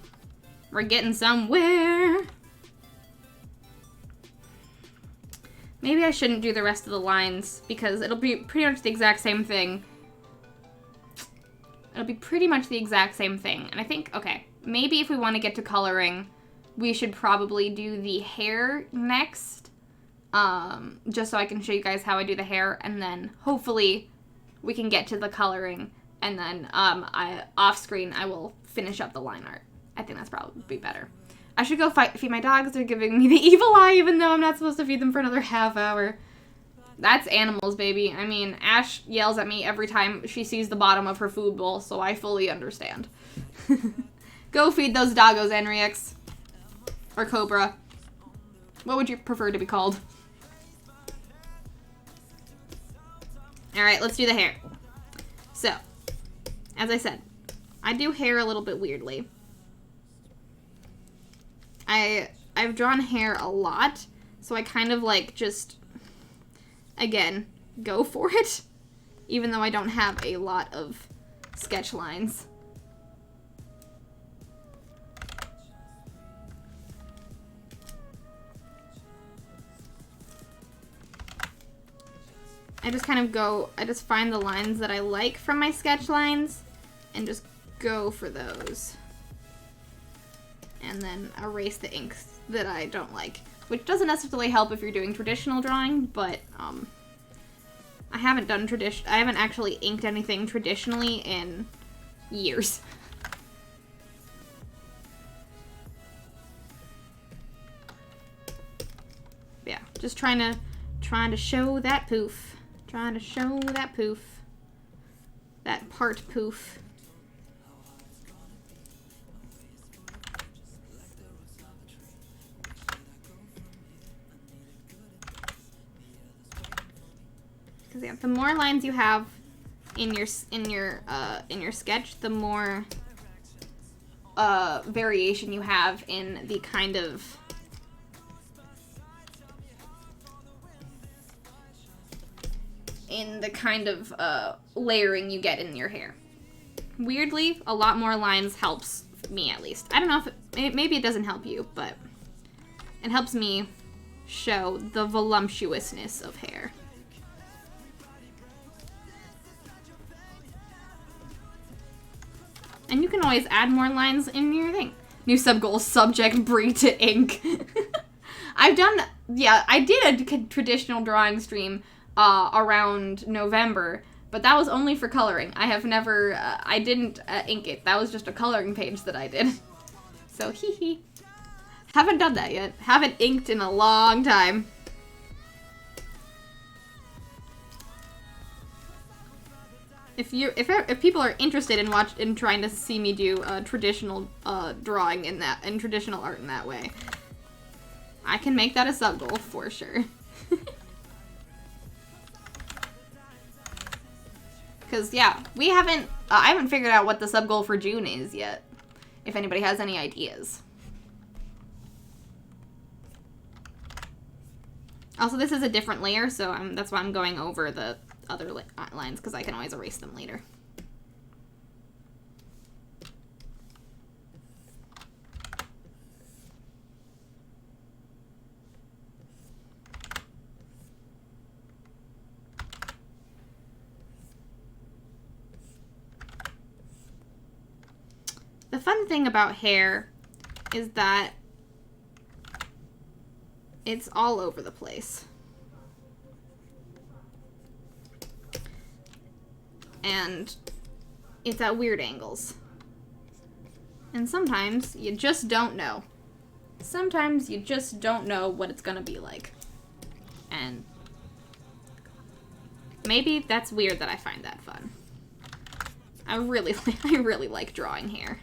We're getting somewhere. Maybe I shouldn't do the rest of the lines because it'll be pretty much the exact same thing. It'll be pretty much the exact same thing. And I think, okay, maybe if we want to get to coloring, we should probably do the hair next. Just so I can show you guys how I do the hair. And then hopefully we can get to the coloring. And then off screen, I will finish up the line art. I think that's probably better. I should go feed my dogs. They're giving me the evil eye even though I'm not supposed to feed them for another half hour. That's animals, baby. I mean, Ash yells at me every time she sees the bottom of her food bowl, so I fully understand. Go feed those doggos, Enrix. Or Cobra. What would you prefer to be called? Alright, let's do the hair. So, as I said, I do hair a little bit weirdly. I've drawn hair a lot, so I kind of like just, again, go for it, even though I don't have a lot of sketch lines. I just kind of go, I just find the lines that I like from my sketch lines and just go for those. And then erase the inks that I don't like, which doesn't necessarily help if you're doing traditional drawing, but I haven't actually inked anything traditionally in years. Yeah, just trying to show that poof. Trying to show that poof. That part poof. Because yeah, the more lines you have in your sketch, the more variation you have in the kind of layering you get in your hair. Weirdly, a lot more lines helps me, at least. I don't know if maybe it doesn't help you, but it helps me show the voluptuousness of hair. And you can always add more lines in your thing. New sub-goal, subject, bring to ink. I did a traditional drawing stream around November, but that was only for coloring. I have never, I didn't ink it. That was just a coloring page that I did. So, hee hee. Haven't done that yet. Haven't inked in a long time. If people are interested in trying to see me do traditional drawing in traditional art in that way, I can make that a sub-goal for sure. Because yeah, I haven't figured out what the sub-goal for June is yet. If anybody has any ideas. Also, this is a different layer, so that's why I'm going over the other lines, because I can always erase them later. The fun thing about hair is that it's all over the place. And it's at weird angles. And sometimes you just don't know. Sometimes you just don't know what it's gonna be like. And maybe that's weird that I find that fun. I really like drawing hair.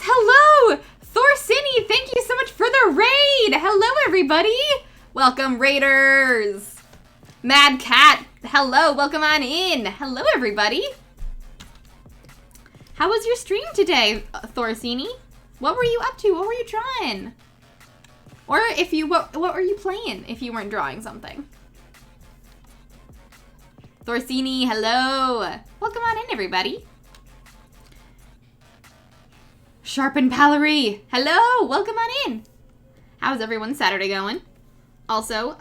Hello! Thorsini, thank you so much for the raid! Hello, everybody! Welcome, raiders! Mad Cat, hello, welcome on in! Hello, everybody! How was your stream today, Thorsini? What were you up to? What were you trying? Or if you, what were you playing if you weren't drawing something? Thorsini, hello. Welcome on in, everybody. Sharpen Pallery, hello. Welcome on in. How's everyone's Saturday going? Also,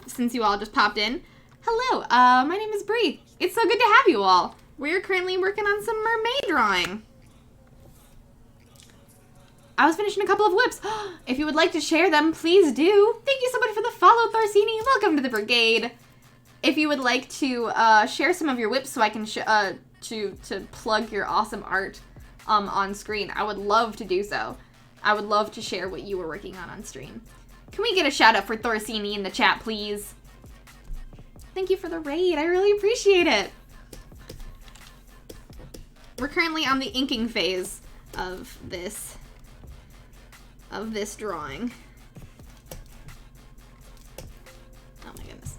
since you all just popped in, hello. My name is Bree. It's so good to have you all. We're currently working on some mermaid drawing. I was finishing a couple of whips. If you would like to share them, please do. Thank you so much for the follow, Thorsini. Welcome to the brigade. If you would like to share some of your whips so I can to plug your awesome art on screen, I would love to do so. I would love to share what you were working on stream. Can we get a shout out for Thorsini in the chat, please? Thank you for the raid. I really appreciate it. We're currently on the inking phase of this drawing. Oh my goodness.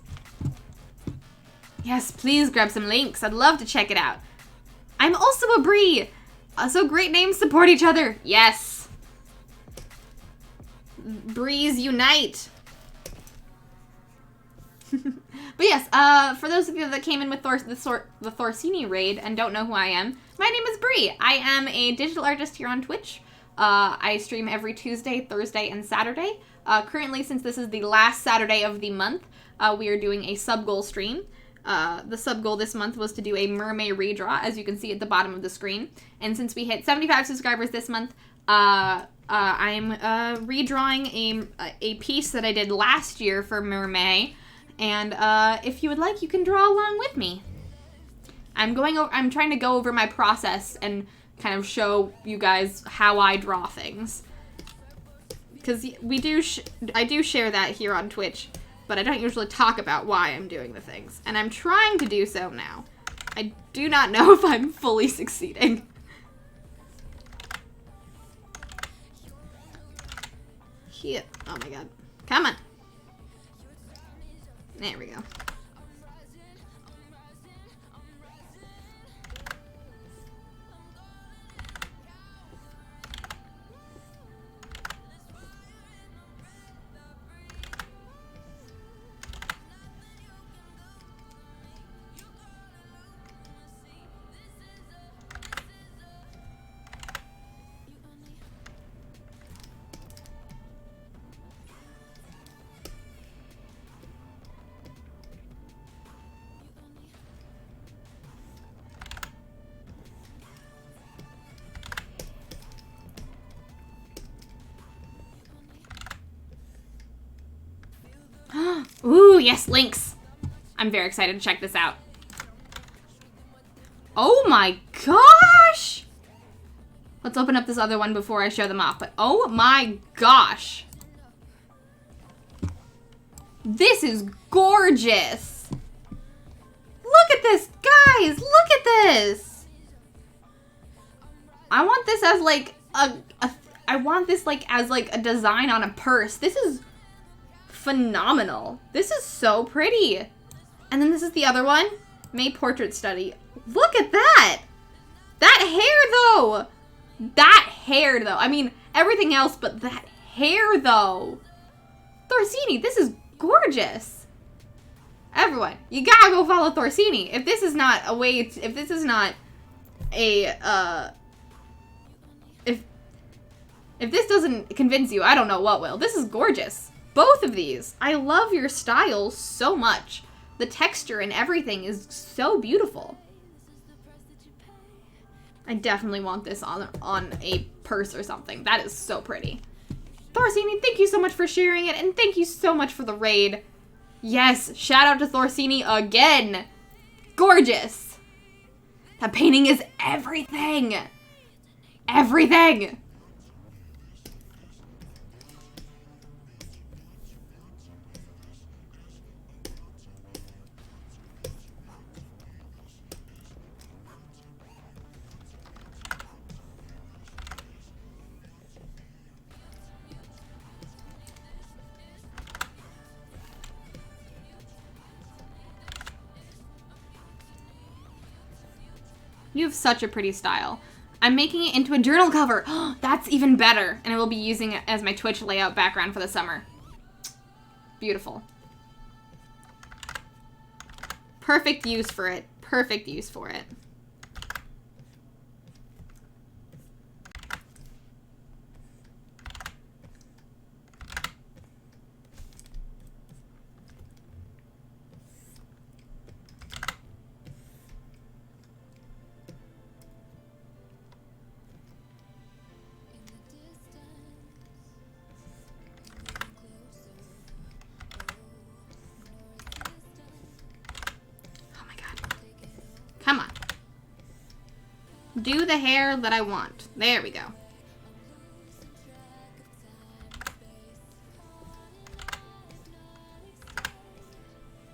Yes, please grab some links. I'd love to check it out. I'm also a Bree. So great names support each other. Yes. Brees unite. But yes, for those of you that came in with the Thorsini raid and don't know who I am, my name is Bree. I am a digital artist here on Twitch. I stream every Tuesday, Thursday, and Saturday. Currently, since this is the last Saturday of the month, we are doing a sub-goal stream. The sub-goal this month was to do a Mermay redraw, as you can see at the bottom of the screen. And since we hit 75 subscribers this month, I'm redrawing a piece that I did last year for Mermay. And if you would like, you can draw along with me. I'm trying to go over my process and kind of show you guys how I draw things. Because I do share that here on Twitch, but I don't usually talk about why I'm doing the things. And I'm trying to do so now. I do not know if I'm fully succeeding. Here. Oh my god. Come on. There we go. Ooh, yes, links. I'm very excited to check this out. Oh my gosh! Let's open up this other one before I show them off. But oh my gosh. This is gorgeous. Look at this, guys. Look at this. I want this as like a design on a purse. This is phenomenal. This is so pretty. And then this is the other one. May Portrait Study. Look at that. That hair though. That hair though. I mean, everything else, but that hair though. Thorsini, this is gorgeous. Everyone, you gotta go follow Thorsini. If this is not a way, if this is not a, if this doesn't convince you, I don't know what will. This is gorgeous. Both of these. I love your style so much. The texture and everything is so beautiful. I definitely want this on a purse or something. That is so pretty. Thorsini, thank you so much for sharing it, and thank you so much for the raid. Yes, shout out to Thorsini again. Gorgeous. That painting is everything. Everything. You have such a pretty style. I'm making it into a journal cover. That's even better. And I will be using it as my Twitch layout background for the summer. Beautiful. Perfect use for it. Perfect use for it. Come on. Do the hair that I want. There we go.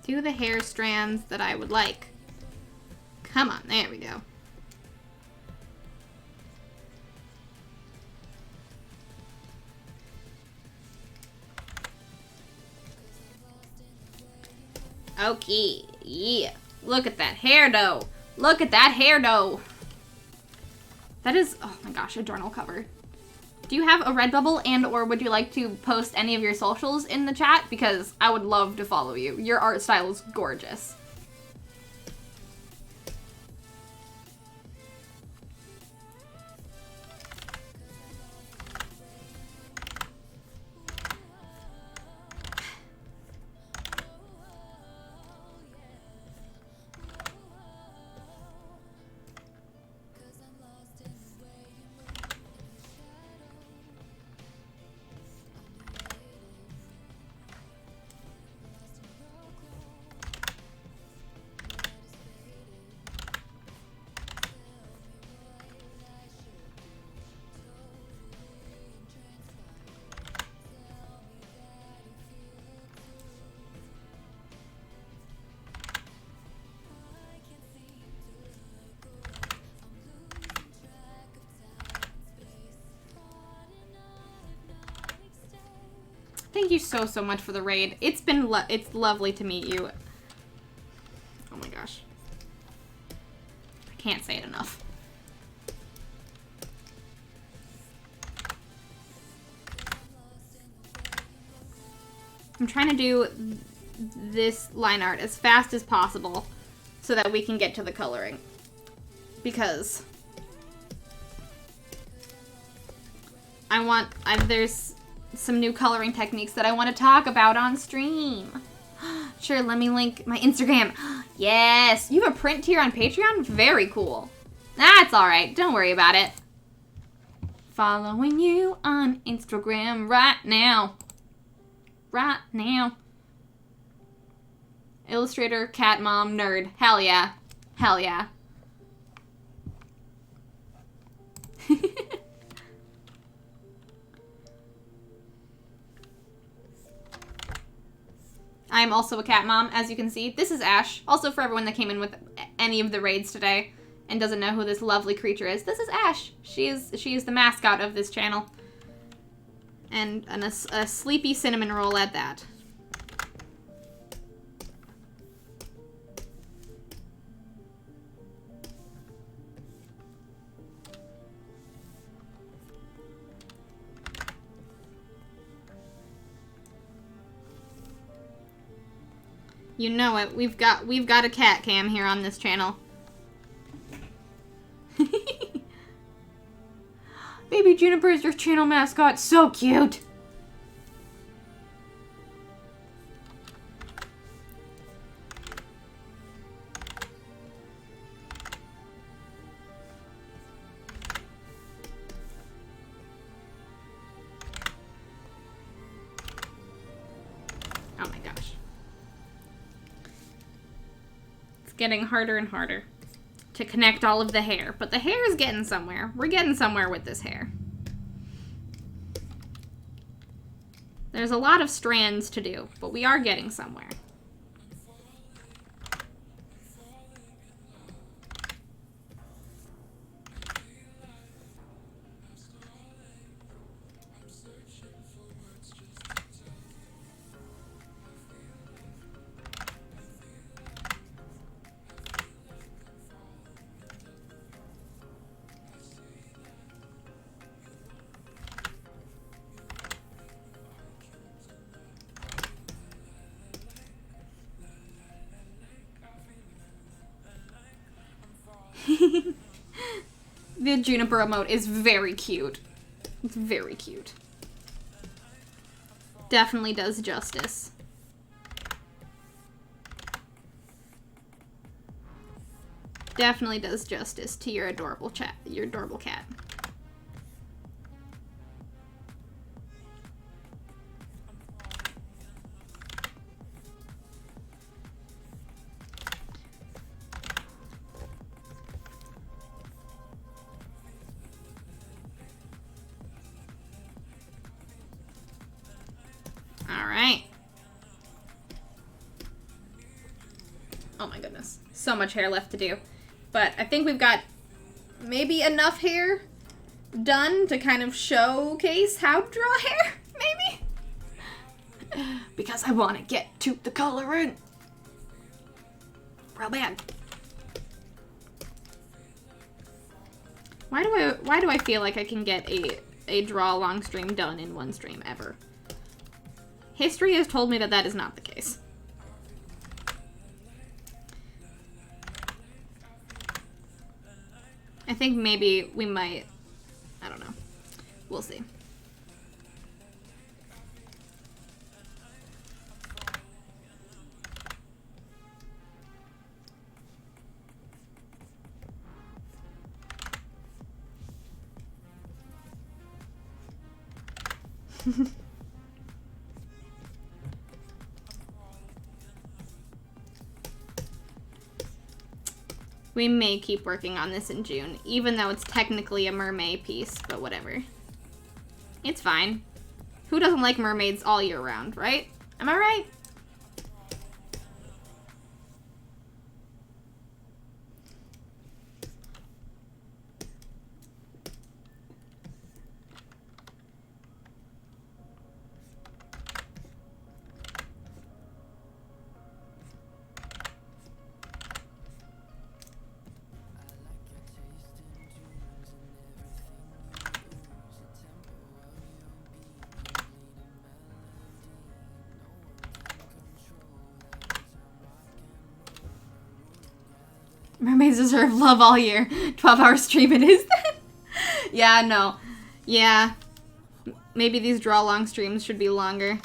Do the hair strands that I would like. Come on, there we go. Okay, yeah. Look at that hair dough. Look at that hair dough. That is, oh my gosh, a journal cover. Do you have a Redbubble and or would you like to post any of your socials in the chat? Because I would love to follow you. Your art style is gorgeous. Thank you so much for the raid. It's lovely to meet you. Oh my gosh. I can't say it enough. I'm trying to do this line art as fast as possible so that we can get to the coloring. Because there's some new coloring techniques that I want to talk about on stream. Sure, let me link my Instagram. Yes, you have a print tier on Patreon? Very cool. That's alright, don't worry about it. Following you on Instagram right now. Right now. Illustrator, cat mom, nerd. Hell yeah. Hell yeah. I'm also a cat mom, as you can see. This is Ash. Also for everyone that came in with any of the raids today and doesn't know who this lovely creature is. This is Ash. She is the mascot of this channel. And a sleepy cinnamon roll at that. You know it. We've got a cat cam here on this channel. Baby Juniper is your channel mascot. So cute. Oh my gosh. It's getting harder and harder to connect all of the hair, but the hair is getting somewhere. We're getting somewhere with this hair. There's a lot of strands to do, but we are getting somewhere. The Juniper emote is very cute. It's very cute. Definitely does justice. Definitely does justice to your adorable cat. All right. Oh my goodness. So much hair left to do. But I think we've got maybe enough hair done to kind of showcase how to draw hair, maybe? Because I want to get to the coloring. Real bad. Why do I feel like I can get a draw long stream done in one stream ever? History has told me that that is not the case. I think maybe we might, I don't know. We'll see. We may keep working on this in June, even though it's technically a mermaid piece, but whatever. It's fine. Who doesn't like mermaids all year round, right? Am I right? Mermaids deserve love all year. 12-hour stream it is then. Yeah, no. Yeah. Maybe these draw long streams should be longer.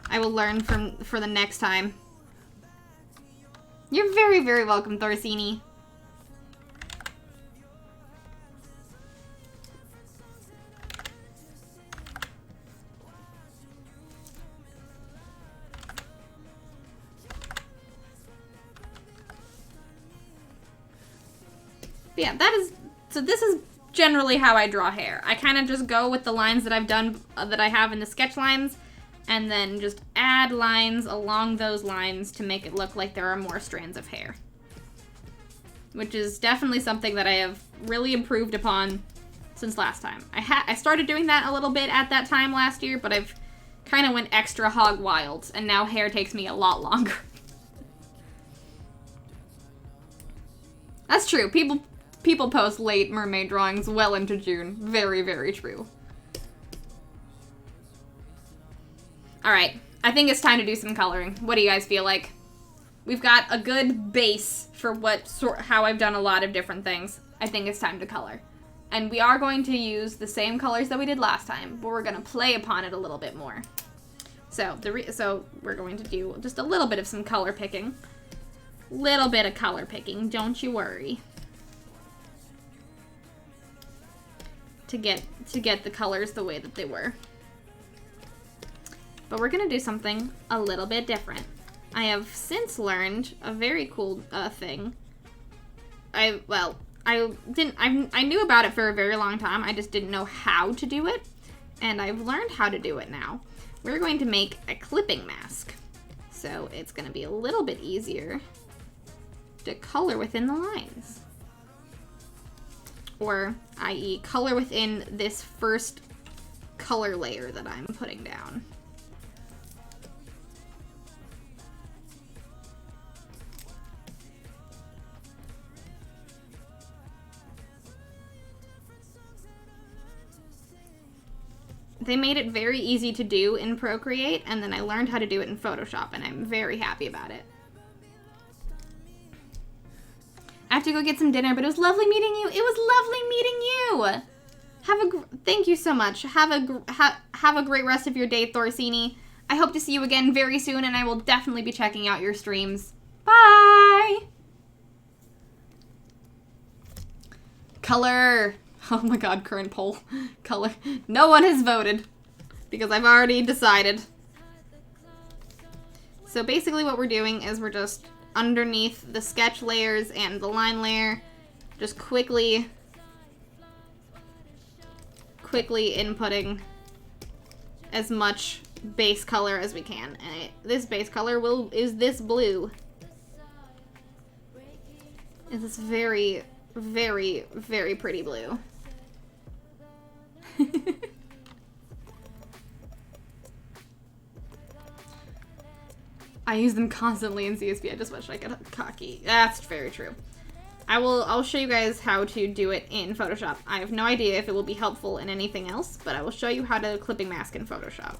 I will learn for the next time. You're very, very welcome, Thorsini. Yeah, this is generally how I draw hair. I kind of just go with the lines that I've done, that I have in the sketch lines, and then just add lines along those lines to make it look like there are more strands of hair. Which is definitely something that I have really improved upon since last time. I started doing that a little bit at that time last year, but I've kind of went extra hog wild, and now hair takes me a lot longer. That's true. People post late mermaid drawings well into June. Very, very true. Alright, I think it's time to do some coloring. What do you guys feel like? We've got a good base for how I've done a lot of different things. I think it's time to color. And we are going to use the same colors that we did last time, but we're going to play upon it a little bit more. So, we're going to do just a little bit of some color picking. Little bit of color picking, don't you worry. To get the colors the way that they were. But we're gonna do something a little bit different. I have since learned a very cool thing. I knew about it for a very long time. I just didn't know how to do it, and I've learned how to do it now. We're going to make a clipping mask, so it's gonna be a little bit easier to color within the lines. Or, i.e., color within this first color layer that I'm putting down. They made it very easy to do in Procreate, and then I learned how to do it in Photoshop, and I'm very happy about it. I have to go get some dinner, but it was lovely meeting you. It was lovely meeting you. Thank you so much. Have a great rest of your day, Thorsini. I hope to see you again very soon, and I will definitely be checking out your streams. Bye! Color. Oh my god, current poll. Color. No one has voted, because I've already decided. So basically what we're doing is we're just underneath the sketch layers and the line layer, just quickly inputting as much base color as we can. And this base color is this blue. It's this very, very, very pretty blue. I use them constantly in CSP. I just wish I could cocky. That's very true. I'll show you guys how to do it in Photoshop. I have no idea if it will be helpful in anything else, but I will show you how to clipping mask in Photoshop.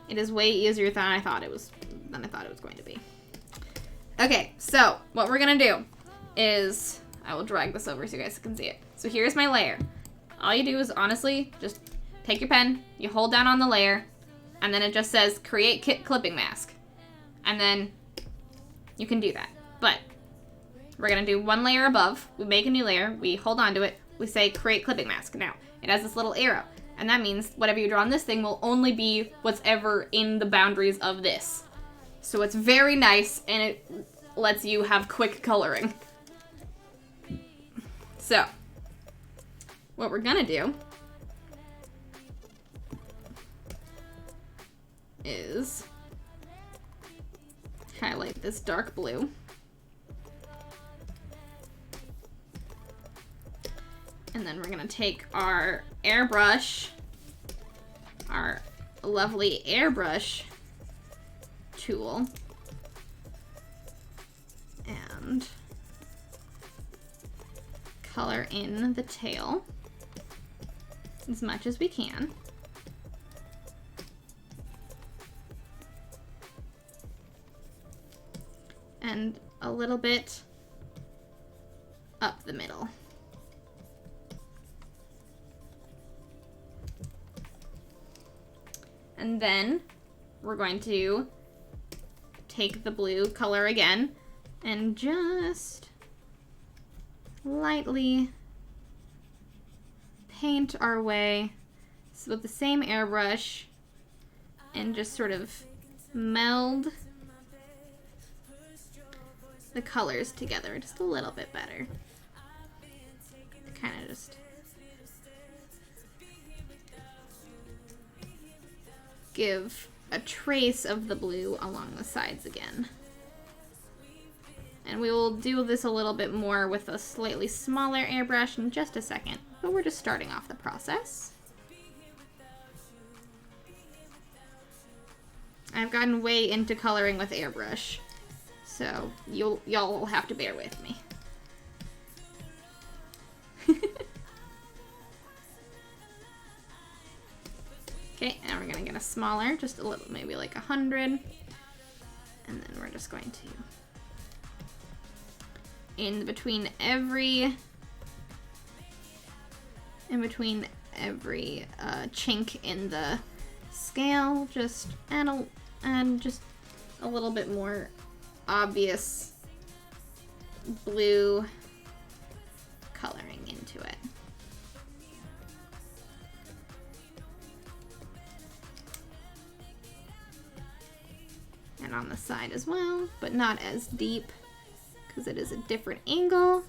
It is way easier than I thought it was going to be. Okay, so what we're gonna do is I will drag this over so you guys can see it. So here's my layer. All you do is honestly just take your pen, you hold down on the layer, and then it just says create clipping mask. And then you can do that. But we're gonna do one layer above, we make a new layer, we hold on to it, we say create clipping mask. Now, it has this little arrow, and that means whatever you draw on this thing will only be what's ever in the boundaries of this. So it's very nice, and it lets you have quick coloring. So, what we're gonna do is highlight this dark blue. And then we're gonna take our airbrush, our lovely airbrush tool, and color in the tail as much as we can. And a little bit up the middle. And then we're going to take the blue color again and just lightly paint our way with the same airbrush and just sort of meld the colors together just a little bit better. Kind of just give a trace of the blue along the sides again. And we will do this a little bit more with a slightly smaller airbrush in just a second, but we're just starting off the process. I've gotten way into coloring with airbrush, so y'all will have to bear with me. Okay, and we're gonna get a smaller, just a little, maybe like 100. And then we're just going to, in between every chink in the scale, just add just a little bit more obvious blue coloring into it. And on the side as well, but not as deep because it is a different angle.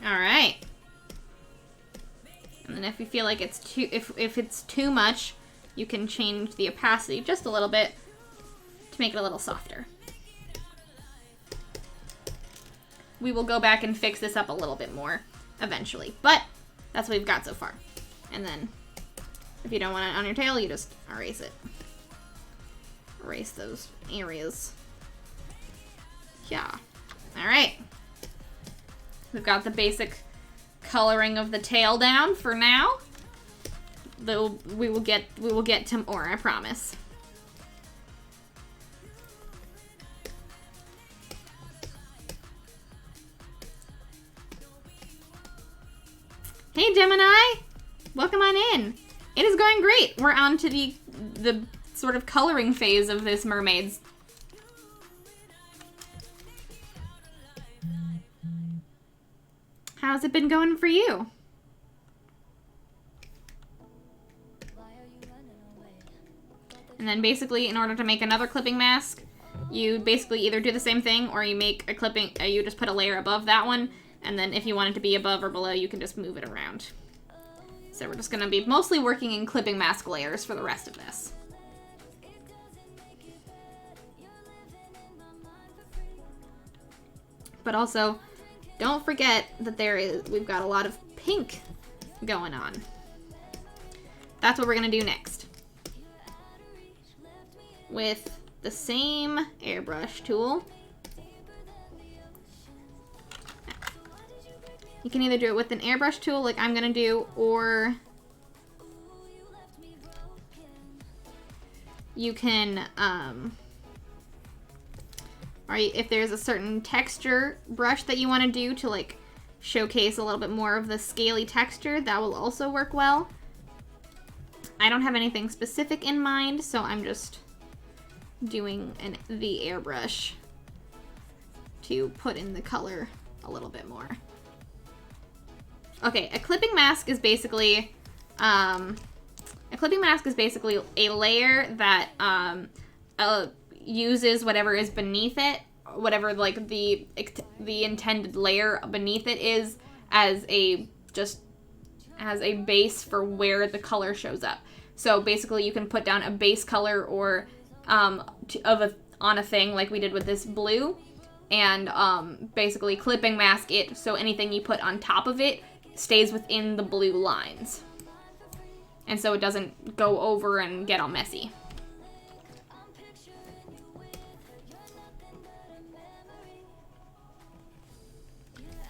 All right. And then if you feel like it's too, if it's too much, you can change the opacity just a little bit to make it a little softer. We will go back and fix this up a little bit more eventually, but that's what we've got so far. And then if you don't want it on your tail, you just erase it. Erase those areas Yeah. All right. We've got the basic coloring of the tail down for now. Though we will get to more, I promise. Hey Gemini, welcome on in. It is going great. We're on to the sort of coloring phase of this mermaid's. How's it been going for you? And then basically, in order to make another clipping mask, you basically either do the same thing or you make a clipping, you just put a layer above that one, and then if you want it to be above or below, you can just move it around. So we're just gonna be mostly working in clipping mask layers for the rest of this. But also, don't forget that we've got a lot of pink going on. That's what we're gonna do next. With the same airbrush tool. You can either do it with an airbrush tool like I'm gonna do, or you can, or if there's a certain texture brush that you wanna do to like showcase a little bit more of the scaly texture, that will also work well. I don't have anything specific in mind, so I'm just doing the airbrush to put in the color a little bit more. Okay, a clipping mask is basically a layer that uses whatever is beneath it, whatever like the intended layer beneath it is, as a base for where the color shows up. So basically, you can put down a base color or on a thing like we did with this blue, and basically clipping mask it so anything you put on top of it stays within the blue lines, and so it doesn't go over and get all messy.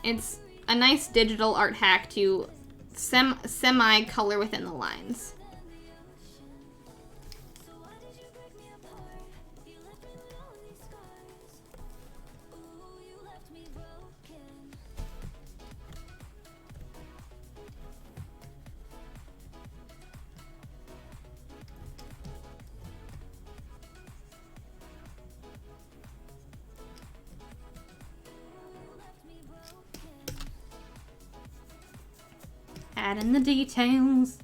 It's a nice digital art hack to semi-color within the lines. Add in the details.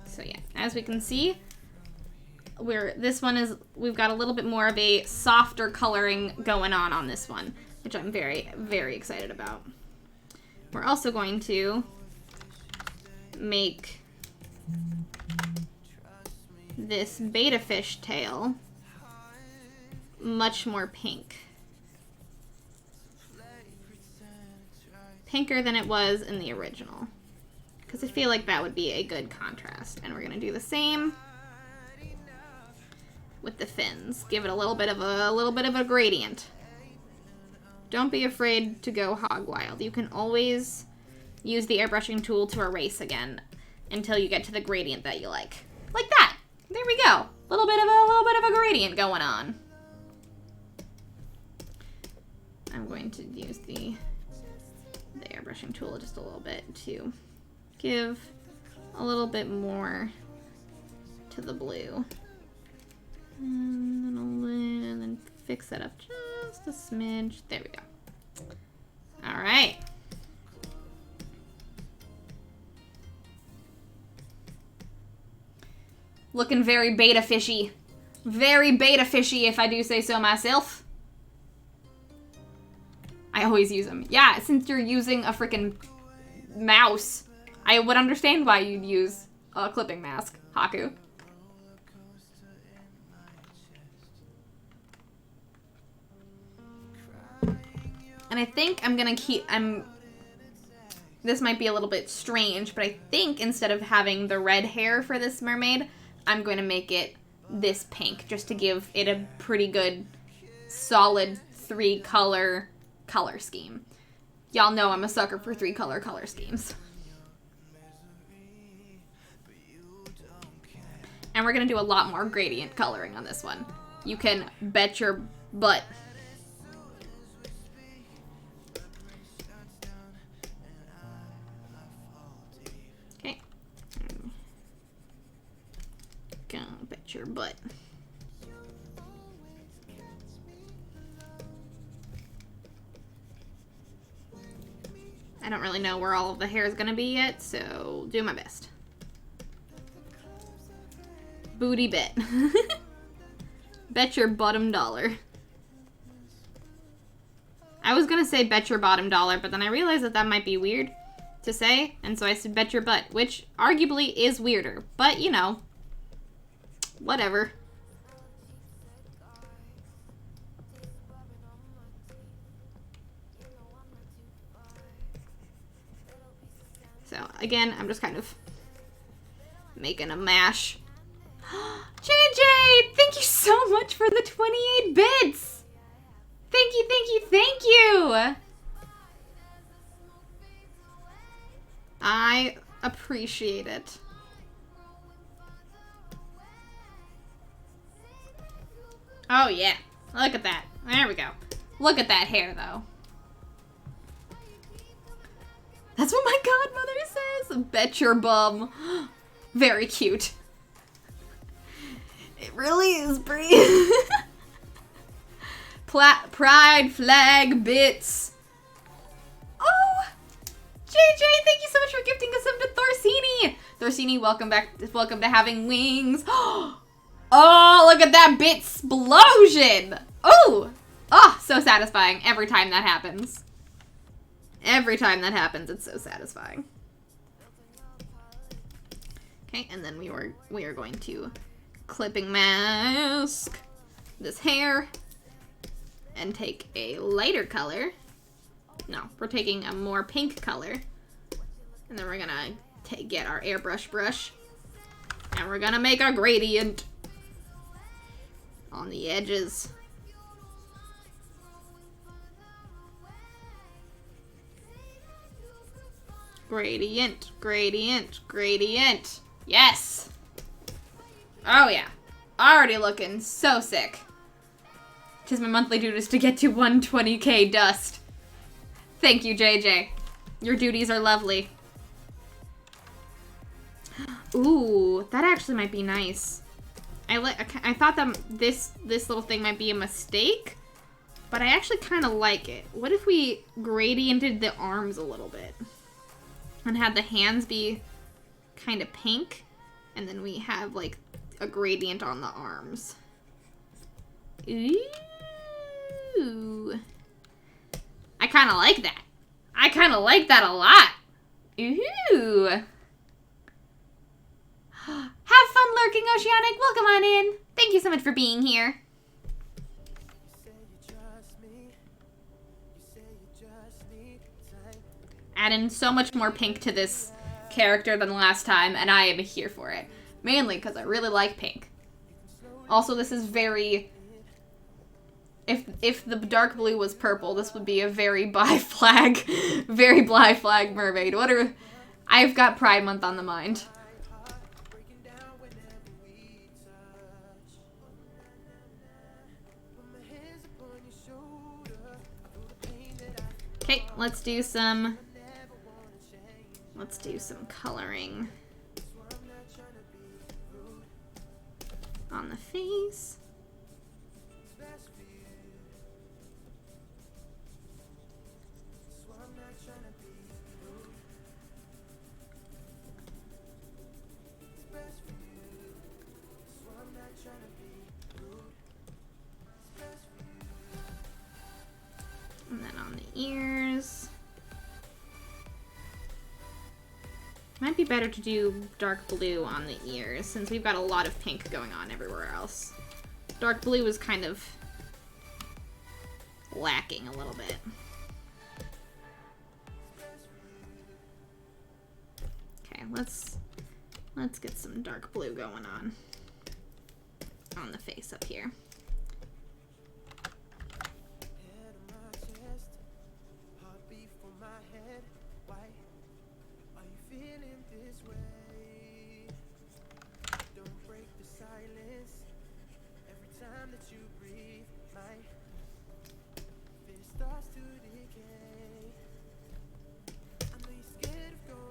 So yeah, as we can see, we've got a little bit more of a softer coloring going on this one, which I'm very, very excited about. We're also going to make this betta fish tail much more pink. Pinker than it was in the original, because I feel like that would be a good contrast. And we're gonna do the same with the fins. Give it a little bit of a gradient. Don't be afraid to go hog wild. You can always use the airbrushing tool to erase again until you get to the gradient that you like. Like that. There we go. A little bit of a gradient going on. I'm going to use the airbrushing tool just a little bit to give a little bit more to the blue. And then fix that up just a smidge. There we go. All right. Looking very betta fishy. Very betta fishy, if I do say so myself. I always use them. Yeah, since you're using a freaking mouse, I would understand why you'd use clipping mask. Haku. And I think I'm gonna this might be a little bit strange, but I think instead of having the red hair for this mermaid, I'm going to make it this pink, just to give it a pretty good, solid 3-color color scheme. Y'all know I'm a sucker for 3-color color schemes. And we're going to do a lot more gradient coloring on this one. You can bet your butt. Okay. Gonna bet your butt. I don't really know where all of the hair is going to be yet, so do my best. Booty bet. Bet your bottom dollar. I was going to say bet your bottom dollar, but then I realized that that might be weird to say, and so I said bet your butt, which arguably is weirder, but you know, whatever. So, again, I'm just kind of making a mash. JJ, thank you so much for the 28 bits! Thank you, thank you, thank you! I appreciate it. Oh, yeah. Look at that. There we go. Look at that hair, though. That's what my godmother says. Bet your bum. Very cute. It really is, Brie. Pride flag bits. Oh, JJ, thank you so much for gifting us up to Thorsini. Thorsini, welcome back. Welcome to having wings. Oh, look at that bit explosion. Oh, so satisfying every time that happens. Every time that happens, it's so satisfying. Okay, and then we are going to clipping mask this hair and take a lighter color. No, we're taking a more pink color, and then we're gonna get our airbrush brush, and we're gonna make a gradient on the edges. Gradient, gradient, gradient. Yes! Oh yeah. Already looking so sick. 'Tis my monthly duties to get to 120k dust. Thank you, JJ. Your duties are lovely. Ooh, that actually might be nice. I thought that this little thing might be a mistake, but I actually kind of like it. What if we gradiented the arms a little bit? And had the hands be kind of pink, and then we have like a gradient on the arms. Ooh. I kind of like that. I kind of like that a lot. Ooh. Have fun lurking, Oceanic. Welcome on in. Thank you so much for being here. Adding so much more pink to this character than last time, and I am here for it. Mainly because I really like pink. Also, this is very... If the dark blue was purple, this would be a very bi flag mermaid. I've got Pride Month on the mind. Okay, let's do some coloring on the face. And then on the ears. Might be better to do dark blue on the ears, since we've got a lot of pink going on everywhere else. Dark blue is kind of lacking a little bit. Okay, let's get some dark blue going on the face up here.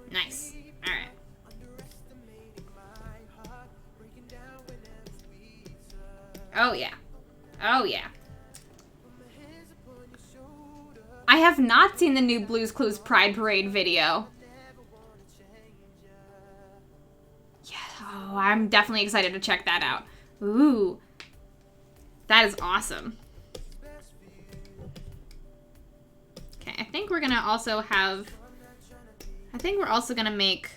Nice. All right. Oh yeah. Oh yeah. I have not seen the new Blue's Clues Pride Parade video. Yeah, oh, I'm definitely excited to check that out. Ooh. That is awesome. Okay, I think we're gonna also have... I think we're also gonna make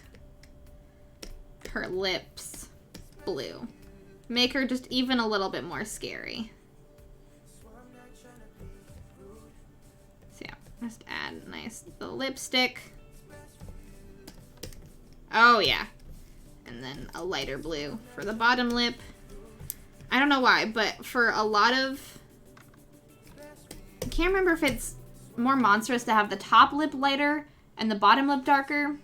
her lips blue. Make her just even a little bit more scary. So yeah, just add the lipstick. Oh yeah. And then a lighter blue for the bottom lip. I don't know why, but for a lot of... I can't remember if it's more monstrous to have the top lip lighter and the bottom lip darker.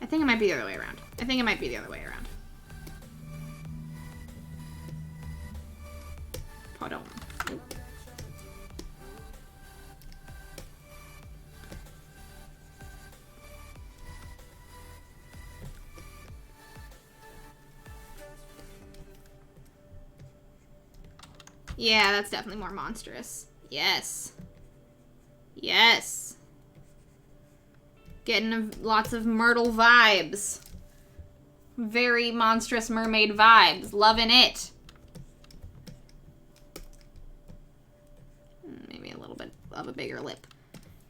I think it might be the other way around. Hold on. Oop. Yeah, that's definitely more monstrous. Yes. Yes. Getting lots of Myrtle vibes. Very monstrous mermaid vibes. Loving it. Maybe a little bit of a bigger lip.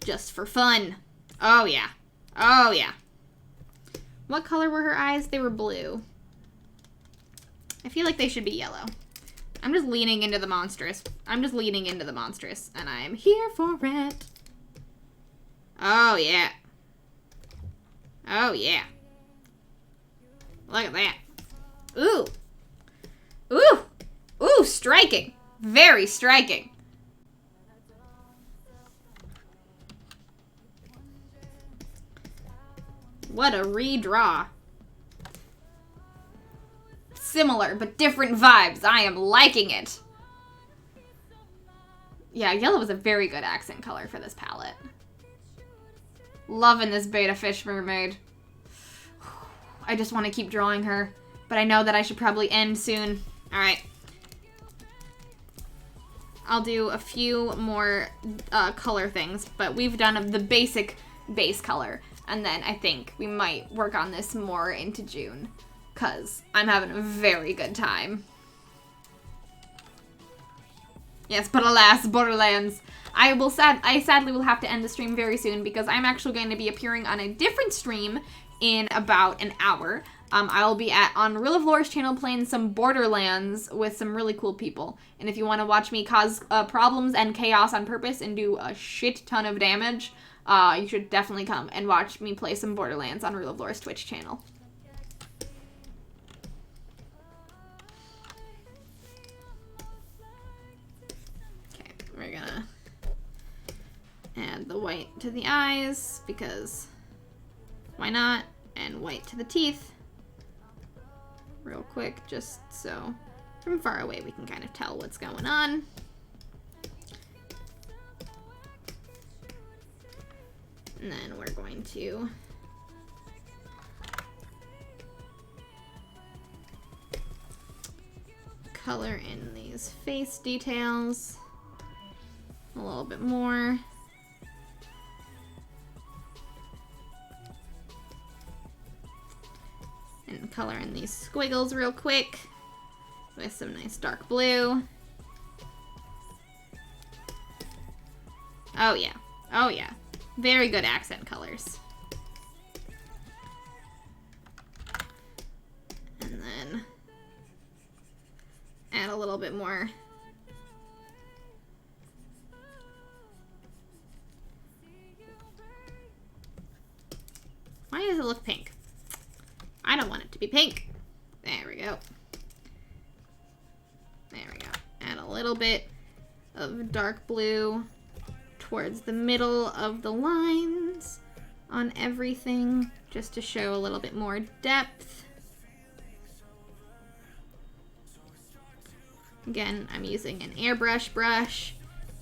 Just for fun. Oh, yeah. Oh, yeah. What color were her eyes? They were blue. I feel like they should be yellow. I'm just leaning into the monstrous. And I'm here for it. Oh, yeah. Oh, yeah. Look at that. Ooh. Ooh. Ooh, striking. Very striking. What a redraw. Similar, but different vibes. I am liking it. Yeah, yellow is a very good accent color for this palette. Loving this beta fish mermaid. I just want to keep drawing her, but I know that I should probably end soon. Alright. I'll do a few more color things, but we've done the basic base color, and then I think we might work on this more into June, because I'm having a very good time. Yes, but alas, Borderlands. I sadly will have to end the stream very soon because I'm actually going to be appearing on a different stream in about an hour. I'll be on Real of Lore's channel playing some Borderlands with some really cool people. And if you want to watch me cause problems and chaos on purpose and do a shit ton of damage, you should definitely come and watch me play some Borderlands on Real of Lore's Twitch channel. Okay, we're gonna add the white to the eyes because why not? And white to the teeth. Real quick, just so from far away we can kind of tell what's going on. And then we're going to color in these face details a little bit more. And color in these squiggles real quick with some nice dark blue. Oh yeah, oh yeah. Very good accent colors. And then add a little bit more. Why does it look pink? I don't want it to be pink. There we go. There we go. Add a little bit of dark blue towards the middle of the lines on everything, just to show a little bit more depth. Again, I'm using an airbrush brush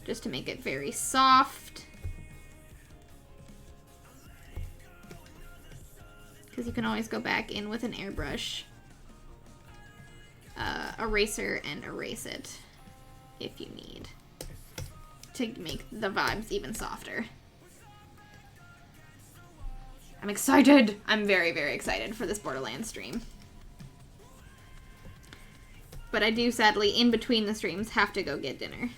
just to make it very soft. Because you can always go back in with an airbrush eraser and erase it if you need to make the vibes even softer. I'm excited! I'm very, very excited for this Borderlands stream. But I do, sadly, in between the streams, have to go get dinner.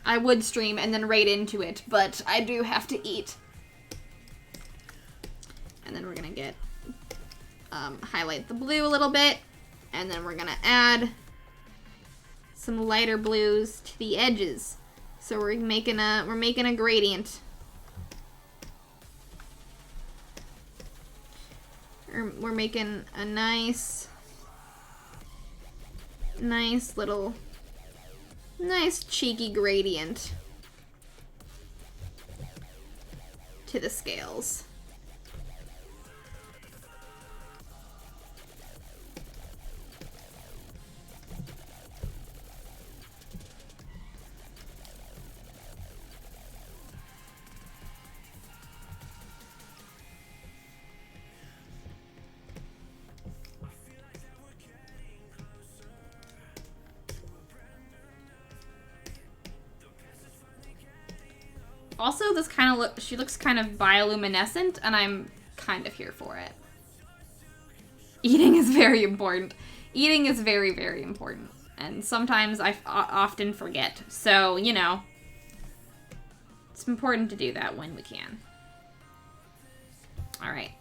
I would stream and then raid into it, but I do have to eat. And then we're gonna get, highlight the blue a little bit, and then we're gonna add some lighter blues to the edges. So we're making a gradient. We're making a nice little, nice cheeky gradient to the scales. Also, this kind of she looks kind of bioluminescent, and I'm kind of here for it. Eating is very important. Eating is very, very important. And sometimes I often forget. So, you know, it's important to do that when we can. Alright.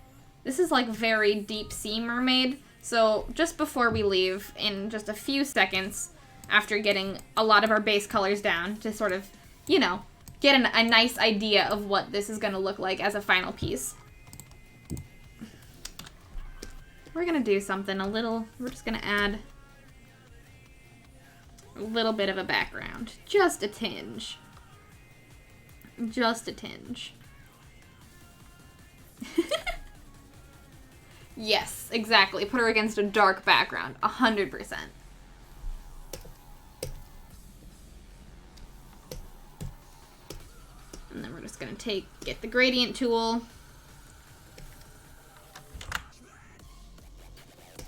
This is like very deep sea mermaid. So just before we leave, in just a few seconds, after getting a lot of our base colors down to sort of, you know, get a nice idea of what this is going to look like as a final piece. We're going to do something a little, we're just going to add a little bit of a background. Just a tinge. Just a tinge. Yes, exactly. Put her against a dark background. 100%. And then we're just gonna get the gradient tool.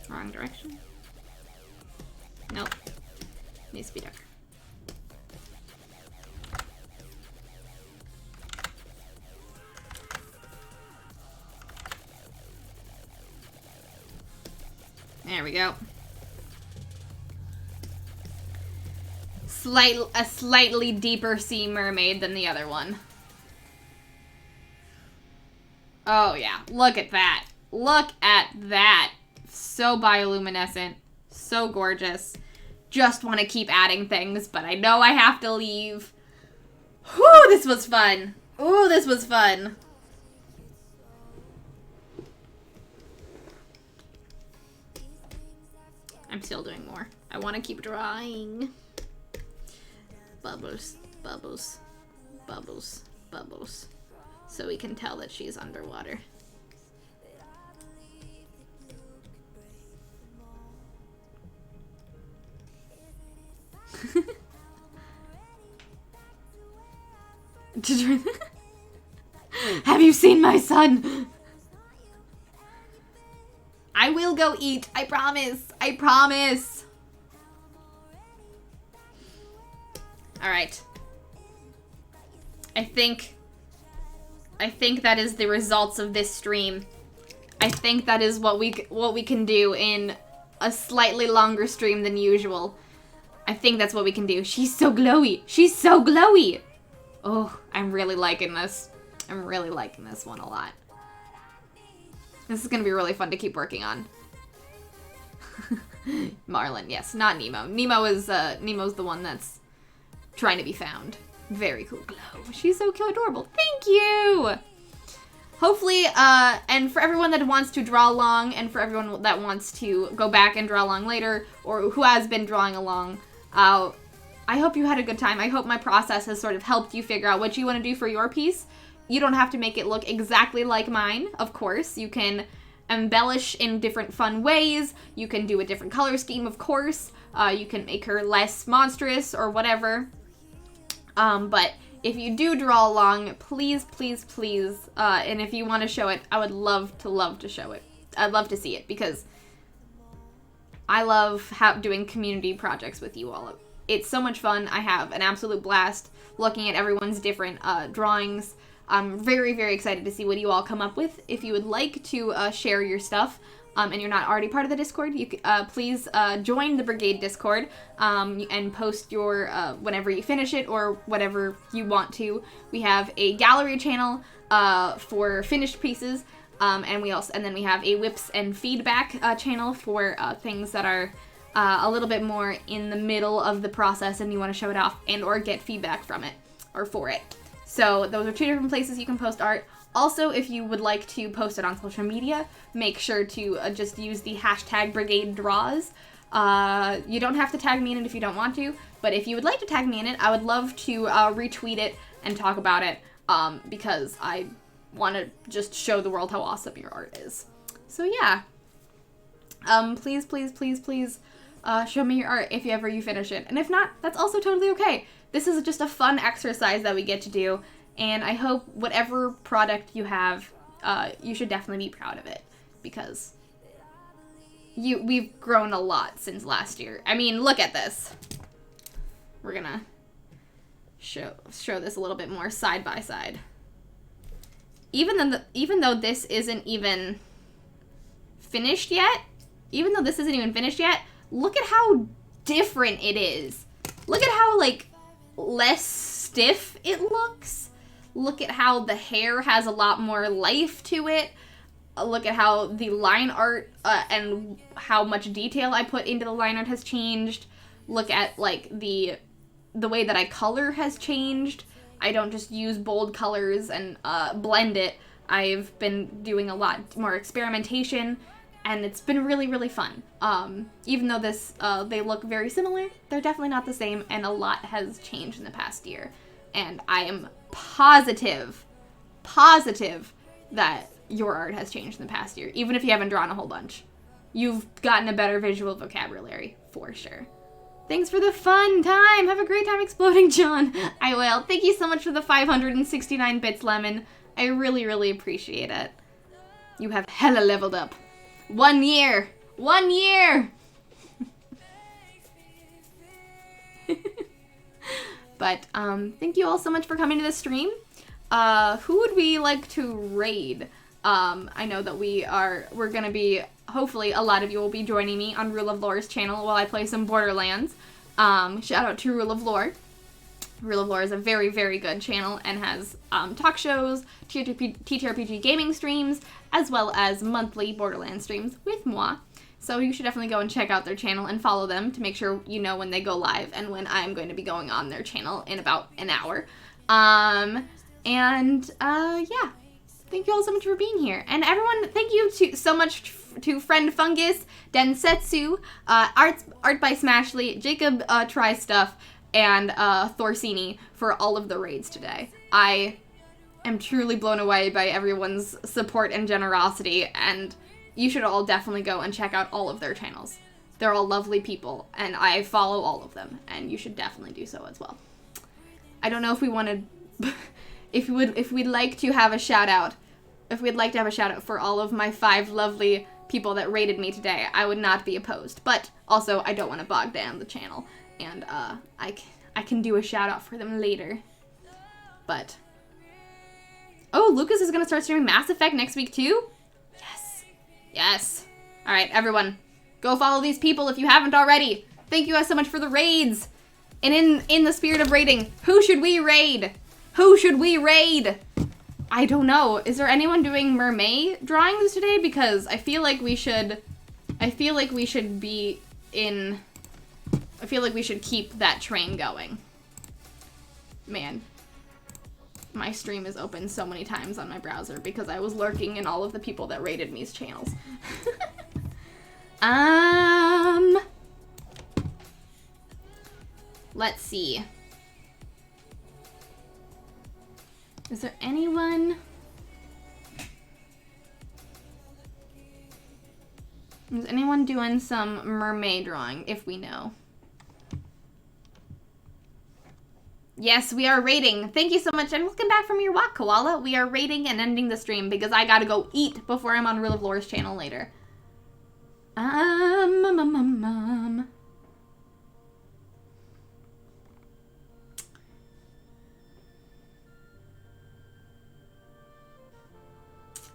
Wrong direction. Nope. Needs to be darker. There we go. A slightly deeper sea mermaid than the other one. Oh yeah, look at that. Look at that. So bioluminescent. So gorgeous. Just want to keep adding things, but I know I have to leave. Whew, this was fun. Ooh, this was fun. I'm still doing more. I want to keep drawing. Bubbles, bubbles, bubbles, bubbles. So we can tell that she's underwater. Have you seen my son? I will go eat. I promise. I promise. All right. I think that is the results of this stream. I think that is what we can do in a slightly longer stream than usual. I think that's what we can do. She's so glowy. She's so glowy. Oh, I'm really liking this. I'm really liking this one a lot. This is going to be really fun to keep working on. Marlin, yes, not Nemo. Nemo's the one that's trying to be found. Very cool glow. She's so cute, adorable. Thank you! Hopefully, and for everyone that wants to draw along, and for everyone that wants to go back and draw along later, or who has been drawing along, I hope you had a good time. I hope my process has sort of helped you figure out what you want to do for your piece. You don't have to make it look exactly like mine, of course. You can embellish in different fun ways. You can do a different color scheme, of course. You can make her less monstrous or whatever. But if you do draw along, please, please, please, and if you want to show it, I would love to show it. I'd love to see it, because I love doing community projects with you all. It's so much fun. I have an absolute blast looking at everyone's different drawings. I'm very, very excited to see what you all come up with. If you would like to share your stuff, and you're not already part of the Discord, you please join the Brigade Discord and post your whenever you finish it or whatever you want to. We have a gallery channel for finished pieces, and then we have a whips and feedback channel for things that are a little bit more in the middle of the process and you want to show it off and or get feedback from it or for it. So those are two different places you can post art. Also, if you would like to post it on social media, make sure to just use the hashtag Brigade Draws. You don't have to tag me in it if you don't want to, but if you would like to tag me in it, I would love to retweet it and talk about it, because I want to just show the world how awesome your art is. So yeah, please, please, please, please show me your art if ever you finish it. And if not, that's also totally okay. This is just a fun exercise that we get to do, and I hope whatever product you have, you should definitely be proud of it, because we've grown a lot since last year. I mean, look at this. We're gonna show this a little bit more side by side. Even though this isn't even finished yet, look at how different it is. Look at how, like, less stiff it looks. Look at how the hair has a lot more life to it. Look at how the line art and how much detail I put into the line art has changed. Look at, like, the way that I color has changed. I don't just use bold colors and blend it. I've been doing a lot more experimentation, and it's been really, really fun. Even though they look very similar, they're definitely not the same, and a lot has changed in the past year. And I am positive that your art has changed in the past year, even if you haven't drawn a whole bunch. You've gotten a better visual vocabulary, for sure. Thanks for the fun time. Have a great time exploding, John. I will. Thank you so much for the 569 bits, Lemon. I really, really appreciate it. You have hella leveled up. 1 year! 1 year! But, thank you all so much for coming to the stream. Who would we like to raid? I know that we're gonna be, hopefully a lot of you will be joining me on Rule of Lore's channel while I play some Borderlands. Shout out to Rule of Lore. Rule of Lore is a very, very good channel and has talk shows, TTRPG gaming streams, as well as monthly Borderlands streams with moi. So you should definitely go and check out their channel and follow them to make sure you know when they go live and when I'm going to be going on their channel in about an hour. Yeah. Thank you all so much for being here. And everyone, thank you so much to Friend Fungus, Densetsu, Art by Smashly, Jacob Try Stuff, and Thorsini for all of the raids today. I am truly blown away by everyone's support and generosity, and you should all definitely go and check out all of their channels. They're all lovely people, and I follow all of them, and you should definitely do so as well. I don't know if we wanted, if we'd like to have a shout out, for all of my 5 lovely people that rated me today, I would not be opposed. But also, I don't want to bog down the channel, and I can do a shout out for them later. But oh, Lucas is gonna start streaming Mass Effect next week too? Yes. All right, everyone, go follow these people if you haven't already. Thank you guys so much for the raids. And in the spirit of raiding, who should we raid? Who should we raid? I don't know. Is there anyone doing Mermay drawings today? Because I feel like we should keep that train going. Man. My stream is open so many times on my browser because I was lurking in all of the people that rated me's channels. Let's see. Is there anyone? Is anyone doing some Mermay drawing, if we know? Yes, we are rating. Thank you so much, and welcome back from your walk, Koala. We are rating and ending the stream because I gotta go eat before I'm on Rule of Lore's channel later.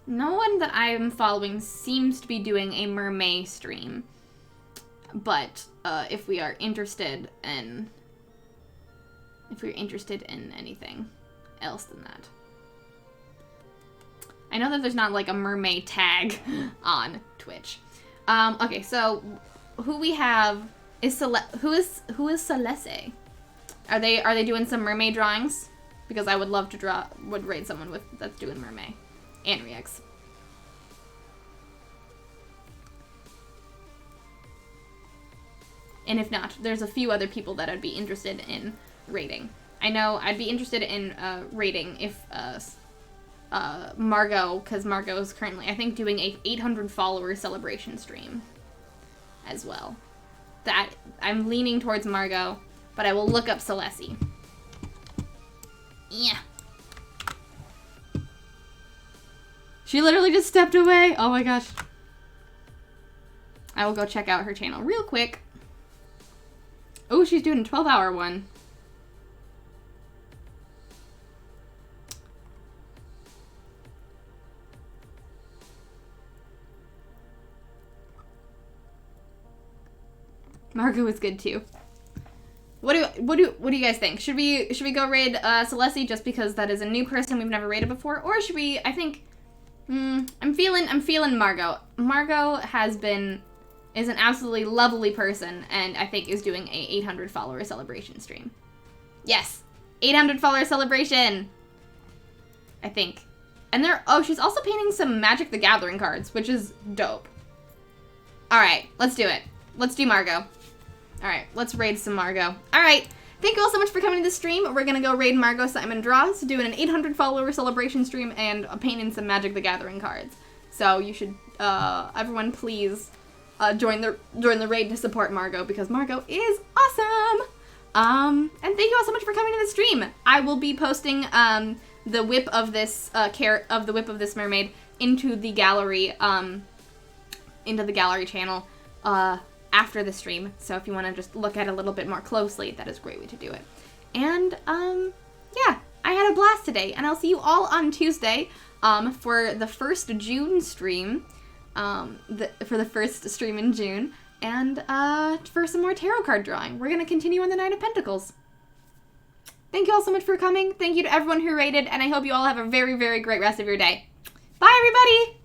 No one that I am following seems to be doing a Mermay stream, but if we are interested in anything else than that. I know that there's not like a Mermay tag on Twitch. Okay, so who we have is who is Celeste? Are they doing some Mermay drawings? Because I would love to rate someone that's doing Mermay. And Rex. And if not, there's a few other people that I'd be interested in rating. I know I'd be interested in rating if Margot, because Margot is currently, I think, doing a 800 follower celebration stream as well. That I'm leaning towards Margot, but I will look up Celeste. Yeah. She literally just stepped away. Oh my gosh. I will go check out her channel real quick. Oh, she's doing a 12-hour one. Margot is good too. What do you guys think? Should we go raid Celeste just because that is a new person we've never raided before, or should we? I think I'm feeling Margot. Margot is an absolutely lovely person, and I think is doing a 800 follower celebration stream. Yes, 800 follower celebration. I think, and she's also painting some Magic the Gathering cards, which is dope. All right, let's do it. Let's do Margot. All right, let's raid some Margot. All right, thank you all so much for coming to the stream. We're gonna go raid Margot Simon Draws, doing an 800 follower celebration stream and painting some Magic the Gathering cards. So you should, everyone, please join the raid to support Margot because Margot is awesome. And thank you all so much for coming to the stream. I will be posting the whip of this mermaid into the gallery channel after the stream. So if you want to just look at it a little bit more closely, that is a great way to do it. And yeah, I had a blast today, and I'll see you all on Tuesday for the first June stream. For the first stream in June, and for some more tarot card drawing. We're going to continue on the Nine of Pentacles. Thank you all so much for coming. Thank you to everyone who rated, and I hope you all have a very, very great rest of your day. Bye, everybody!